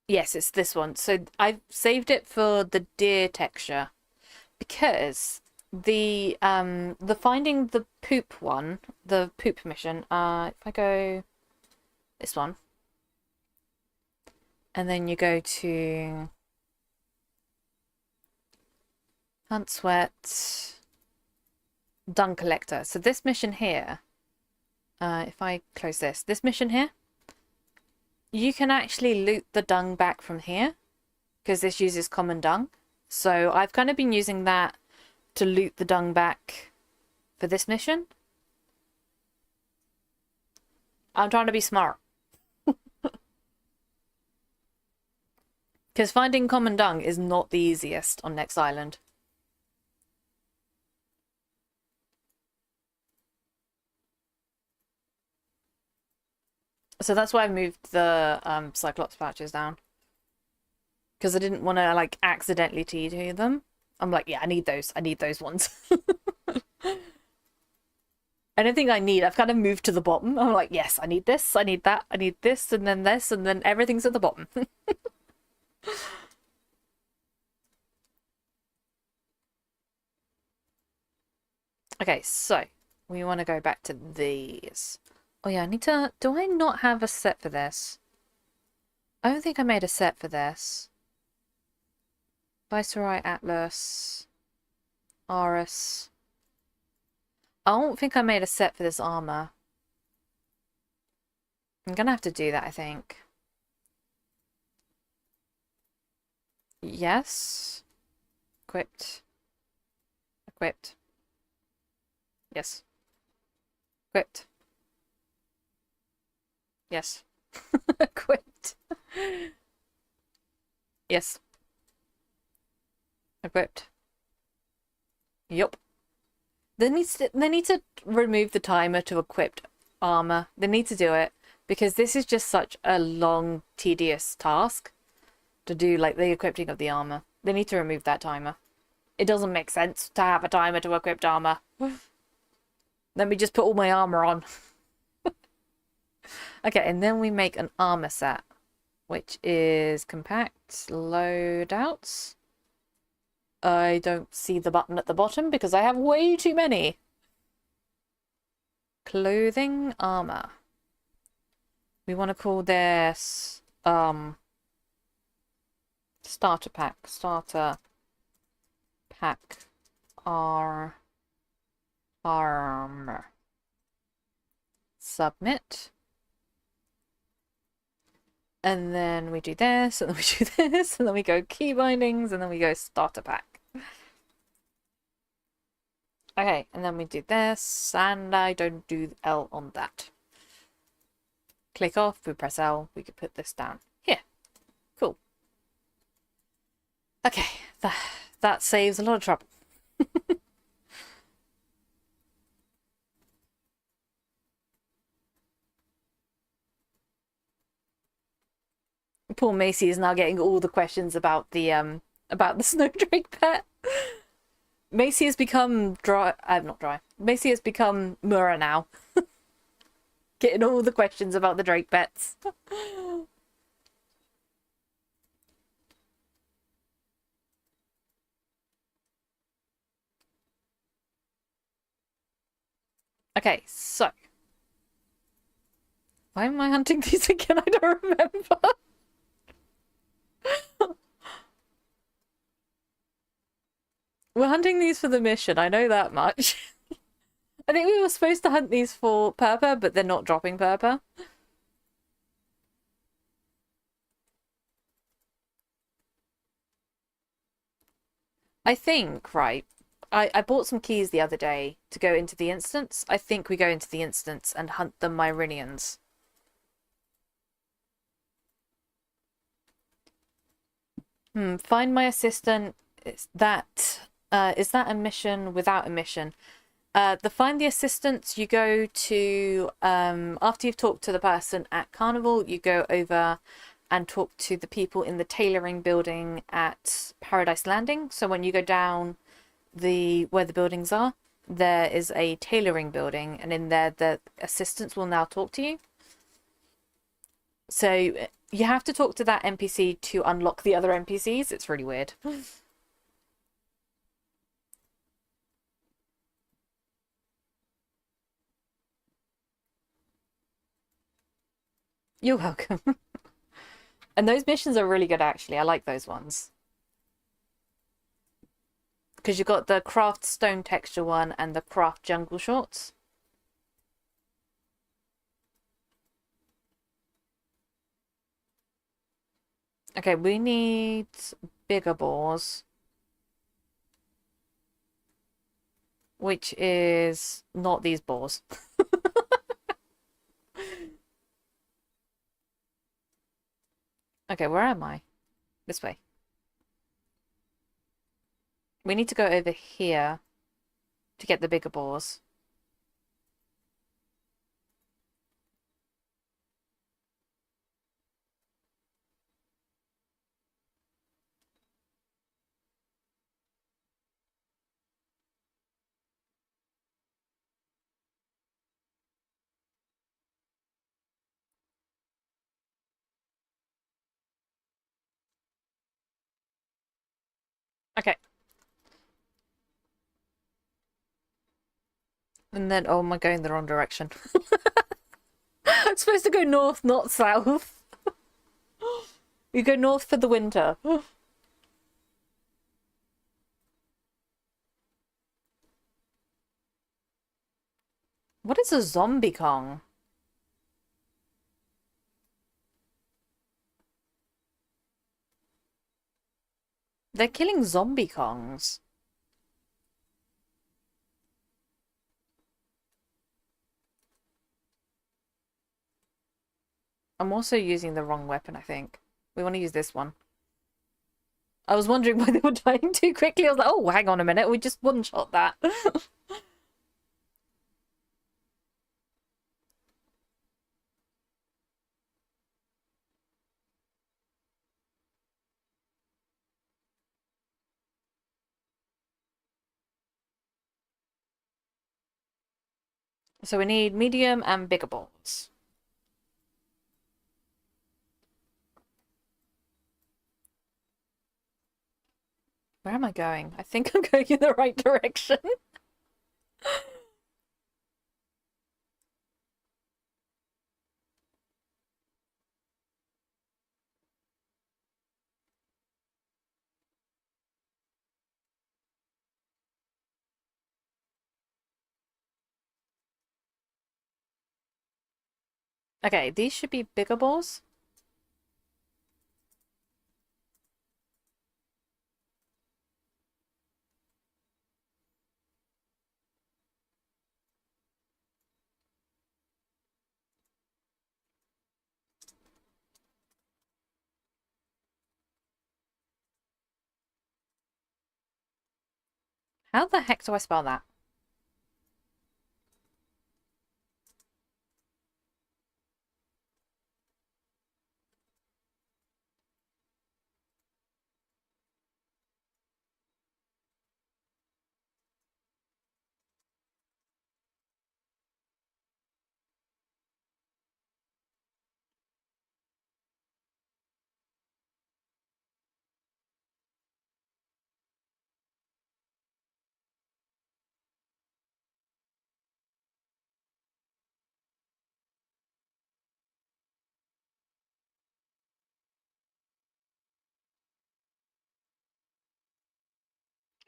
Yes, it's this one. So I've saved it for the deer texture because the finding the poop one, the poop mission, if I go this one and then you go to hunt sweat dung collector. So this mission here, if I close this mission here, you can actually loot the dung back from here because this uses common dung. So I've kind of been using that to loot the dung back for this mission. I'm trying to be smart. Because finding common dung is not the easiest on Next Island. So that's why I moved the Cyclops pouches down. Because I didn't want to like accidentally TT them. I'm like, yeah, I need those. I need those ones. Anything I need, I've kind of moved to the bottom. I'm like, yes, I need this, I need that, I need this, and then everything's at the bottom. Okay, so we want to go back to these. Oh yeah, I need to... Do I not have a set for this? I don't think I made a set for this. Viceroy, Atlas, Aris. I don't think I made a set for this armor. I'm gonna have to do that, I think. Yes. Equipped. Equipped. Yes. Equipped. Yes. Equipped. Yes. Equipped. Yup. They need to remove the timer to equipped armor. They need to do it because this is just such a long, tedious task to do, like the equipping of the armor. They need to remove that timer. It doesn't make sense to have a timer to equip armor. Let me just put all my armor on. Okay, and then we make an armor set, which is compact loadouts. I don't see the button at the bottom because I have way too many. Clothing armor. We want to call this starter pack. Starter pack armor. Submit. And then we do this, and then we do this, and then we go key bindings, and then we go starter pack. Okay, and then we do this, and I don't do L on that. Click off, we press L, we could put this down here. Cool. Okay, that saves a lot of trouble. Poor Macy is now getting all the questions about the snowdrake pet. Macy has become dry. Not dry. Macy has become Mura now. Getting all the questions about the drake pets. Okay, so why am I hunting these again? I don't remember. We're hunting these for the mission, I know that much. I think we were supposed to hunt these for Purpur, but they're not dropping Purpur. I think, right, I bought some keys the other day to go into the instance. I think we go into the instance and hunt the Myrinians. Find my assistant. Is that a mission without a mission? The find the assistants, you go to after you've talked to the person at Carnival, you go over and talk to the people in the tailoring building at Paradise Landing. So when you go down where the buildings are, there is a tailoring building, and in there the assistants will now talk to you. So you have to talk to that NPC to unlock the other NPCs. It's really weird. You're welcome. And those missions are really good, actually. I like those ones. Because you've got the craft stone texture one and the craft jungle shorts. Okay, we need bigger boars. Which is not these boars. Okay, where am I? This way. We need to go over here to get the bigger boars. Okay. And then, oh, am I going the wrong direction? I'm supposed to go north, not south. You go north for the winter. What is a zombie Kong? They're killing zombie Kongs. I'm also using the wrong weapon, I think. We want to use this one. I was wondering why they were dying too quickly. I was like, oh, hang on a minute. We just one-shot that. So we need medium and bigger balls. Where am I going? I think I'm going in the right direction. Okay, these should be bigger balls. How the heck do I spell that?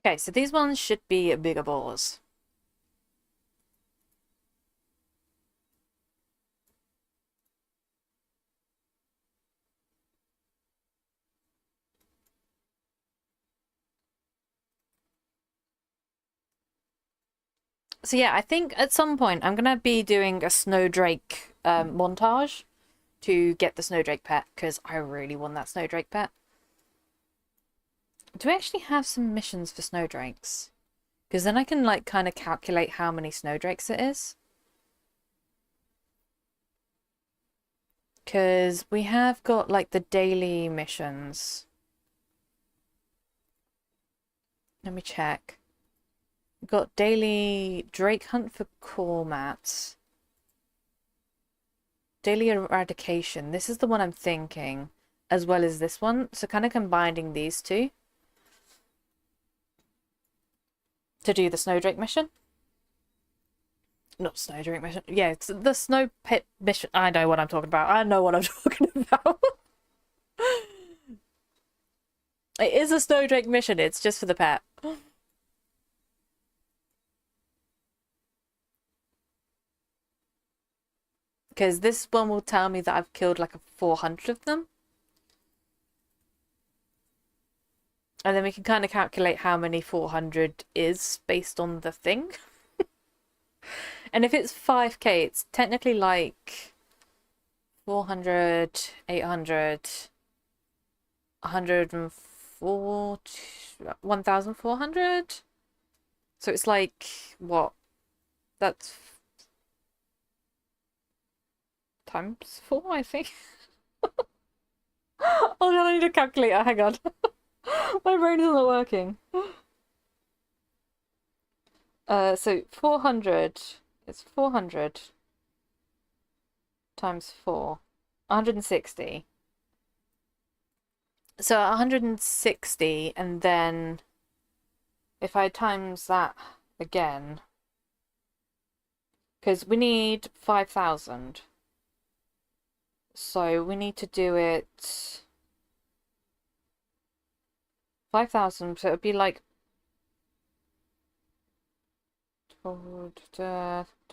Okay, so these ones should be bigger balls. So yeah, I think at some point I'm gonna be doing a Snowdrake montage to get the Snowdrake pet, because I really want that Snowdrake pet. Do we actually have some missions for Snowdrakes? Because then I can like kind of calculate how many Snowdrakes it is. Because we have got like the daily missions. Let me check. We've got daily Drake hunt for core mats. Daily eradication. This is the one I'm thinking, as well as this one. So kind of combining these two to do the Snowdrake mission. Not Snowdrake mission. Yeah, it's the Snow Pit mission. I know what I'm talking about. I know what I'm talking about. It is a Snowdrake mission. It's just for the pet. Because this one will tell me that I've killed like 400 of them. And then we can kind of calculate how many 400 is based on the thing. And if it's 5k, it's technically like 400, 800, 104, 1,400. So it's like, what? That's times 4, I think. Oh no, I need a calculator. Hang on. My brain is not working. So 400. It's 400 times 4. 160. So 160, and then if I times that again, because we need 5,000. So we need to do it 5,000, so it would be like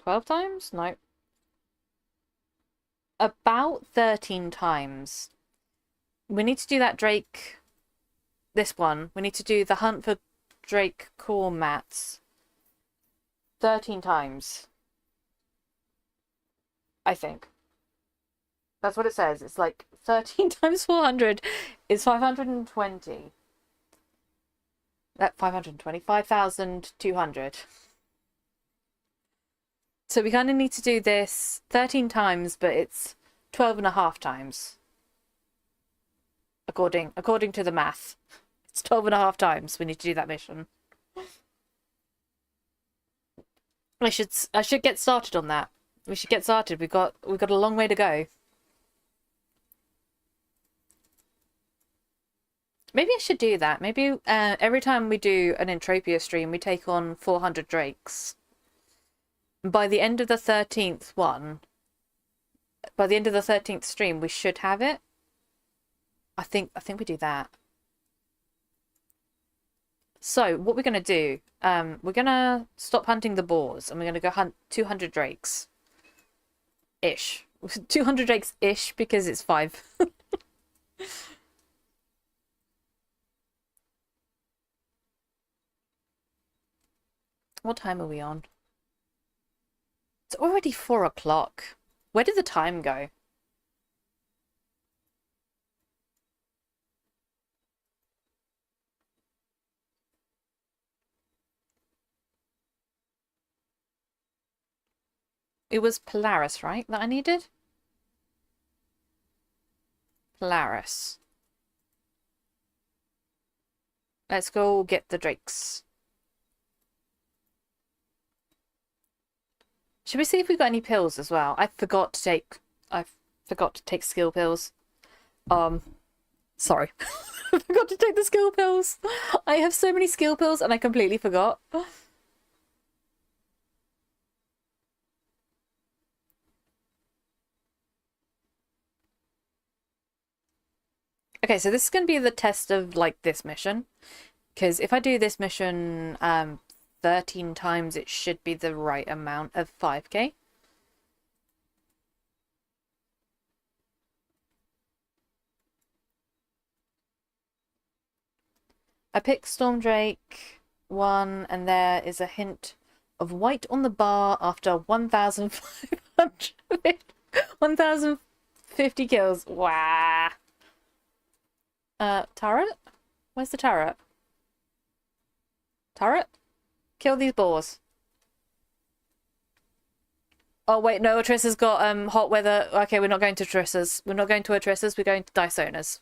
12 times? No. About 13 times. We need to do that Drake... This one. We need to do the hunt for Drake core mats 13 times. I think. That's what it says. It's like 13 times 400 is 520. That 520, 5,200. So we kind of need to do this 13 times, but it's 12.5 times. According to the math. It's 12.5 times we need to do that mission. I should get started on that. We should get started. We've got a long way to go. Maybe I should do that. Maybe every time we do an Entropia stream, we take on 400 drakes. By the end of the 13th one, by the end of the 13th stream, we should have it. I think we do that. So what we're gonna do? We're gonna stop hunting the boars, and we're gonna go hunt 200 drakes. Ish. 200 drakes ish because it's 5. What time are we on? It's already 4 o'clock. Where did the time go? It was Polaris, right, that I needed? Polaris. Let's go get the drakes. Should we see if we've got any pills as well? I forgot to take skill pills. Sorry. I forgot to take the skill pills. I have so many skill pills and I completely forgot. Okay, so this is going to be the test of, like, this mission. Because if I do this mission 13 times, it should be the right amount of 5k. I picked Stormdrake 1, and there is a hint of white on the bar after 1,050 kills. Wow. Turret? Where's the turret? Turret? Kill these boars. Oh wait, no, Atrissa's got hot weather. Okay, we're not going to Atrissa's. We're not going to Atrissa's, we're going to Dysona's.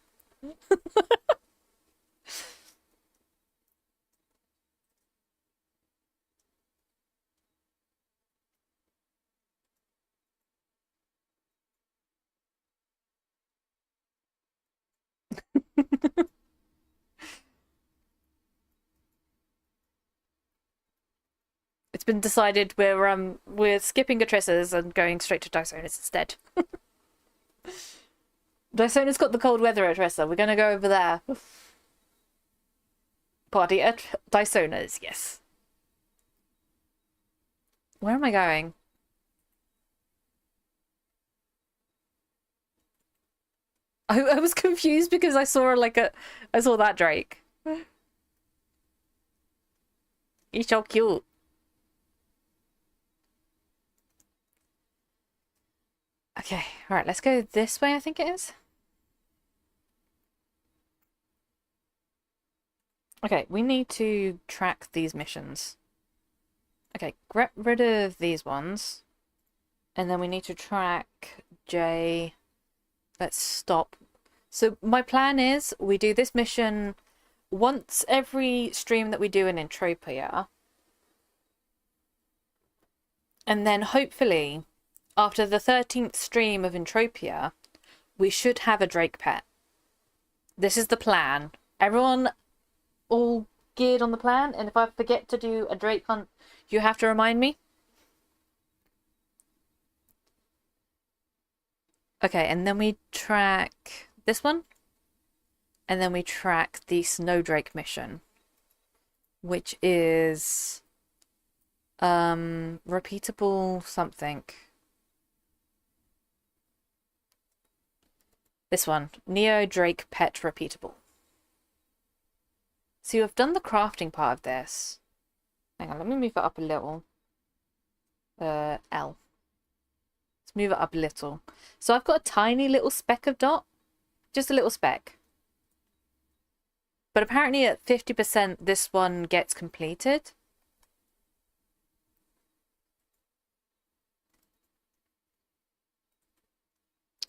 It's been decided we're skipping Atrissa's and going straight to Dysona's instead. Dysona's got the cold weather at Atrissa. We're gonna go over there. Party at Dysona's, yes. Where am I going? I was confused because I saw I saw that Drake. He's so cute. Okay, all right, let's go this way, I think it is. Okay, we need to track these missions. Okay, get rid of these ones. And then we need to track J. Let's stop. So my plan is we do this mission once every stream that we do in Entropia. And then hopefully after the 13th stream of Entropia, we should have a Drake pet. This is the plan. Everyone all geared on the plan? And if I forget to do a Drake hunt, you have to remind me? Okay, and then we track this one. And then we track the Snowdrake mission. Which is Repeatable something. This one, Neo Drake Pet Repeatable. So I've done the crafting part of this. Hang on, let me move it up a little. L. Let's move it up a little. So I've got a tiny little speck of dot. Just a little speck. But apparently at 50% this one gets completed.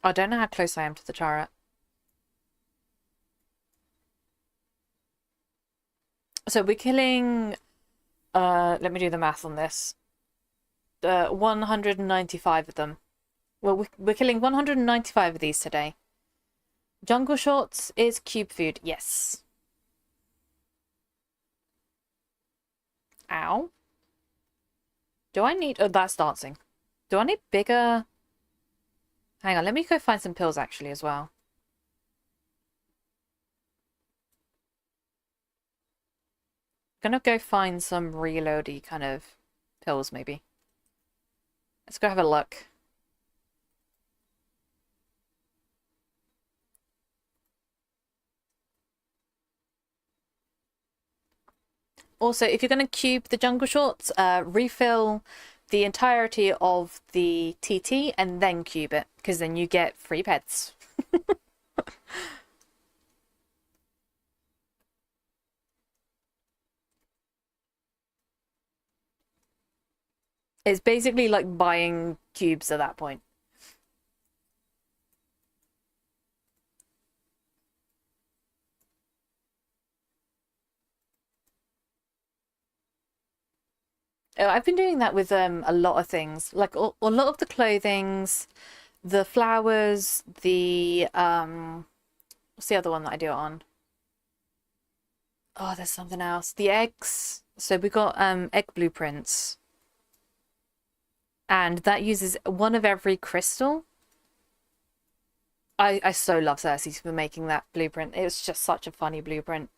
I don't know how close I am to the turret. So we're killing... let me do the math on this. 195 of them. Well, we're killing 195 of these today. Jungle Shorts is cube food. Yes. Ow. Do I need... Oh, that's dancing. Do I need bigger... Hang on, let me go find some pills actually as well. Gonna go find some reloady kind of pills maybe. Let's go have a look. Also, if you're going to cube the Jungle Shorts, refill the entirety of the TT and then cube it, because then you get free pets. It's basically like buying cubes at that point. I've been doing that with a lot of things, like a lot of the clothings, the flowers, the what's the other one that I do it on? Oh, there's something else. The eggs. So we got egg blueprints, and that uses one of every crystal. I so love Cersei for making that blueprint. It's just such a funny blueprint.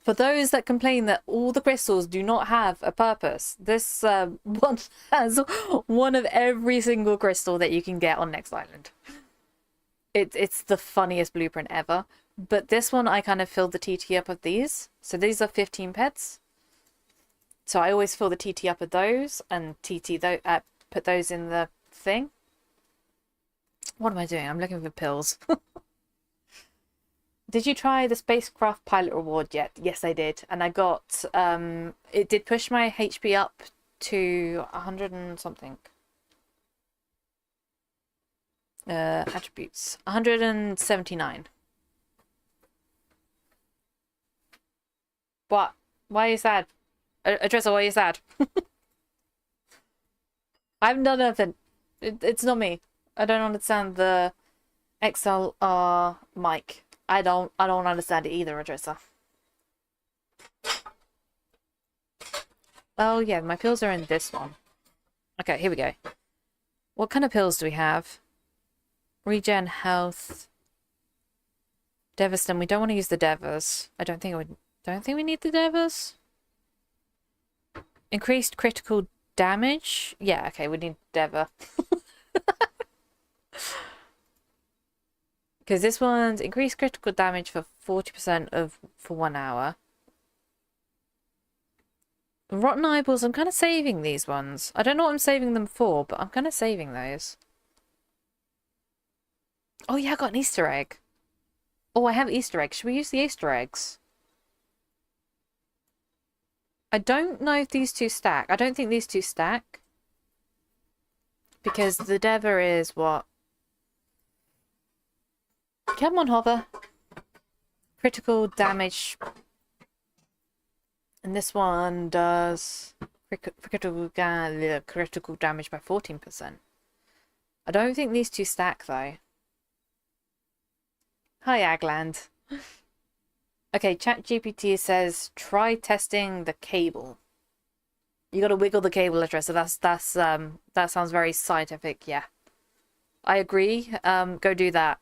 For those that complain that all the crystals do not have a purpose, this one has one of every single crystal that you can get on Next Island. It's the funniest blueprint ever. But this one, I kind of filled the TT up of these. So these are 15 pets. So I always fill the TT up of those and put those in the thing. What am I doing? I'm looking for pills. Did you try the spacecraft pilot reward yet? Yes, I did. And I got, it did push my HP up to 100 and something. Attributes. 179. What? Why are you sad? Adressa, why are you sad? I haven't done nothing. It's not me. I don't understand the XLR mic. I don't understand it either, Adressa. Oh yeah, my pills are in this one. Okay, here we go. What kind of pills do we have? Regen health. Devastin. We don't want to use the Devas. I don't think we need the Devas. Increased critical damage. Yeah, okay, we need Deva. Because this one's increased critical damage for 40% for 1 hour. Rotten eyeballs, I'm kind of saving these ones. I don't know what I'm saving them for, but I'm kind of saving those. Oh yeah, I got an Easter egg. Oh, I have Easter eggs. Should we use the Easter eggs? I don't know if these two stack. I don't think these two stack. Because the Deva is what? Come on, Hover. Critical damage. And this one does critical damage by 14%. I don't think these two stack, though. Hi, Agland. Okay, ChatGPT says, try testing the cable. You gotta wiggle the cable address, so that sounds very scientific, yeah. I agree. Go do that.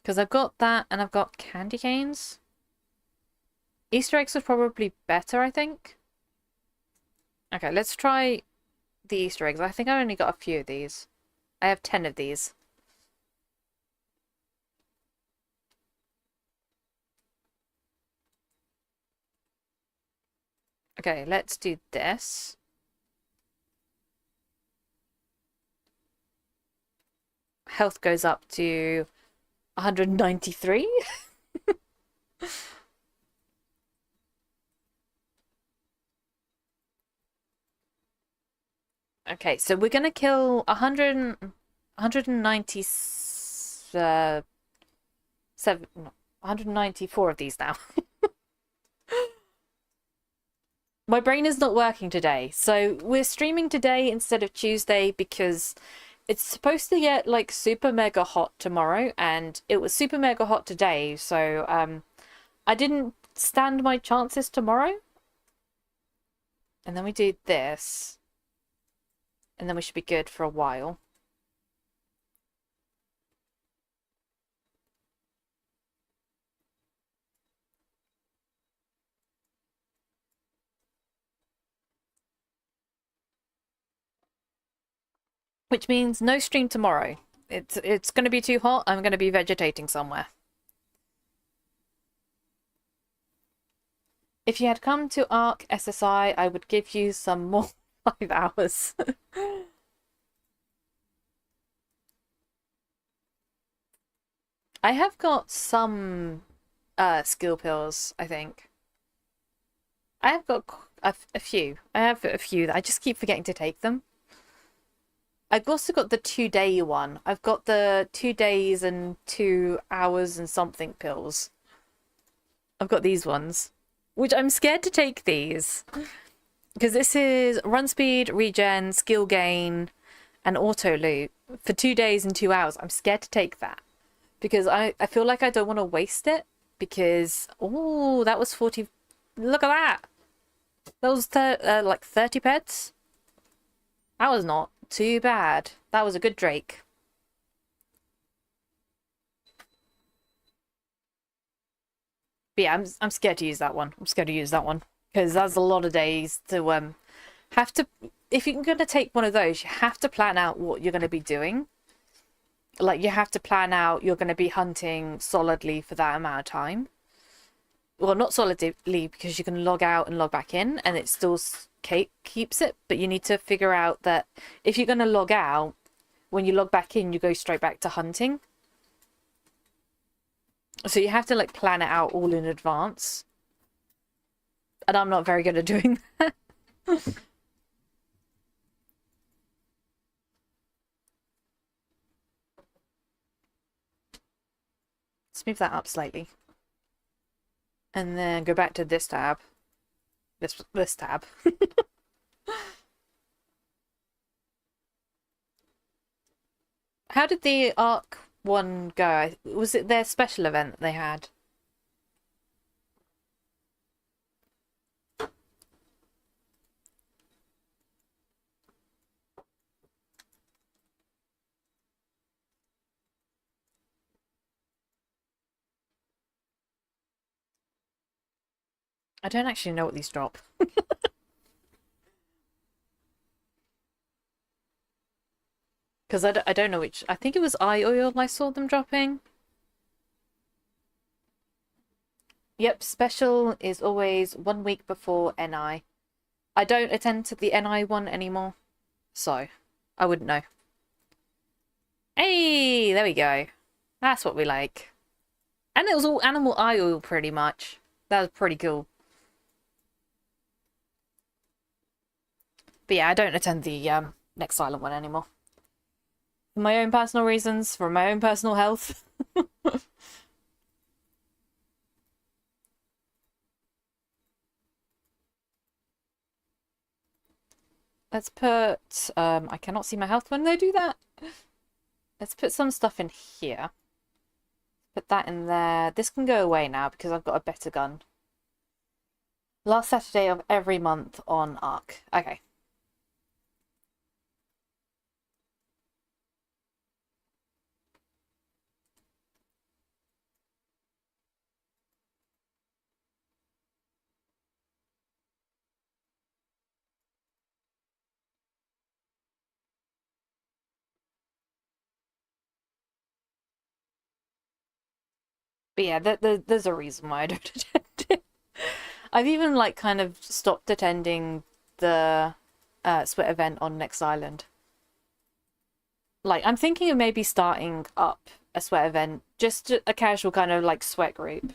Because I've got that and I've got candy canes. Easter eggs are probably better, I think. Okay, let's try the Easter eggs. I think I only got a few of these. I have 10 of these. Okay, let's do this. Health goes up to 193. Okay, so we're gonna kill 194 of these now. My brain is not working today. So we're streaming today instead of Tuesday because it's supposed to get like super mega hot tomorrow, and it was super mega hot today, so I didn't stand my chances tomorrow. And then we do this. And then we should be good for a while. Which means no stream tomorrow. It's going to be too hot. I'm going to be vegetating somewhere. If you had come to Arc SSI, I would give you some more 5 hours. I have got some skill pills, I think. I have got a few. I have a few that I just keep forgetting to take them. I've also got the 2-day one. I've got the 2 days and 2 hours and something pills. I've got these ones, which I'm scared to take these. Because this is run speed, regen, skill gain, and auto loot for 2 days and 2 hours. I'm scared to take that. Because I feel like I don't want to waste it. Because, oh, that was 40. Look at that. That was like 30 pets. That was not too bad. That was a good Drake. But yeah, I'm scared to use that one. I'm scared to use that one. Because that's a lot of days to have to... If you're going to take one of those, you have to plan out what you're going to be doing. Like, you have to plan out you're going to be hunting solidly for that amount of time. Well, not solidly, because you can log out and log back in, and it still keeps it. But you need to figure out that if you're going to log out, when you log back in, you go straight back to hunting. So you have to, like, plan it out all in advance. And I'm not very good at doing that. Let's move that up slightly. And then go back to this tab. This tab. How did the Arc one go? Was it their special event that they had? I don't actually know what these drop. Because I don't know which... I think it was eye oil I saw them dropping. Yep, special is always 1 week before NI. I don't attend to the NI one anymore, so I wouldn't know. Hey, there we go. That's what we like. And it was all animal eye oil pretty much. That was pretty cool. But yeah, I don't attend the Next Silent one anymore. For my own personal reasons, for my own personal health. Let's put... I cannot see my health when they do that. Let's put some stuff in here. Put that in there. This can go away now because I've got a better gun. Last Saturday of every month on Arc. Okay. But yeah, there's a reason why I don't attend it. I've even like kind of stopped attending the sweat event on Next Island. Like, I'm thinking of maybe starting up a sweat event, just a casual kind of like sweat group.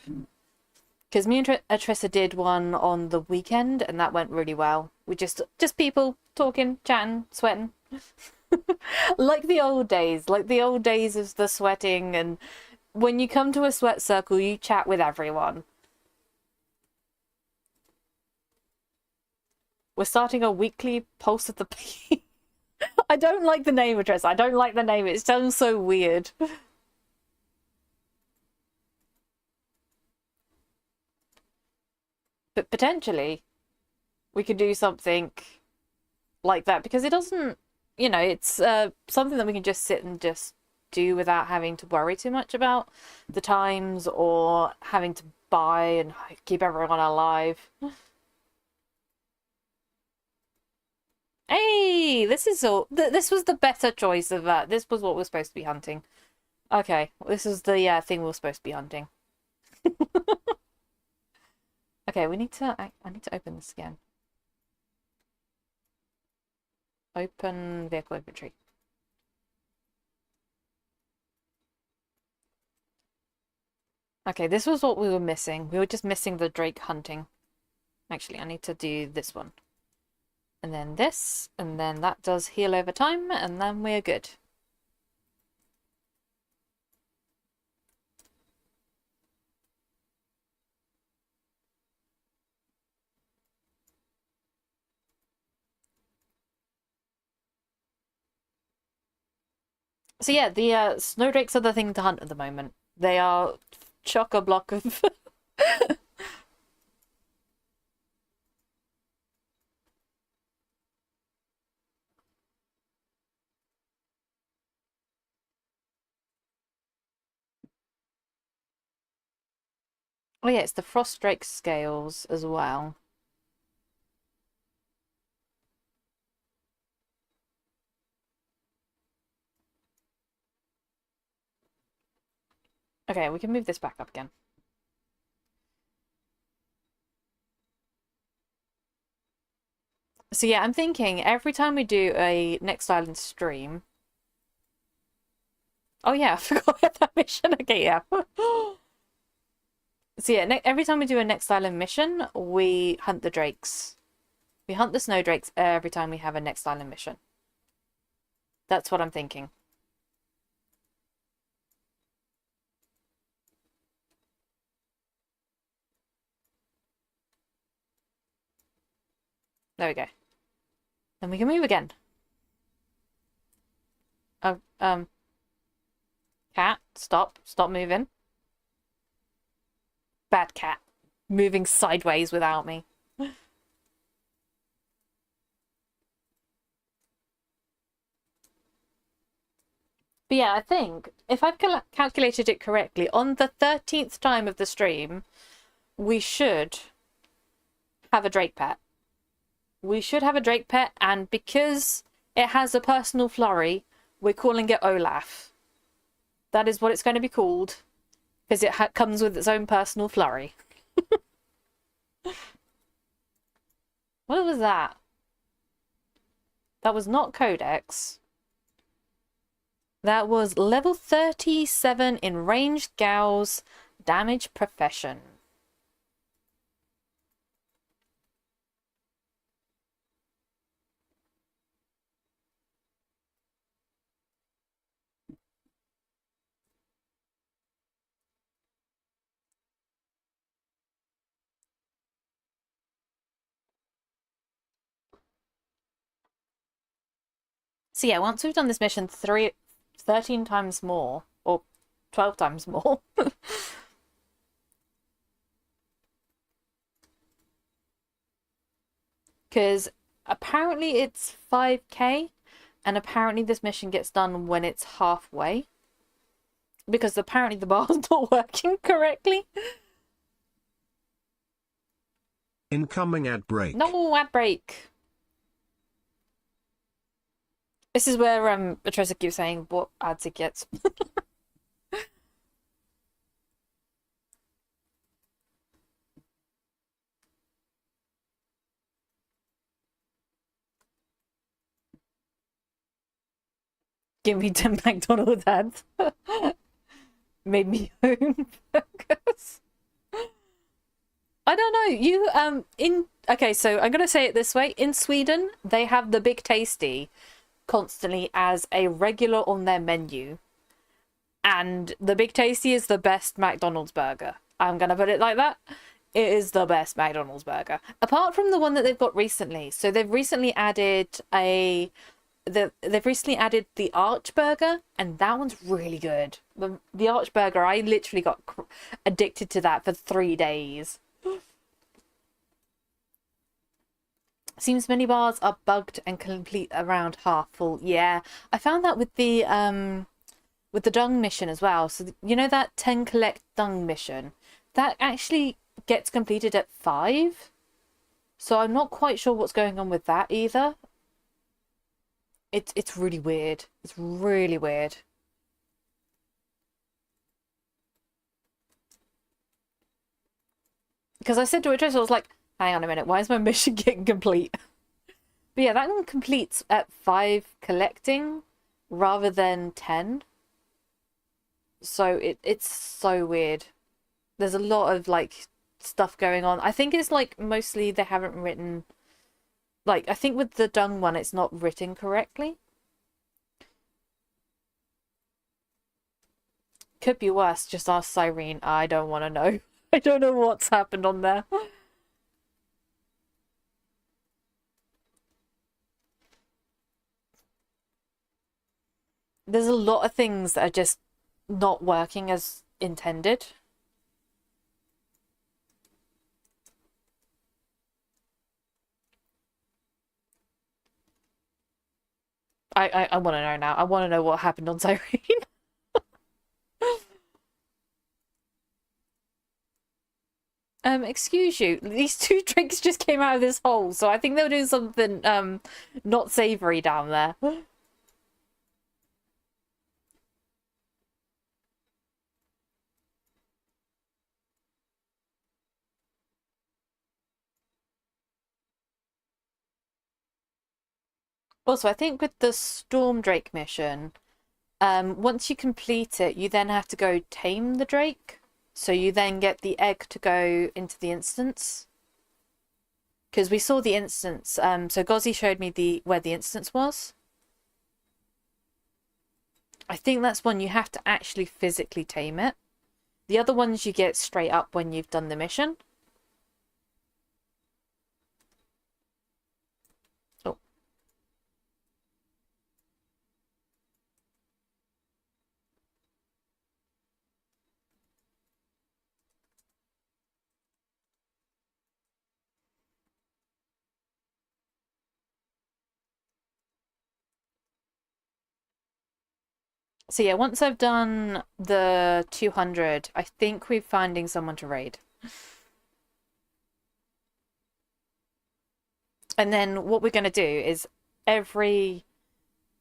Because me and Atressa did one on the weekend, and that went really well. We just people talking, chatting, sweating. Like the old days of the sweating, and when you come to a sweat circle, you chat with everyone. We're starting a weekly Pulse of the Peak. I don't like the name, Atressa. I don't like the name. It sounds so weird. But potentially, we could do something like that, because it doesn't, it's something that we can just sit and just do without having to worry too much about the times or having to buy and keep everyone alive. Hey, this is all. This was the better choice of that. This was what we're supposed to be hunting. Okay, this is the thing we're supposed to be hunting. Okay, we need to. I need to open this again. Open vehicle inventory. Okay, this was what we were missing. We were just missing the Drake hunting. Actually, I need to do this one. And then this, and then that does heal over time, and then we're good. So yeah, the snowdrakes are the thing to hunt at the moment. They are chock-a-block of... Oh yeah, it's the frost drake scales as well. Okay, we can move this back up again. So yeah, I'm thinking every time we do a Next Island stream... Oh yeah, I forgot that mission. Okay, yeah. So yeah, every time we do a Next Island mission, we hunt the drakes. We hunt the snow drakes every time we have a Next Island mission. That's what I'm thinking. There we go. Then we can move again. Cat, stop moving. Bad cat. Moving sideways without me. But yeah, I think if I've calculated it correctly, on the 13th time of the stream, we should have a drake pet. We should have a drake pet, and because it has a personal flurry, we're calling it Olaf. That is what it's going to be called, because it comes with its own personal flurry. What was that? That was not Codex. That was level 37 in ranged Gauss damage profession. So yeah, once we've done this mission 13 times more, or 12 times more, because apparently it's 5k, and apparently this mission gets done when it's halfway, because apparently the bar's not working correctly. Incoming ad break. No ad break. This is where Atressa keeps saying what ads it gets. Give me 10 McDonald's ads. Made me own burgers. I don't know. Okay, so I'm gonna say it this way. In Sweden, they have the Big Tasty constantly as a regular on their menu. And the Big Tasty is the best McDonald's burger. I'm gonna put it like that. It is the best McDonald's burger. Apart from the one that they've got recently. So they've recently added they've recently added the Arch Burger, and that one's really good. The Arch Burger, I literally got addicted to that for 3 days. Seems many bars are bugged and complete around half full. Yeah, I found that with the dung mission as well. So you know that 10 collect dung mission, that actually gets completed at 5. So I'm not quite sure what's going on with that either. It's really weird. It's really weird. Because I said to Idris, I was like, hang on a minute, why is my mission getting complete? But yeah, that one completes at 5 collecting rather than 10. So it's so weird. There's a lot of like stuff going on. I think it's like mostly they haven't written, like, I think with the dung one it's not written correctly. Could be worse. Just ask Cyrene. I don't want to know. I don't know what's happened on there. There's a lot of things that are just not working as intended. I want to know now. I want to know what happened on Cyrene. Excuse you. These 2 drinks just came out of this hole, so I think they were doing something not savory down there. Also, I think with the Storm Drake mission, once you complete it, you then have to go tame the Drake. So you then get the egg to go into the instance. Because we saw the instance. So Gozzy showed me where the instance was. I think that's one you have to actually physically tame it. The other ones you get straight up when you've done the mission. Oh. So yeah, once I've done the 200, I think we're finding someone to raid. And then what we're going to do is every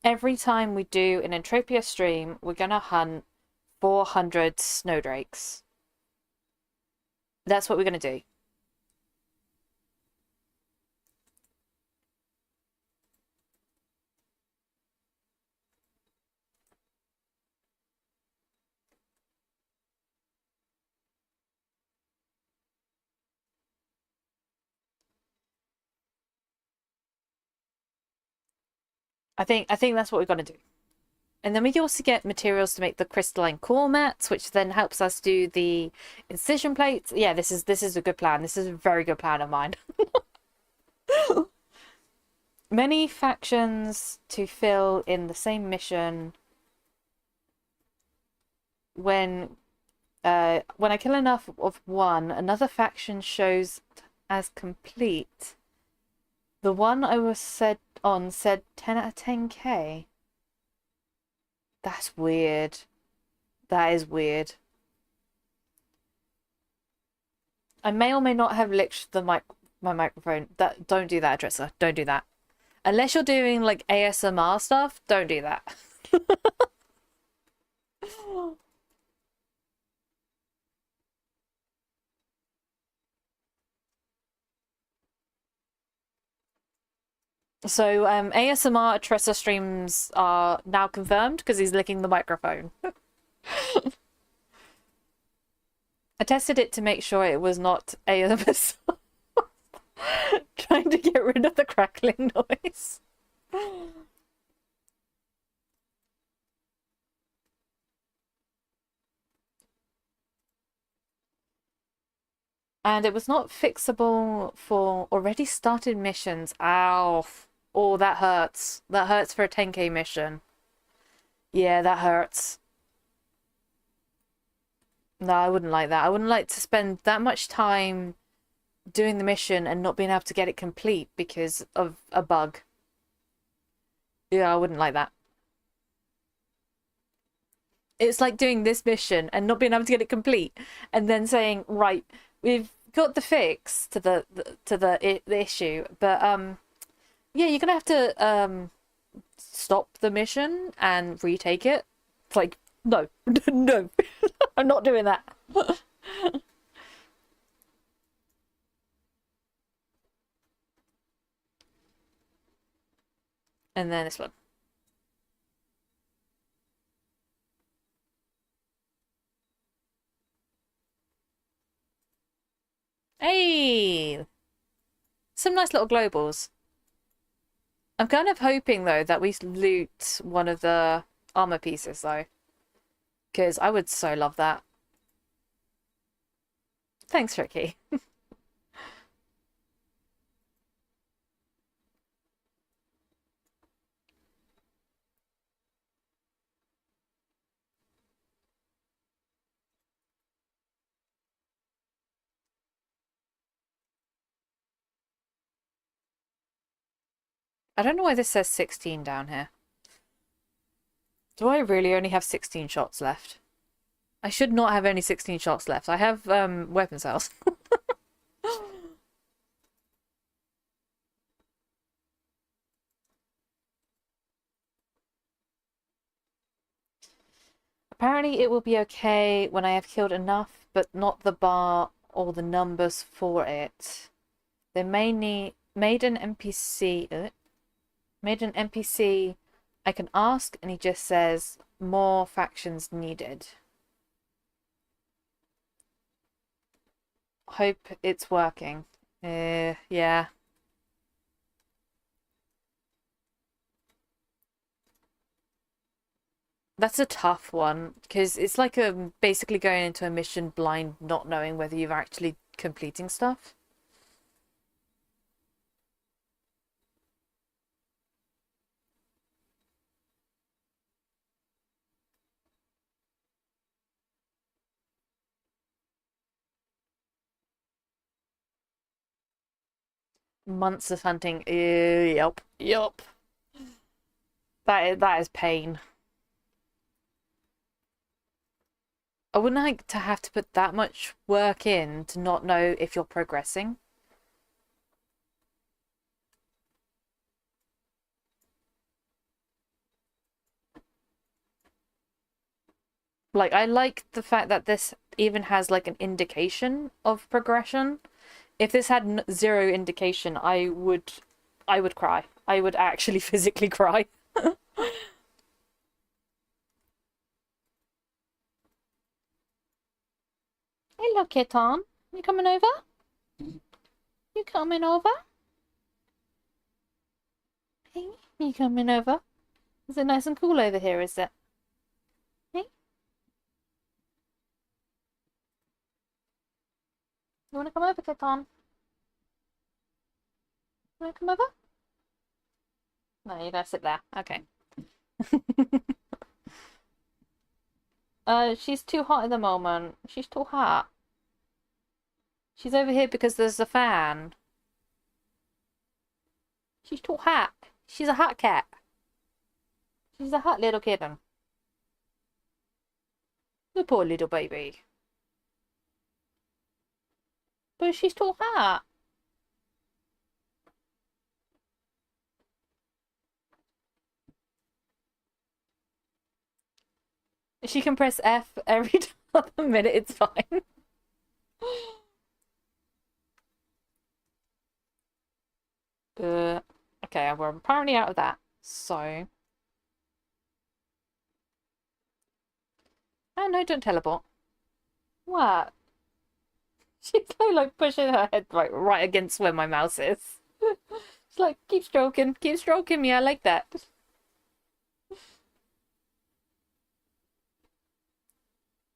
time we do an Entropia stream, we're going to hunt 400 snowdrakes. That's what we're going to do. I think that's what we're going to do. And then we also get materials to make the crystalline core mats, which then helps us do the incision plates. Yeah, this is a good plan. This is a very good plan of mine. Many factions to fill in the same mission. When I kill enough of one, another faction shows as complete. The one I was said 10 out of 10k. That's weird. That is weird. I may or may not have licked my microphone. Don't do that, Adressa. Don't do that. Unless you're doing like ASMR stuff, don't do that. So ASMR Tressa streams are now confirmed because he's licking the microphone. I tested it to make sure it was not ASMR. Trying to get rid of the crackling noise. And it was not fixable for already started missions. Ow. Oh, that hurts. That hurts for a 10k mission. Yeah, that hurts. No, I wouldn't like that. I wouldn't like to spend that much time doing the mission and not being able to get it complete because of a bug. Yeah, I wouldn't like that. It's like doing this mission and not being able to get it complete and then saying, right, we've got the fix to the issue, but yeah, you're gonna have to stop the mission and retake it. It's like, no, no, I'm not doing that. And then this one. Hey! Some nice little globals. I'm kind of hoping, though, that we loot one of the armor pieces, though. Because I would so love that. Thanks, Ricky. I don't know why this says 16 down here. Do I really only have 16 shots left? I should not have only 16 shots left. I have weapon cells. Apparently it will be okay when I have killed enough, but not the bar or the numbers for it. They made an NPC. Made an NPC I can ask, and he just says more factions needed. Hope it's working. Yeah. That's a tough one because it's like basically going into a mission blind, not knowing whether you're actually completing stuff. Months of hunting. Yep. Yep. That is pain. I wouldn't like to have to put that much work in to not know if you're progressing. Like, I like the fact that this even has like an indication of progression. If this had zero indication, I would cry. I would actually physically cry. Hello, Kitten. You coming over? You coming over? Hey, you coming over? Is it nice and cool over here, is it? Hey? You wanna come over, Kitten? You wanna come over? No, you're gonna sit there. Okay. She's too hot at the moment. She's too hot. She's over here because there's a fan. She's too hot. She's a hot cat. She's a hot little kitten. The poor little baby. But she's too hot. She can press F every other minute, it's fine. I Okay, we're apparently out of that. So... Oh, no, don't teleport. What? She's like pushing her head right against where my mouse is. She's like, keep stroking me, I like that.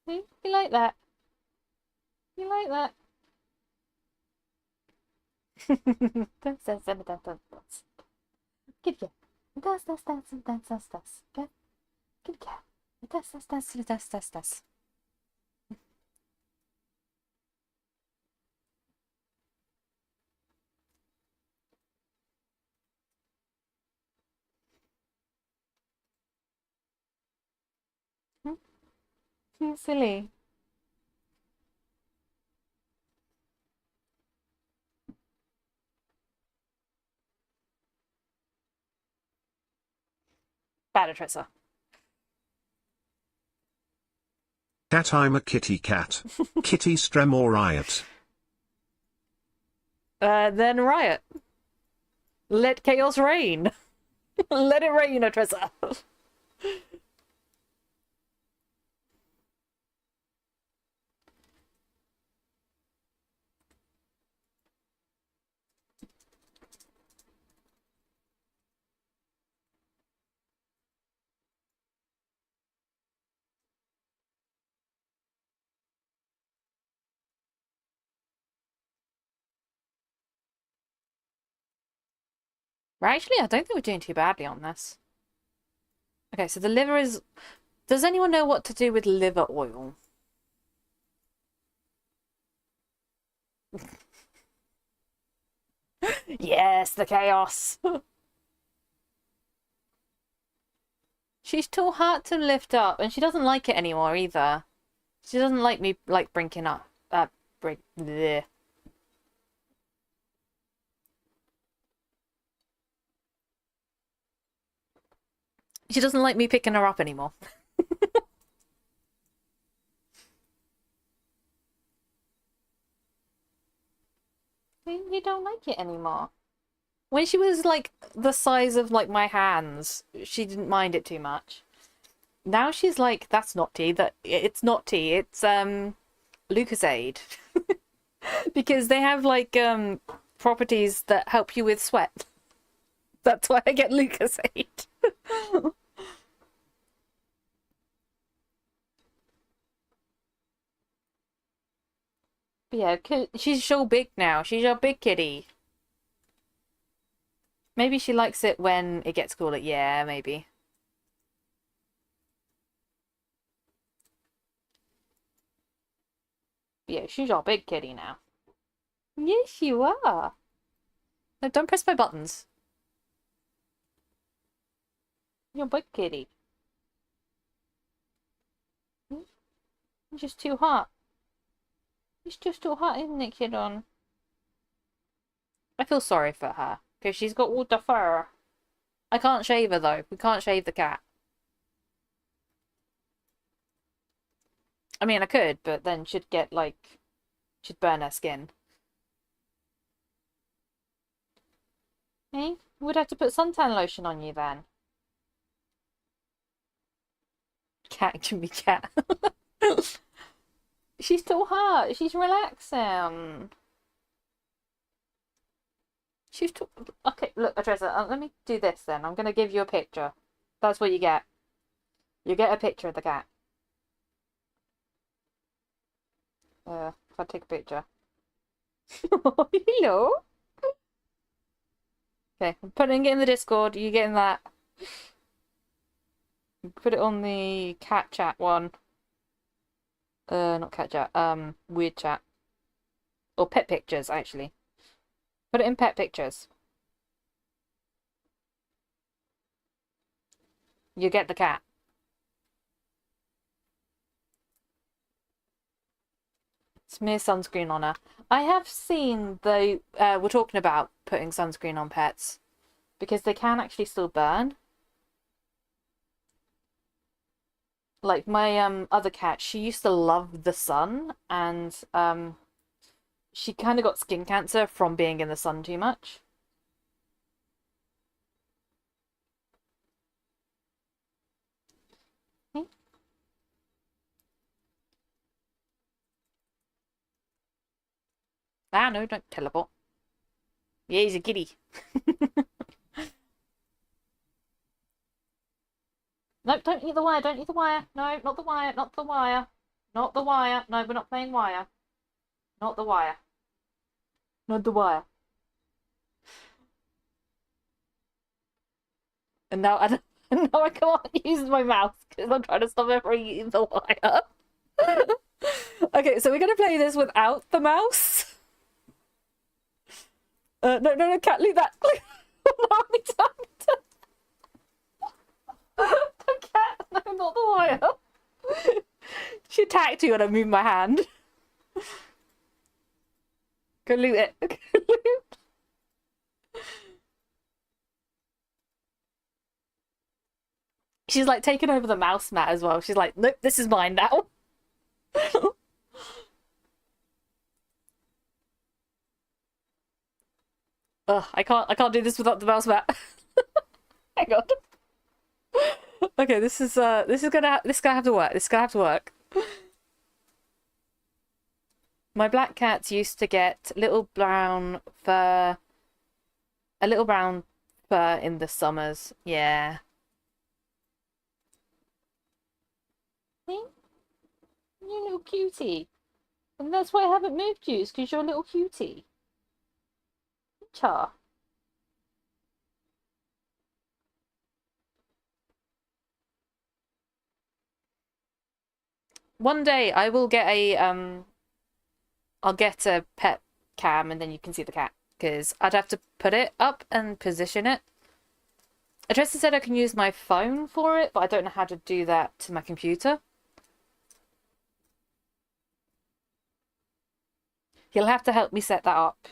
See? You like that? You like that? Dance. Kitty cat. Dance. Okay? Kitty cat. Dance. Silly. Bad Atressa. Cat, I'm a kitty cat. Kitty Strem or Riot. Then riot. Let chaos reign. Let it rain, Atressa. Right, actually, I don't think we're doing too badly on this. Okay, so the liver is... Does anyone know what to do with liver oil? Yes, the chaos! She's too hard to lift up, and she doesn't like it anymore either. She doesn't like me, like, brinking up. Bleh. She doesn't like me picking her up anymore. You don't like it anymore. When she was like the size of like my hands, she didn't mind it too much. Now she's like, that's not tea. It's not tea. It's Lucozade. Because they have like properties that help you with sweat. That's why I get Lucozade. But yeah, she's so big now. She's a big kitty. Maybe she likes it when it gets cooler. Yeah, maybe. But yeah, she's our big kitty now. Yes, you are. No, don't press my buttons. You're a big kitty. It's just too hot. It's just too hot, isn't it, kidon? I feel sorry for her, because she's got all the fur. I can't shave her, though. We can't shave the cat. I mean, I could, but then she'd get, like... She'd burn her skin. Eh? We'd have to put suntan lotion on you, then. Cat, Jimmy cat. She's too hot. She's relaxing. She's too... Okay, look, Atressa, let me do this then. I'm going to give you a picture. That's what you get. You get a picture of the cat. If I take a picture. Hello? Okay, I'm putting it in the Discord. You getting that? Put it on the cat chat one. Not cat chat. Weird chat. Or pet pictures, actually. Put it in pet pictures. You get the cat. Smear sunscreen on her. I have seen, though, we're talking about putting sunscreen on pets. Because they can actually still burn. Like, my other cat, she used to love the sun. And she kind of got skin cancer from being in the sun too much. Ah, no, don't teleport. Yeah, he's a kitty. Nope, don't eat the wire, don't eat the wire. No, not the wire, not the wire. Not the wire. No, we're not playing wire. Not the wire. Not the wire. And now I don't, now I can't use my mouse because I'm trying to stop it from eating the wire. Okay, so we're gonna play this without the mouse. No, cat, leave that. No, I don't. The cat, no, not the wire. She attacked you and I moved my hand. Go loot it. Go loot. She's like taking over the mouse mat as well. She's like, nope, this is mine now. Ugh, I can't do this without the mouse mat. Hang on. Okay, this gonna have to work. This is gonna have to work. My black cats used to get a little brown fur in the summers. Yeah. See? You little cutie. And that's why I haven't moved you, is because you're a little cutie. Cha. One day I will get I'll get a pet cam and then you can see the cat, because I'd have to put it up and position it. Adressa said I can use my phone for it, but I don't know how to do that to my computer. You'll have to help me set that up.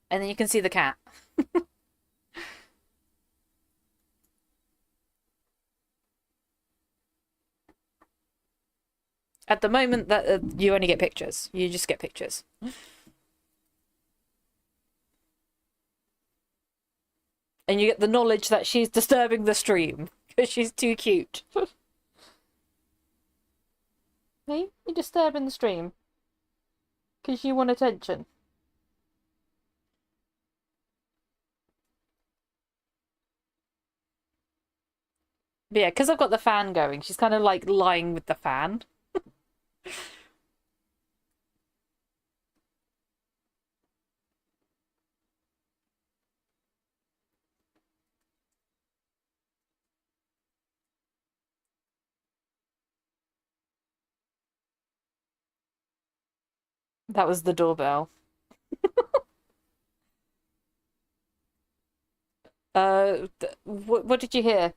And then you can see the cat. At the moment, that you only get pictures. You just get pictures. And you get the knowledge that she's disturbing the stream because she's too cute. Hey, you're disturbing the stream because you want attention. But yeah, because I've got the fan going, she's kind of like lying with the fan. That was the doorbell. What did you hear?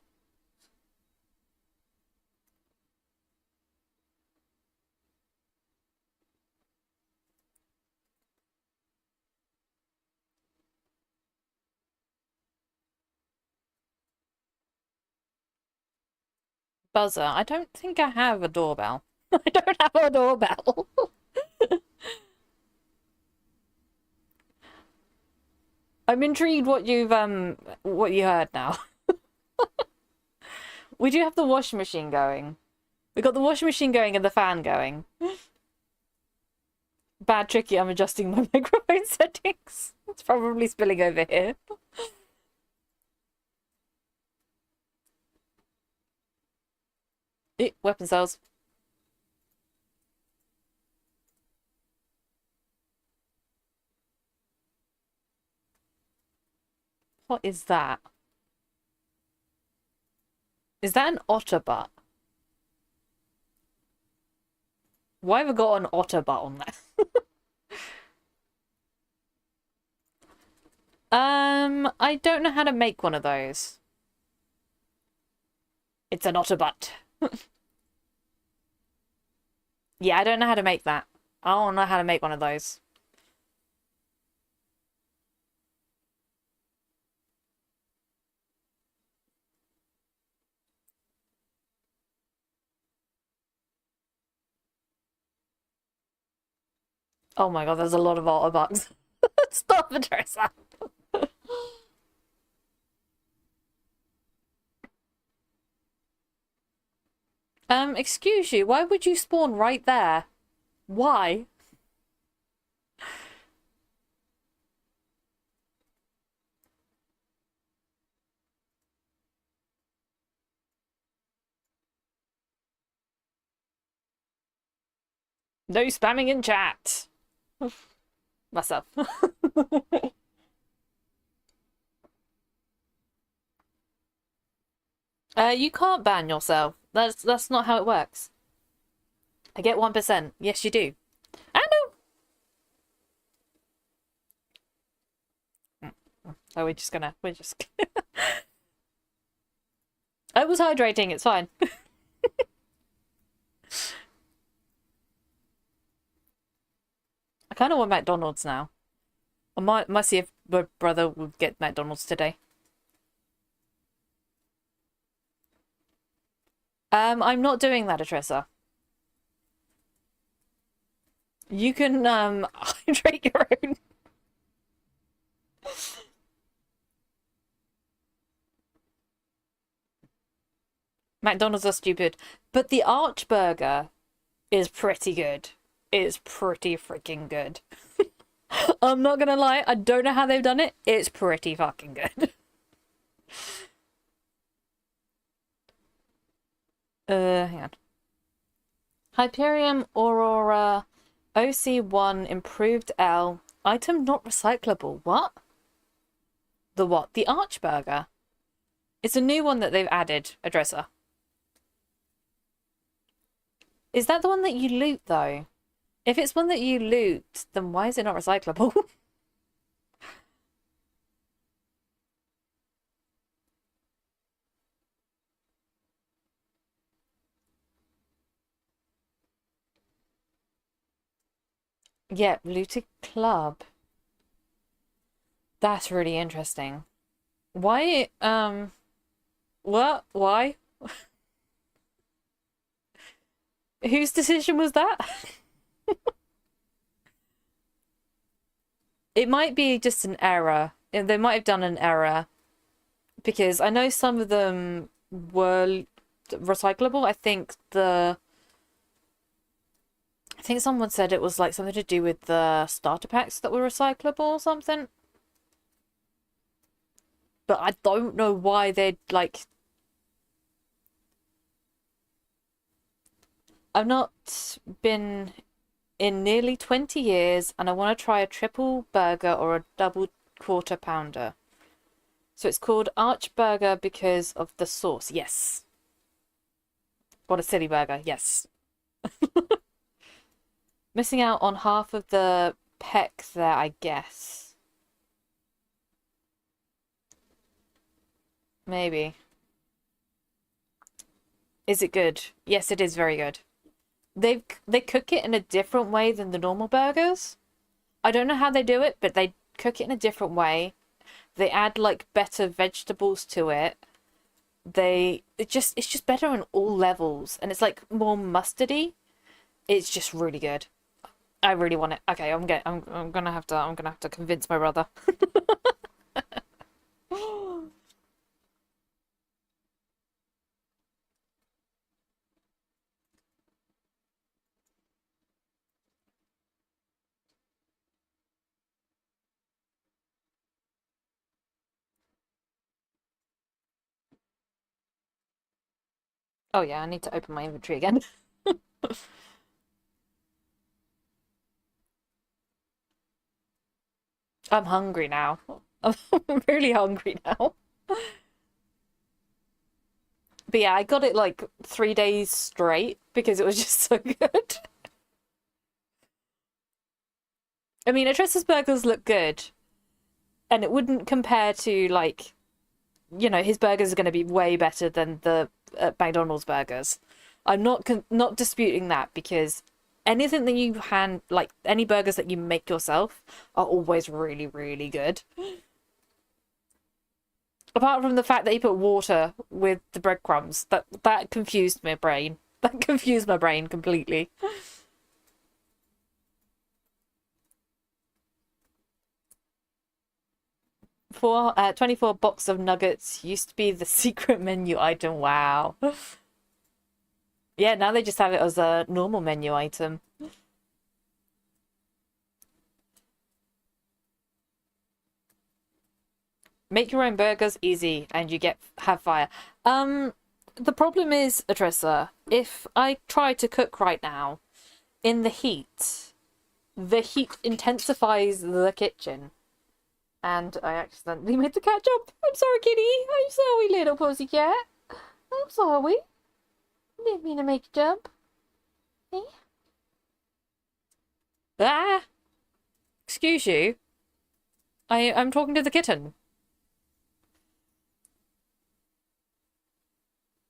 Buzzer. I don't think I have a doorbell. I don't have a doorbell. I'm intrigued what you heard now. We do have the washing machine going. We got the washing machine going and the fan going. Bad tricky, I'm adjusting my microphone settings. It's probably spilling over here. Weapon cells. What is that? Is that an otter butt? Why have I got an otter butt on there? I don't know how to make one of those. It's an otter butt. Yeah, I don't know how to make that. I don't know how to make one of those. Oh my god, there's a lot of otter bugs. Stop, Teresa. Excuse you, why would you spawn right there? Why? No spamming in chat. Myself. You can't ban yourself. That's not how it works. I get 1%. Yes, you do. I know. Oh, we're just. I was hydrating. It's fine. I kind of want McDonald's now. I might see if my brother will get McDonald's today. I'm not doing that, Atressa. You can hydrate your own. McDonald's are stupid, but the Arch Burger is pretty good. It's pretty freaking good. I'm not gonna lie, I don't know how they've done it. It's pretty fucking good. Hang on. Hyperion Aurora OC1 Improved L. Item not recyclable. What? The what? The Arch Burger. It's a new one that they've added, Addresser. Is that the one that you loot, though? If it's one that you loot, then why is it not recyclable? Yeah, looted club. That's really interesting. Why, what? Why? Whose decision was that? It might be just an error. They might have done an error. Because I know some of them were recyclable. I think someone said it was like something to do with the starter packs that were recyclable or something. But I don't know why they'd like... I've not been in nearly 20 years and I want to try a triple burger or a double quarter pounder. So it's called Arch Burger because of the sauce. Yes. What a silly burger. Yes. Missing out on half of the peck there, I guess. Maybe. Is it good? Yes, it is very good. They cook it in a different way than the normal burgers. I don't know how they do it, but they cook it in a different way. They add like better vegetables to it. It's just better on all levels, and it's like more mustardy. It's just really good. I really want it. Okay, I'm gonna have to convince my brother. Oh yeah, I need to open my inventory again. I'm hungry now. I'm really hungry now. But yeah, I got it like 3 days straight because it was just so good. I mean, Atressa's burgers look good. And it wouldn't compare to like, you know, his burgers are going to be way better than the McDonald's burgers. I'm not disputing that because anything that you like any burgers that you make yourself are always really, really good. Apart from the fact that you put water with the breadcrumbs, that confused my brain. That confused my brain completely. For 24 box of nuggets used to be the secret menu item. Wow. Yeah, now they just have it as a normal menu item. Make your own burgers easy and you have fire. The problem is, Atressa, if I try to cook right now, in the heat intensifies the kitchen. And I accidentally made the cat jump. I'm sorry, kitty. I'm sorry, little pussycat. I'm sorry. Didn't mean to make you jump. Eh? Ah! Excuse you. I'm talking to the kitten.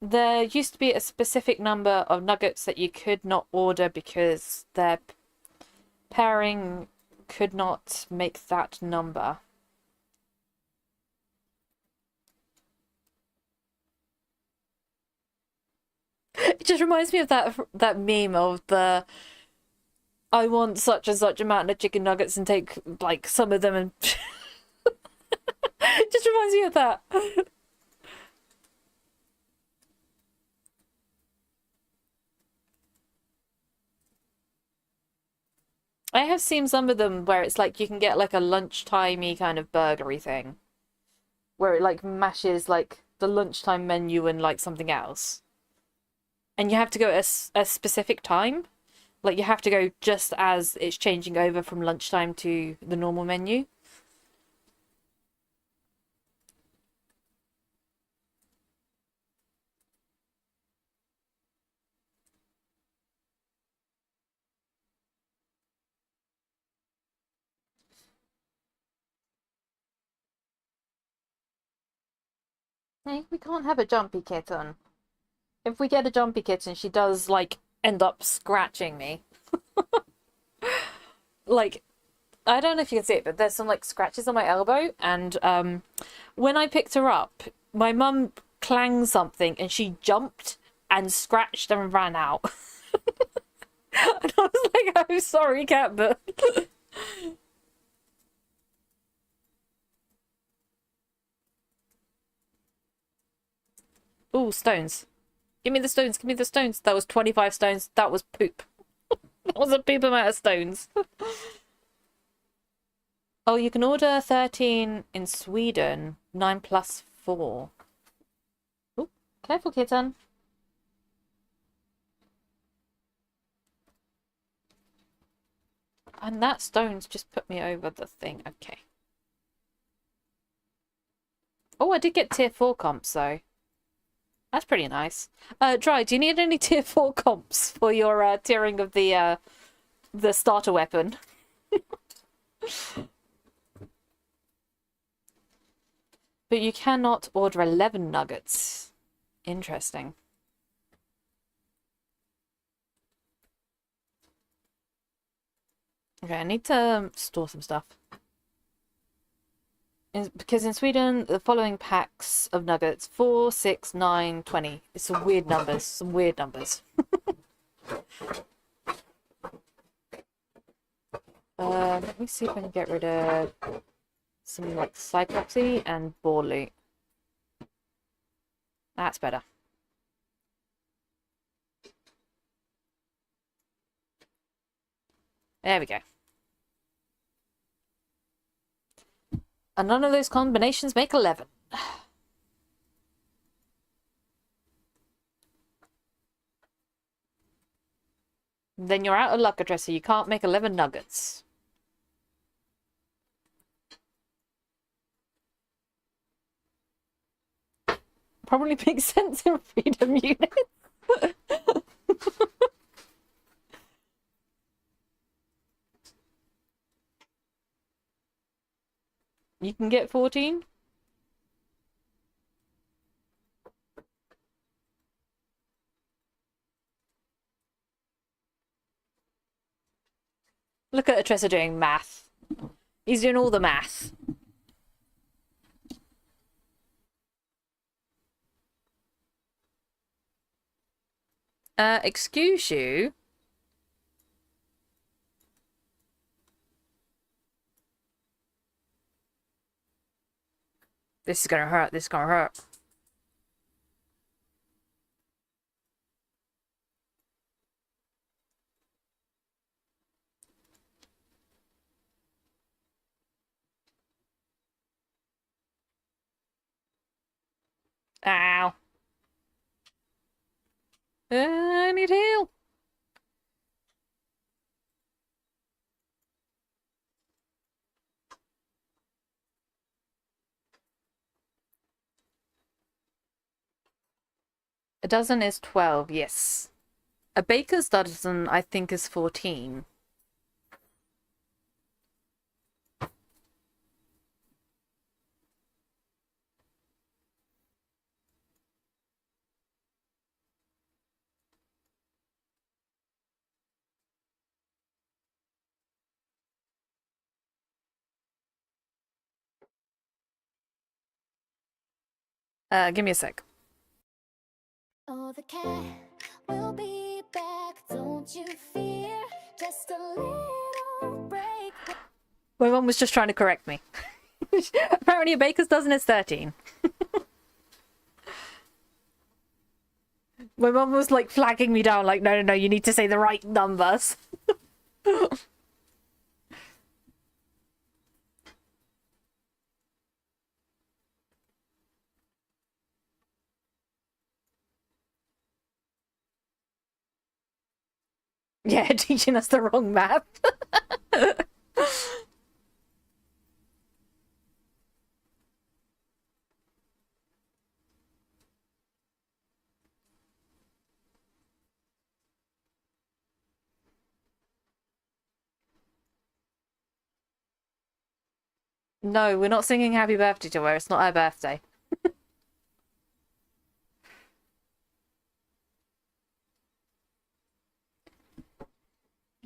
There used to be a specific number of nuggets that you could not order because their pairing could not make that number. It just reminds me of that meme of the I want such and such amount of chicken nuggets and take like some of them and it just reminds me of that. I have seen some of them where it's like you can get like a lunchtimey kind of burgery thing. Where it like mashes like the lunchtime menu and like something else. And you have to go at a specific time. Like you have to go just as it's changing over from lunchtime to the normal menu. Hey, we can't have a jumpy kitten. If we get a jumpy kitten, she does, like, end up scratching me. Like, I don't know if you can see it, but there's some, like, scratches on my elbow, and, when I picked her up, my mum clanged something, and she jumped and scratched and ran out. And I was like, I'm sorry, cat, but... Ooh, stones. Give me the stones, give me the stones. That was 25 stones. That was poop. That was a poop amount of stones. Oh, you can order 13 in Sweden. 9 plus 4. Ooh, careful, kitten. And that stone's just put me over the thing. Okay. Oh, I did get tier 4 comps, though. That's pretty nice. Dry, do you need any tier 4 comps for your tiering of the starter weapon? But you cannot order 11 nuggets. Interesting. Okay, I need to store some stuff. Because in Sweden, the following packs of nuggets: 4, 6, 9, 20. It's some weird numbers. Some weird numbers. Let me see if I can get rid of some like Cyclopsy and Boar loot. That's better. There we go. And none of those combinations make 11. Then you're out of luck, Adresser. You can't make 11 nuggets. Probably makes sense in freedom units. You can get 14? Look at Atressa doing math. He's doing all the math. Excuse you? This is gonna hurt. This is gonna hurt. Ow. I need heal. A dozen is 12, yes. A baker's dozen, I think, is 14. Give me a sec. Oh, the cat will be back, don't you fear. Just a little break. My mum was just trying to correct me. Apparently a baker's dozen is 13. My mum was like flagging me down like, no, you need to say the right numbers. Yeah, teaching us the wrong math. No, we're not singing happy birthday to her. It's not her birthday.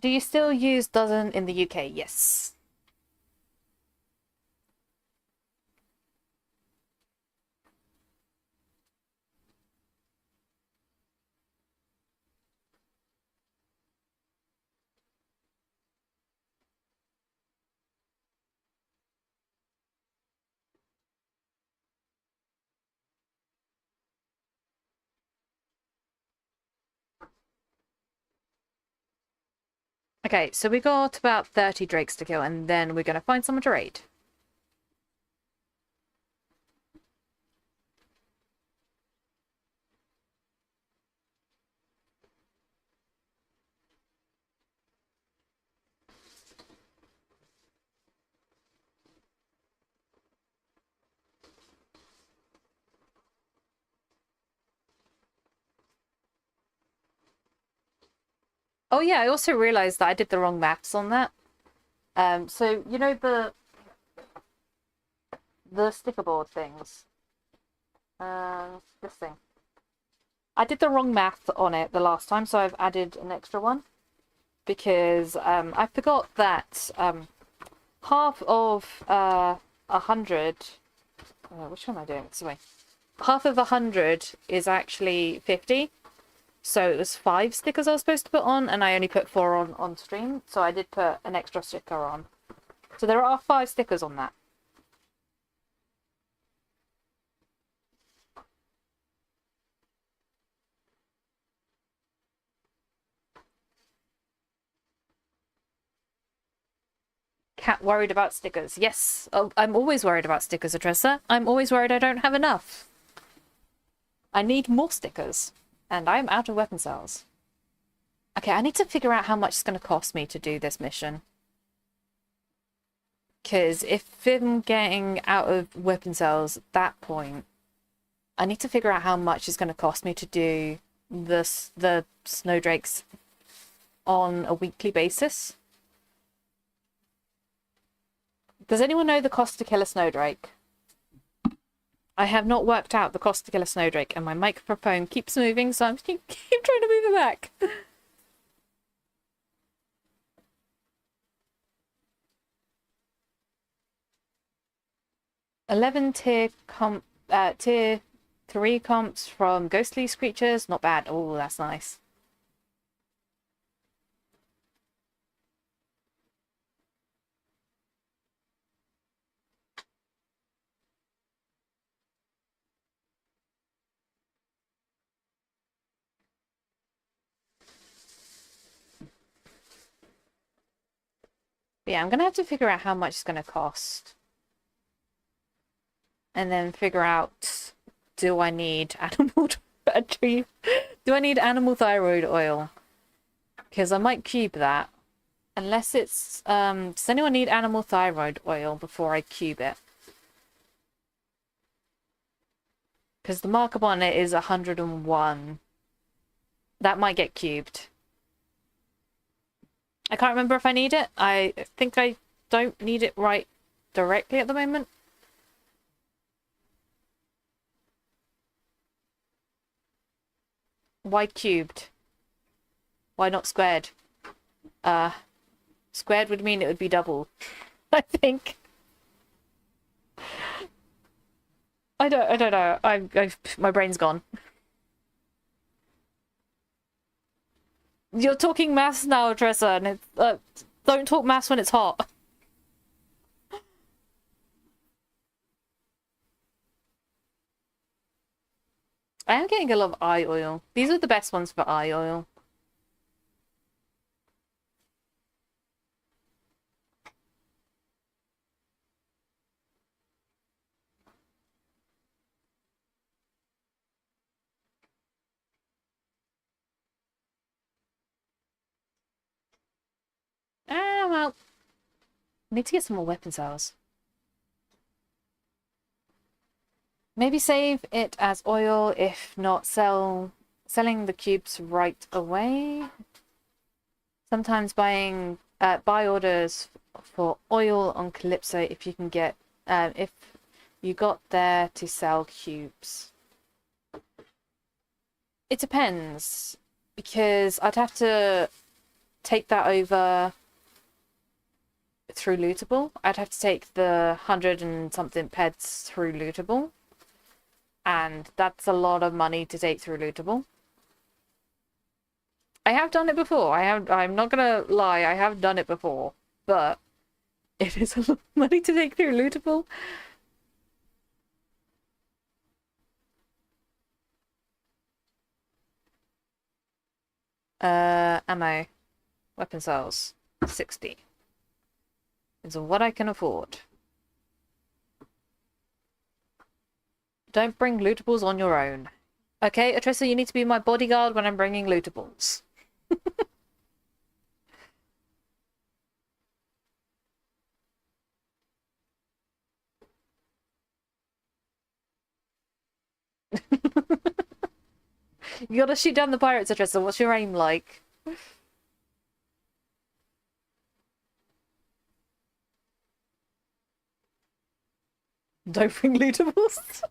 Do you still use dozen in the UK? Yes. Okay, so we got about 30 drakes to kill, and then we're gonna find someone to raid. Oh yeah, I also realized that I did the wrong maths on that. So you know the sticker board things. This thing. I did the wrong math on it the last time, so I've added an extra one because I forgot that half of 100. Which one am I doing? This way. Half of 100 is actually 50. So it was 5 stickers I was supposed to put on, and I only put 4 on stream. So I did put an extra sticker on. So there are 5 stickers on that. Cat worried about stickers. Yes, oh, I'm always worried about stickers, Atressa. I'm always worried I don't have enough. I need more stickers, and I'm out of weapon cells. Okay, I need to figure out how much it's going to cost me to do this mission. Because if I'm getting out of weapon cells at that point, I need to figure out how much it's going to cost me to do the snowdrakes on a weekly basis. Does anyone know the cost to kill a snowdrake? I have not worked out the cost to kill a snowdrake, and my microphone keeps moving, so I'm keep trying to move it back. Tier 3 comps from ghostly creatures, not bad. Oh, that's nice. But yeah, I'm gonna have to figure out how much it's gonna cost. And then figure out, do I need animal battery? Do I need animal thyroid oil? Because I might cube that. Unless it's does anyone need animal thyroid oil before I cube it? Because the markup on it is 101. That might get cubed. I can't remember if I need it. I think I don't need it right directly at the moment. Why cubed? Why not squared? Squared would mean it would be double, I think. I don't know. My brain's gone. You're talking maths now, Tressa, and it's, don't talk maths when it's hot. I am getting a lot of eye oil. These are the best ones for eye oil. Ah, well. Need to get some more weapon cells. Maybe save it as oil, if not selling the cubes right away. Sometimes buying buy orders for oil on Calypso if you can get if you got there to sell cubes. It depends, because I'd have to take that over through Lootable. I'd have to take the 100 and something peds through Lootable. And that's a lot of money to take through Lootable. I have done it before. I'm not gonna lie, I have done it before. But it is a lot of money to take through Lootable. Ammo. Weapon cells. 60. It's what I can afford. Don't bring lootables on your own. Okay, Atrissa, you need to be my bodyguard when I'm bringing lootables. You gotta shoot down the pirates, Atrissa. What's your aim like? Don't bring lootables.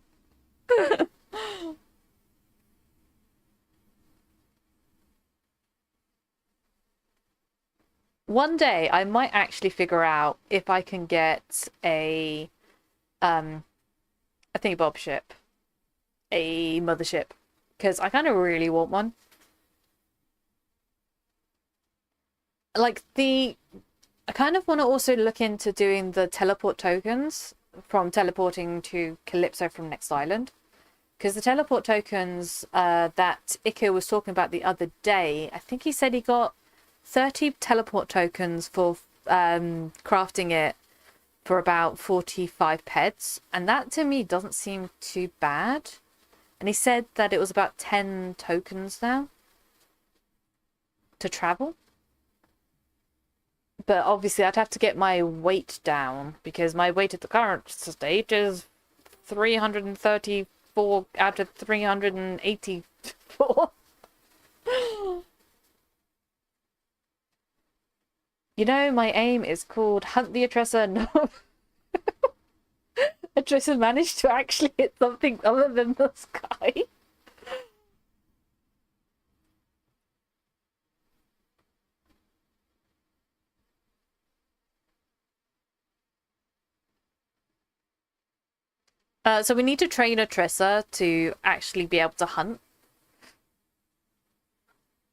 One day I might actually figure out if I can get a thingy-bob ship. A mothership. Because I kind of really want one. Like I kind of want to also look into doing the teleport tokens from teleporting to Calypso from Next Island. Because the teleport tokens that Iker was talking about the other day, I think he said he got 30 teleport tokens for crafting it for about 45 peds. And that to me doesn't seem too bad. And he said that it was about 10 tokens now to travel. But obviously I'd have to get my weight down, because my weight at the current state is 334 out of 384. You know, my aim is called Hunt the Atressa. No. Atressa managed to actually hit something other than the sky. So we need to train Atressa to actually be able to hunt.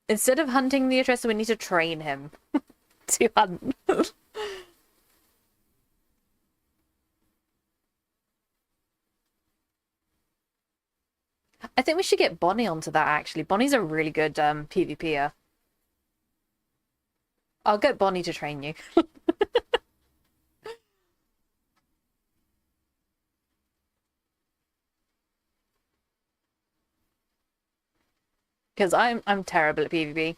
Instead of hunting the Atressa, we need to train him to hunt. I think we should get Bonnie onto that, actually. Bonnie's a really good PvPer. I'll get Bonnie to train you. Because I'm terrible at PvP.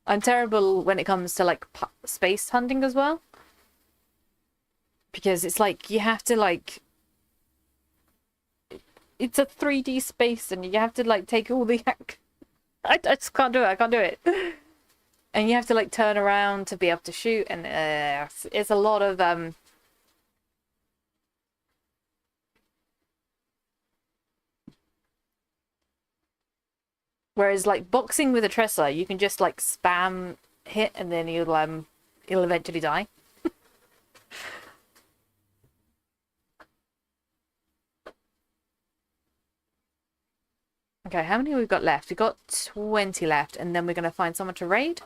I'm terrible when it comes to like space hunting as well. Because it's like you have to like it's a 3D space, and you have to like take all the. I just can't do it. I can't do it. And you have to like turn around to be able to shoot, and it's a lot of Whereas like boxing with a Tressa, you can just like spam hit, and then he'll eventually die. Okay, how many we've got left? We've got 20 left, and then we're gonna find someone to raid.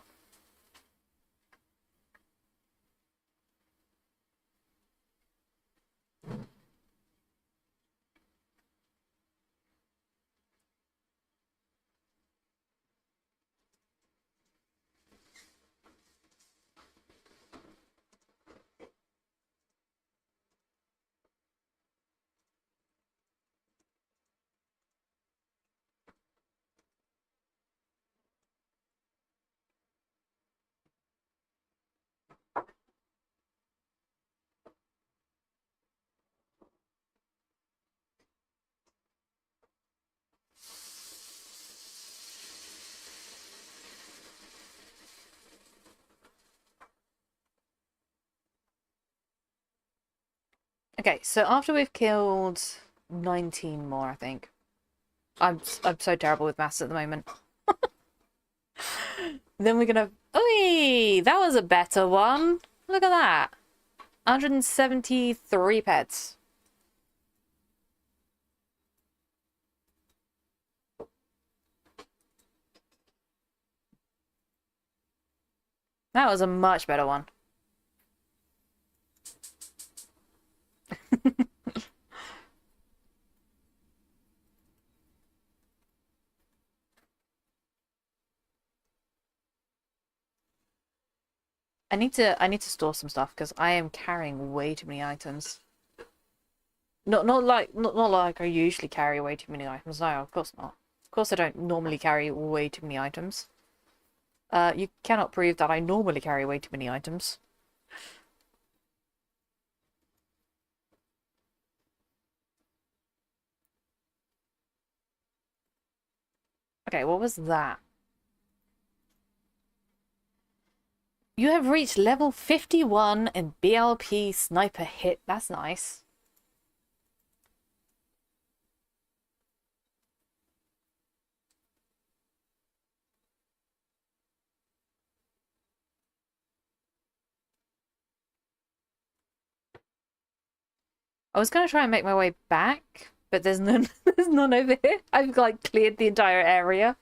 Okay, so after we've killed 19 more, I think. I'm so terrible with maths at the moment. Then we're gonna. Oi, that was a better one. Look at that. 173 pets. That was a much better one. I need to store some stuff because I am carrying way too many items. Not like I usually carry way too many items. No, of course not. Of course I don't normally carry way too many items. You cannot prove that I normally carry way too many items. Okay, what was that? You have reached level 51 in BLP sniper hit. That's nice. I was gonna try and make my way back, but there's none there's none over here. I've like cleared the entire area.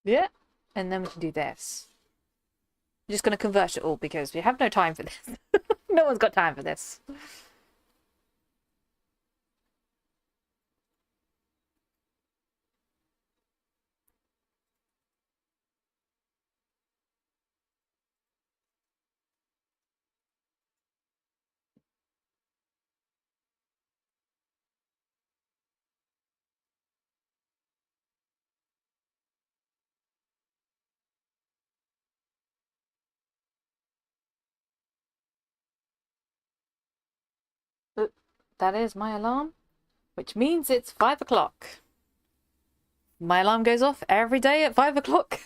Yeah. And then we can do this. I'm just gonna convert it all because we have no time for this. No one's got time for this. That is my alarm, which means it's 5 o'clock. My alarm goes off every day at 5 o'clock.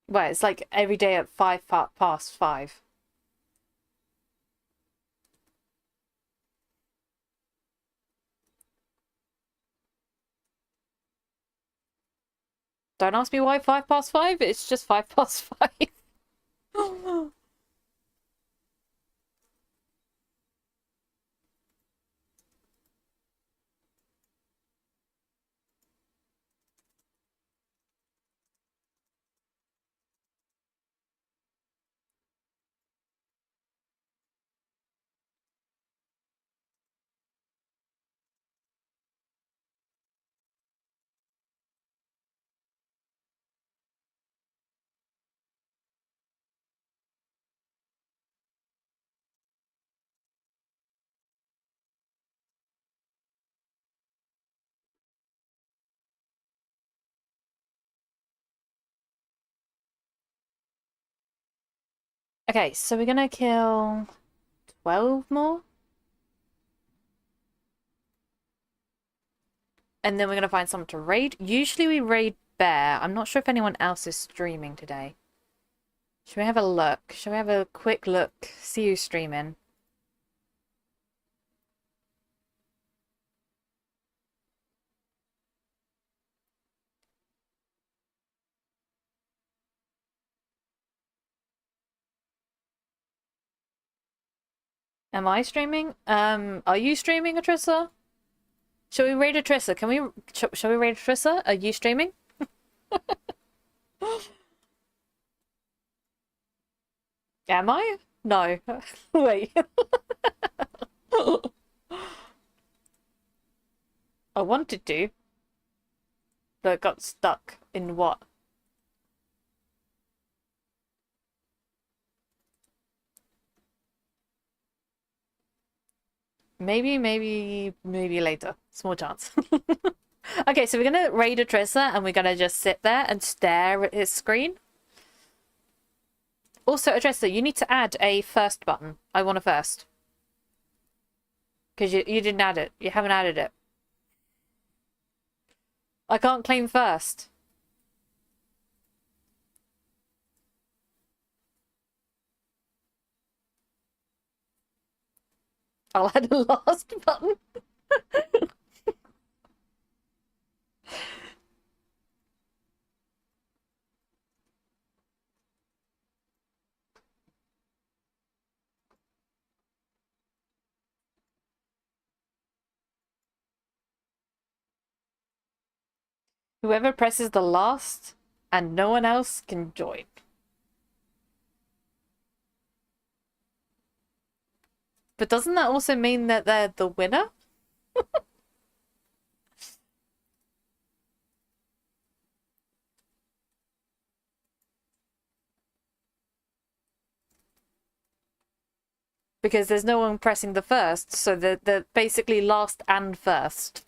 Well, it's like every day at 5 past 5. Don't ask me why 5 past 5. It's just 5 past 5. Okay, so we're gonna kill 12 more. And then we're gonna find someone to raid. Usually we raid Bear. I'm not sure if anyone else is streaming today. Should we have a look? Should we have a quick look? See who's streaming. Am I streaming? Are you streaming, Atrissa? Shall we raid Atrissa? Can we? Shall we raid Atrissa? Are you streaming? Am I? No. Wait. I wanted to, but got stuck in what? Maybe later. Small chance. Okay, so we're gonna raid Atrissa and we're gonna just sit there and stare at his screen. Also, Atrissa, you need to add a first button. I want a first. Because you didn't add it. You haven't added it. I can't claim first. I'll add a last button. Whoever presses the last and no one else can join. But doesn't that also mean that they're the winner? Because there's no one pressing the first, so they're basically last and first.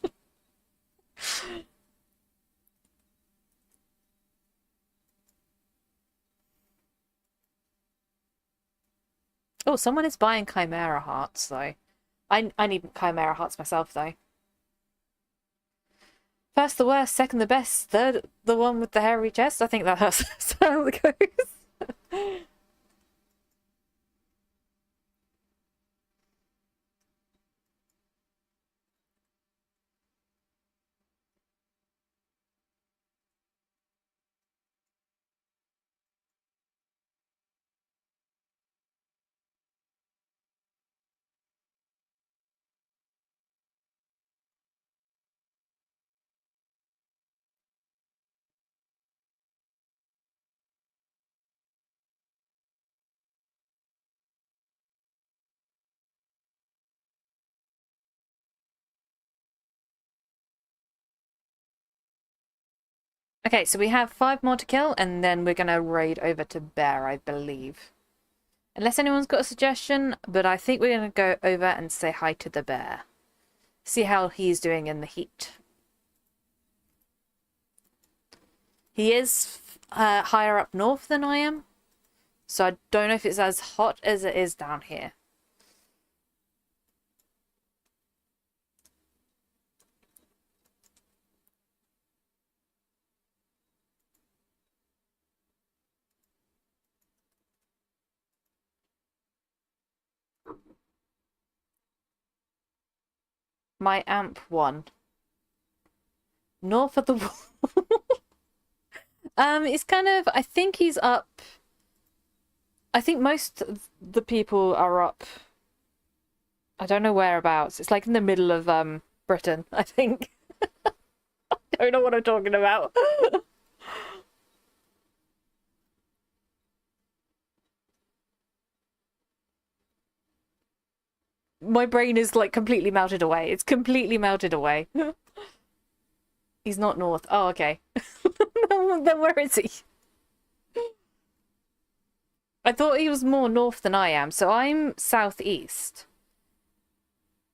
Oh, someone is buying Chimera Hearts, though. I need Chimera Hearts myself, though. First the worst, second the best, third the one with the hairy chest. I think that's how it goes. Okay, so we have 5 more to kill, and then we're gonna raid over to Bear, I believe. Unless anyone's got a suggestion, but I think we're gonna go over and say hi to the bear. See how he's doing in the heat. He is higher up north than I am, so I don't know if it's as hot as it is down here. My amp won. North of the wall. It's kind of, I think he's up. I think most of the people are up. I don't know whereabouts. It's like in the middle of Britain, I think. I don't know what I'm talking about. My brain is like completely melted away. It's completely melted away. He's not north. Oh, okay. Then where is he? I thought he was more north than I am, so I'm southeast.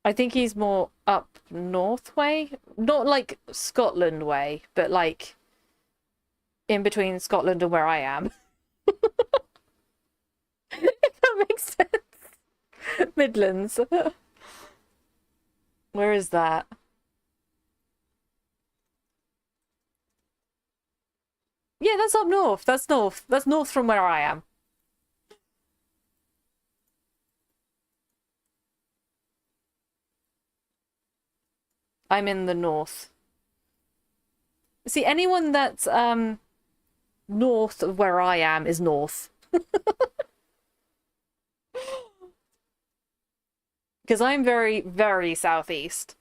I think he's more up north way. Not like Scotland way, but like in between Scotland and where I am. If that makes sense. Midlands. Where is that? Yeah, that's up north. That's north. That's north from where I am. I'm in the north. See, anyone that's north of where I am is north. Because I'm very, very southeast.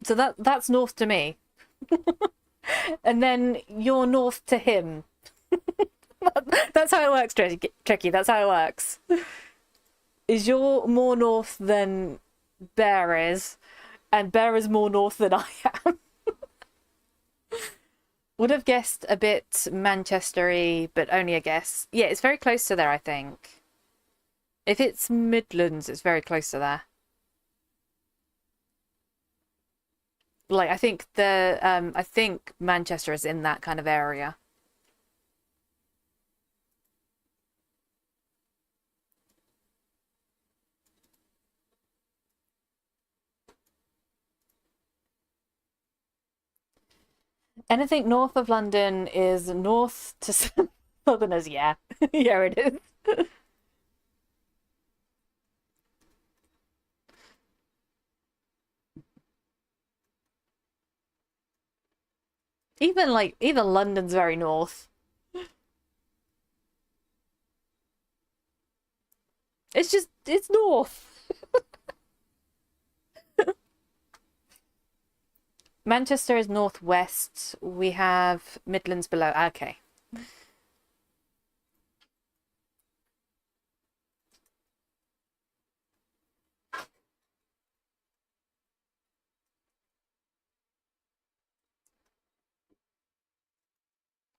So that's north to me. And then you're north to him. That's how it works, Tricky. That's how it works. Is you're more north than Bear is, and Bear is more north than I am. Would have guessed a bit Manchestery, but only a guess. Yeah, it's very close to there, I think. If it's Midlands, it's very close to there. Like, I think Manchester is in that kind of area. Anything north of London is north to Southerners, yeah. Yeah, it is. Even London's very north. It's north. Manchester is northwest. We have Midlands below. Okay.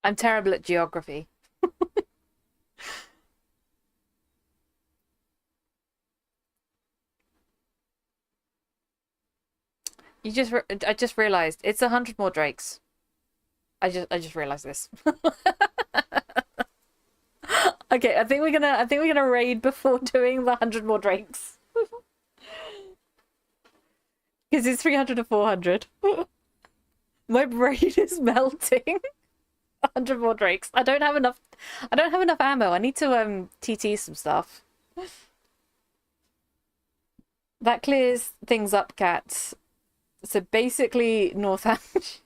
I'm terrible at geography. I just realized it's 100 more drakes. I just realized this. Okay, I think we're gonna raid before doing the 100 more drakes. Because it's 300 to 400. My brain is melting. 100 more drakes. I don't have enough ammo. I need to TT some stuff. That clears things up, Cat. So basically Northamptonshire.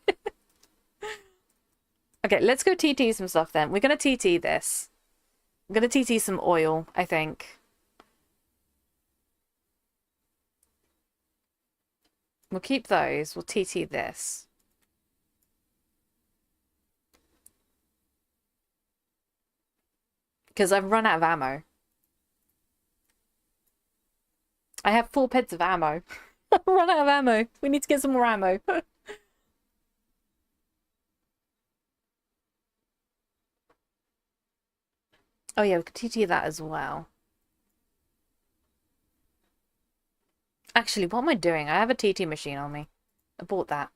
Okay, let's go TT some stuff then. We're gonna TT this. I'm gonna TT some oil, I think. We'll keep those. We'll TT this. Because I've run out of ammo. I have 4 peds of ammo. I've run out of ammo. We need to get some more ammo. Oh yeah, we could TT that as well. Actually, what am I doing? I have a TT machine on me. I bought that.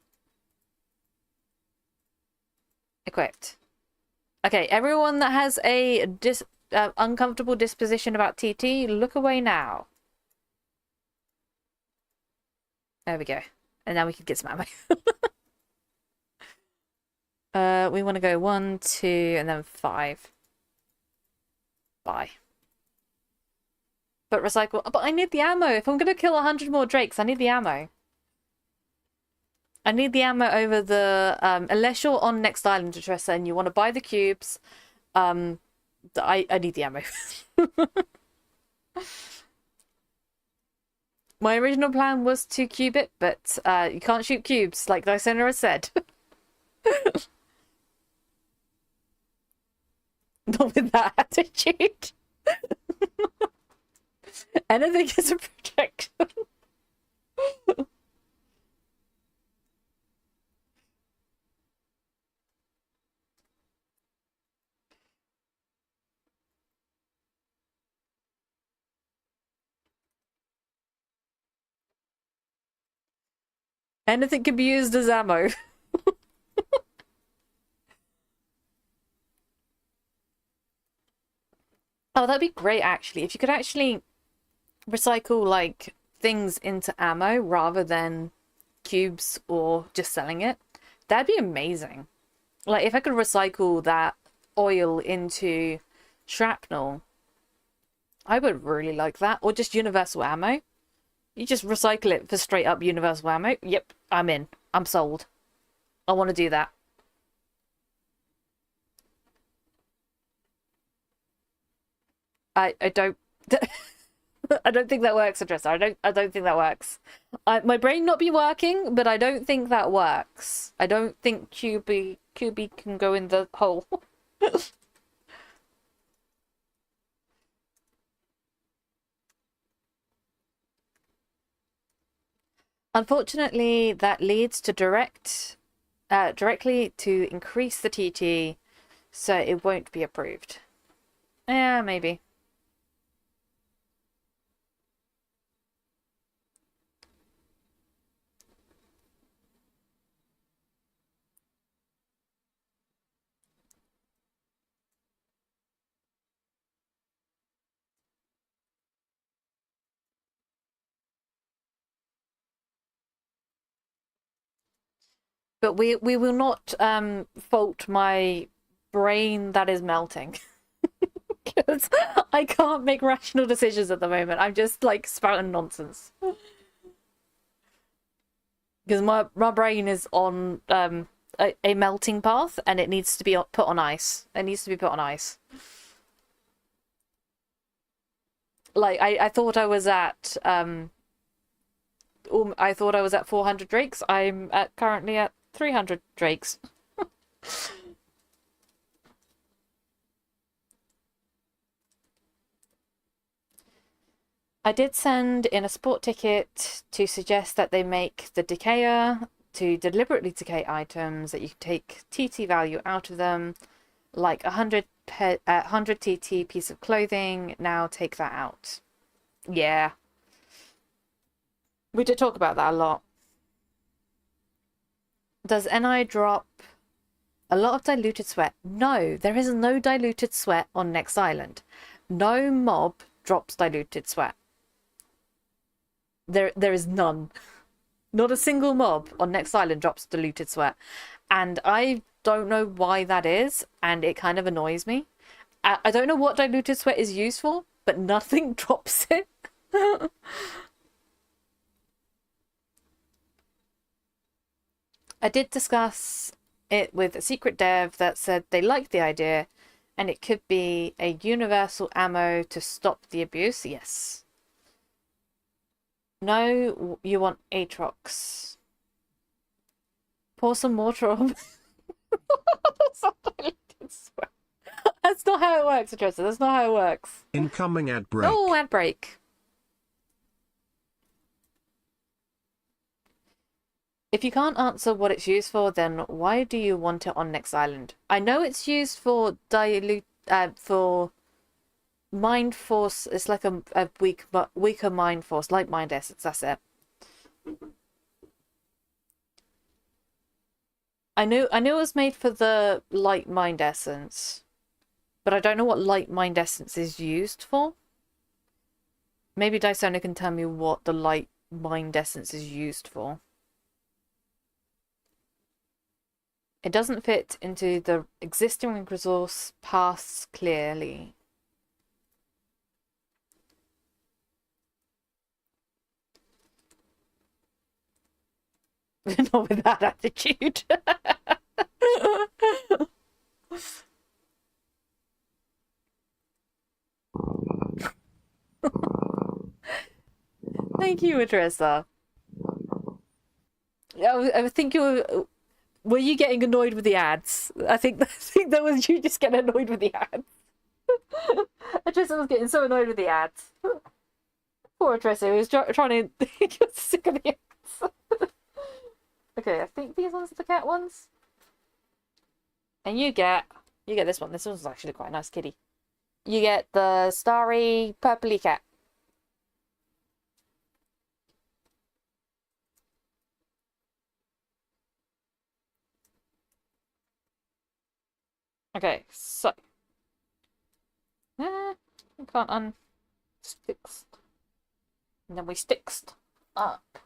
Equipped. Okay, everyone that has a uncomfortable disposition about TT, look away now. There we go. And now we can get some ammo. We want to go 1, 2, and then 5. Bye. but recycle. But I need the ammo. If I'm gonna kill 100 more drakes, I need the ammo. I need the ammo over the unless you're on next island, Tressa, and you want to buy the cubes. I need the ammo. My original plan was to cube it, but you can't shoot cubes, like Dysona has said. Not with that attitude. Anything is a projection. Anything can be used as ammo. Oh, that'd be great actually. If you could actually recycle like things into ammo rather than cubes or just selling it, that'd be amazing. Like if I could recycle that oil into shrapnel, I would really like that. Or just universal ammo. You just recycle it for straight up universal ammo. Yep, I'm in. I'm sold. I want to do that. I don't I don't think that works, Adressa. I don't think that works. My brain not be working, but I don't think that works. I don't think QB can go in the hole. Unfortunately, that leads to directly to increase the TT, so it won't be approved. Yeah, maybe. But we will not fault my brain that is melting. Because I can't make rational decisions at the moment. I'm just like spouting nonsense. Because my brain is on a melting path and it needs to be put on ice. It needs to be put on ice. Like I thought I was at I thought I was at 400 drakes. I'm currently at 300 drakes. I did send in a sport ticket to suggest that they make the decayer to deliberately decay items, that you can take TT value out of them, like 100 TT piece of clothing. Now take that out. Yeah. We did talk about that a lot. Does NI drop a lot of diluted sweat? No, there is no diluted sweat on Next Island. No mob drops diluted sweat. There is none. Not a single mob on Next Island drops diluted sweat. And I don't know why that is, and it kind of annoys me. I don't know what diluted sweat is used for, but nothing drops it. I did discuss it with a secret dev that said they liked the idea and it could be a universal ammo to stop the abuse. Yes. No, you want Aatrox. Pour some water on. That's not how it works, Adressa. That's not how it works. Incoming ad break. Oh, ad break. If you can't answer what it's used for, then why do you want it on Next Island? I know it's used for for Mind Force. It's like a weaker Mind Force, like Mind Essence. That's it. I knew it was made for the Light Mind Essence, but I don't know what Light Mind Essence is used for. Maybe Dysona can tell me what the Light Mind Essence is used for. It doesn't fit into the existing resource paths clearly. Not with that attitude. Thank you, Adressa. I think you were you getting annoyed with the ads? I think that was you just getting annoyed with the ads. Adressa was getting so annoyed with the ads. Poor Adressa, who was trying to get sick of the ads. Okay, I think these ones are the cat ones. And you get this one. This one's actually quite a nice kitty. You get the starry purpley cat. Okay, so I can't unsticks. And then we sticks up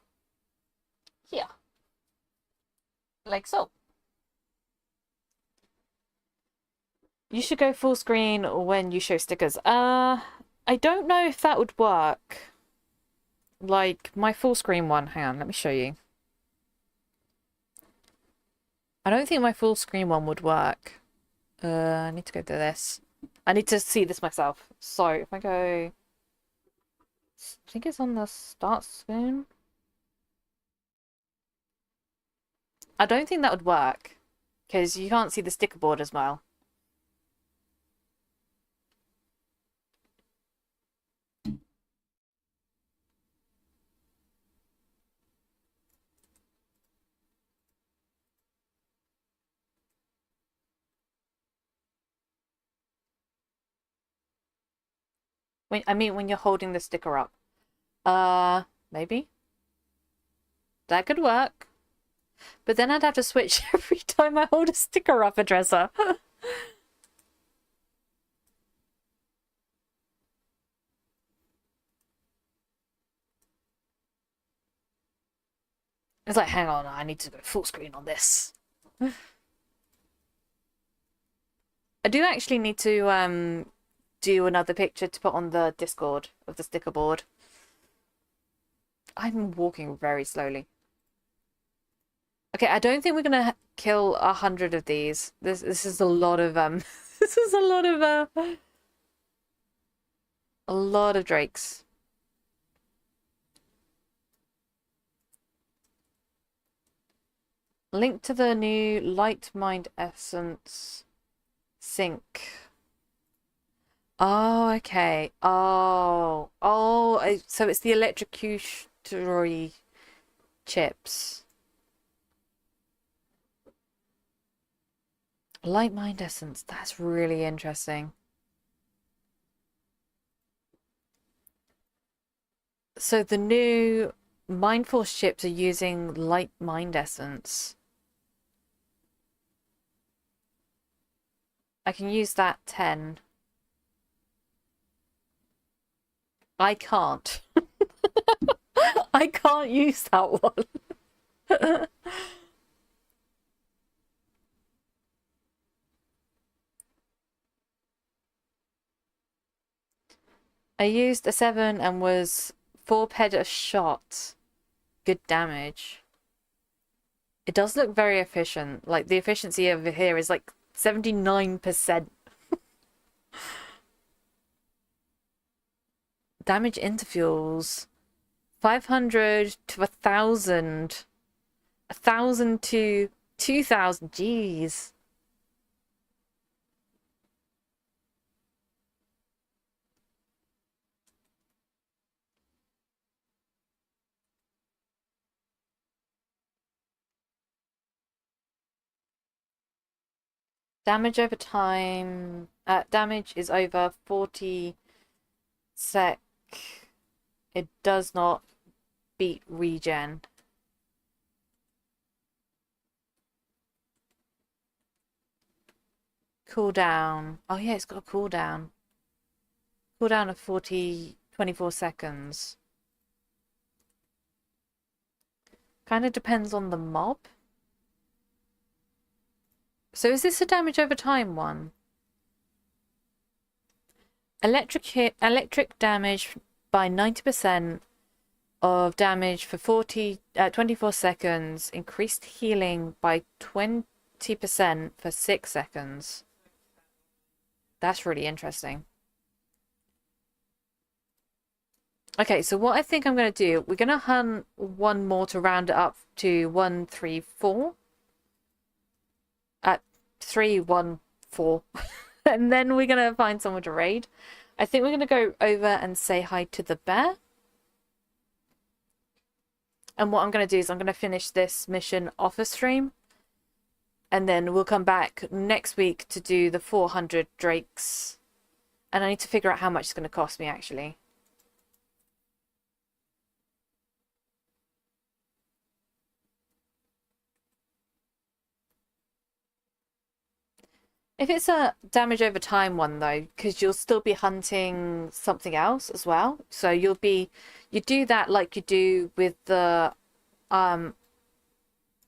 here. Like so. You should go full screen when you show stickers. I don't know if that would work. Like my full screen one. Hang on, let me show you. I don't think my full screen one would work. I need to go to this. I need to see this myself. So if I go, I think it's on the start screen. I don't think that would work because you can't see the sticker board as well. I mean, when you're holding the sticker up. Maybe. That could work. But then I'd have to switch every time I hold a sticker up, Adressa. It's like, hang on, I need to go full screen on this. I do actually need to do another picture to put on the Discord of the sticker board. I'm walking very slowly. Okay, I don't think we're gonna kill 100 of these. This is a lot of this is a lot of drakes. Link to the new Light Mind Essence sync. Oh, okay. Oh, so it's the electrocutory chips. Light Mind Essence. That's really interesting. So the new Mind Force chips are using Light Mind Essence. I can use that 10. I can't. I can't use that one. I used a 7 and was 4 ped a shot. Good damage. It does look very efficient. Like the efficiency over here is like 79%. Damage intervals 500 to 1,000. 1,000 to 2,000. Jeez. Damage over time. Damage is over 40 sec. It does not beat regen. Cooldown. Oh yeah, it's got a cooldown. Cooldown of 24 seconds. Kind of depends on the mob. So is this a damage over time one? Electric damage by 90%. of damage for 24 seconds. Increased healing by 20% for 6 seconds. That's really interesting. Okay, so what I think I'm going to do, we're going to hunt one more to round it up to 1, 3, 4. At 3, 1, 4. And then we're going to find someone to raid. I think we're going to go over and say hi to the bear. And what I'm going to do is I'm going to finish this mission off a stream. And then we'll come back next week to do the 400 drakes. And I need to figure out how much it's going to cost me, actually. If it's a damage over time one though, because you'll still be hunting something else as well. So you do that like you do with the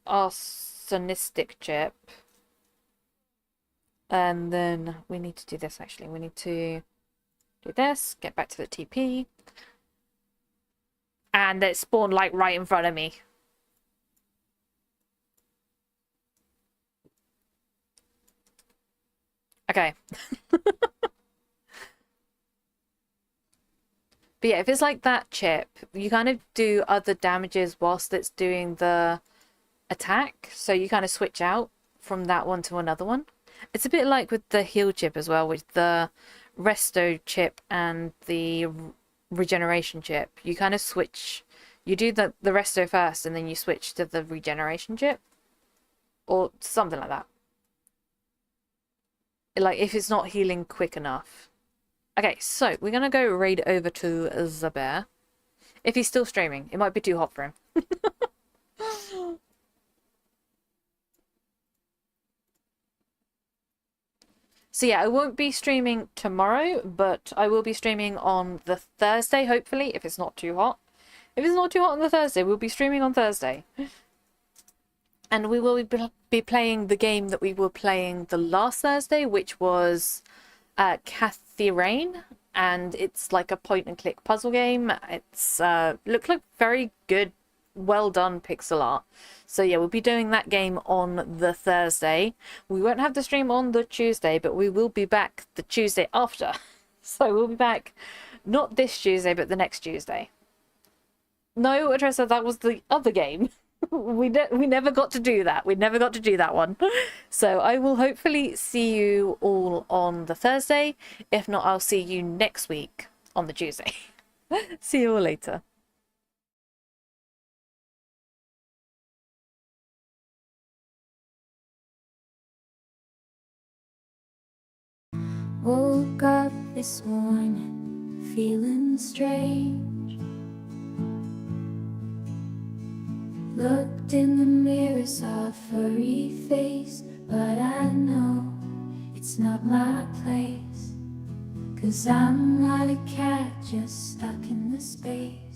arsonistic chip. And then we need to do this actually. We need to do this, get back to the TP. And it spawned like right in front of me. Okay. But yeah, if it's like that chip, you kind of do other damages whilst it's doing the attack. So you kind of switch out from that one to another one. It's a bit like with the heal chip as well, with the resto chip and the regeneration chip. You kind of switch. You do the resto first and then you switch to the regeneration chip. Or something like that. Like if it's not healing quick enough. Okay, so we're gonna go raid over to the bear. If he's still streaming, it might be too hot for him. So yeah, I won't be streaming tomorrow, but I will be streaming on the Thursday, hopefully, if it's not too hot. If it's not too hot on the Thursday, we'll be streaming on Thursday. And we will be playing the game that we were playing the last Thursday, which was Cathy Rain. And it's like a point-and-click puzzle game. It's looks like very good, well-done pixel art. So yeah, we'll be doing that game on the Thursday. We won't have the stream on the Tuesday, but we will be back the Tuesday after. So we'll be back not this Tuesday, but the next Tuesday. No, Tressa, that was the other game. We never got to do that. We never got to do that one. So I will hopefully see you all on the Thursday. If not, I'll see you next week on the Tuesday. See you all later. Woke up this morning feeling strange. Looked in the mirror, saw a furry face, but I know it's not my place. 'Cause I'm not a cat just stuck in the space.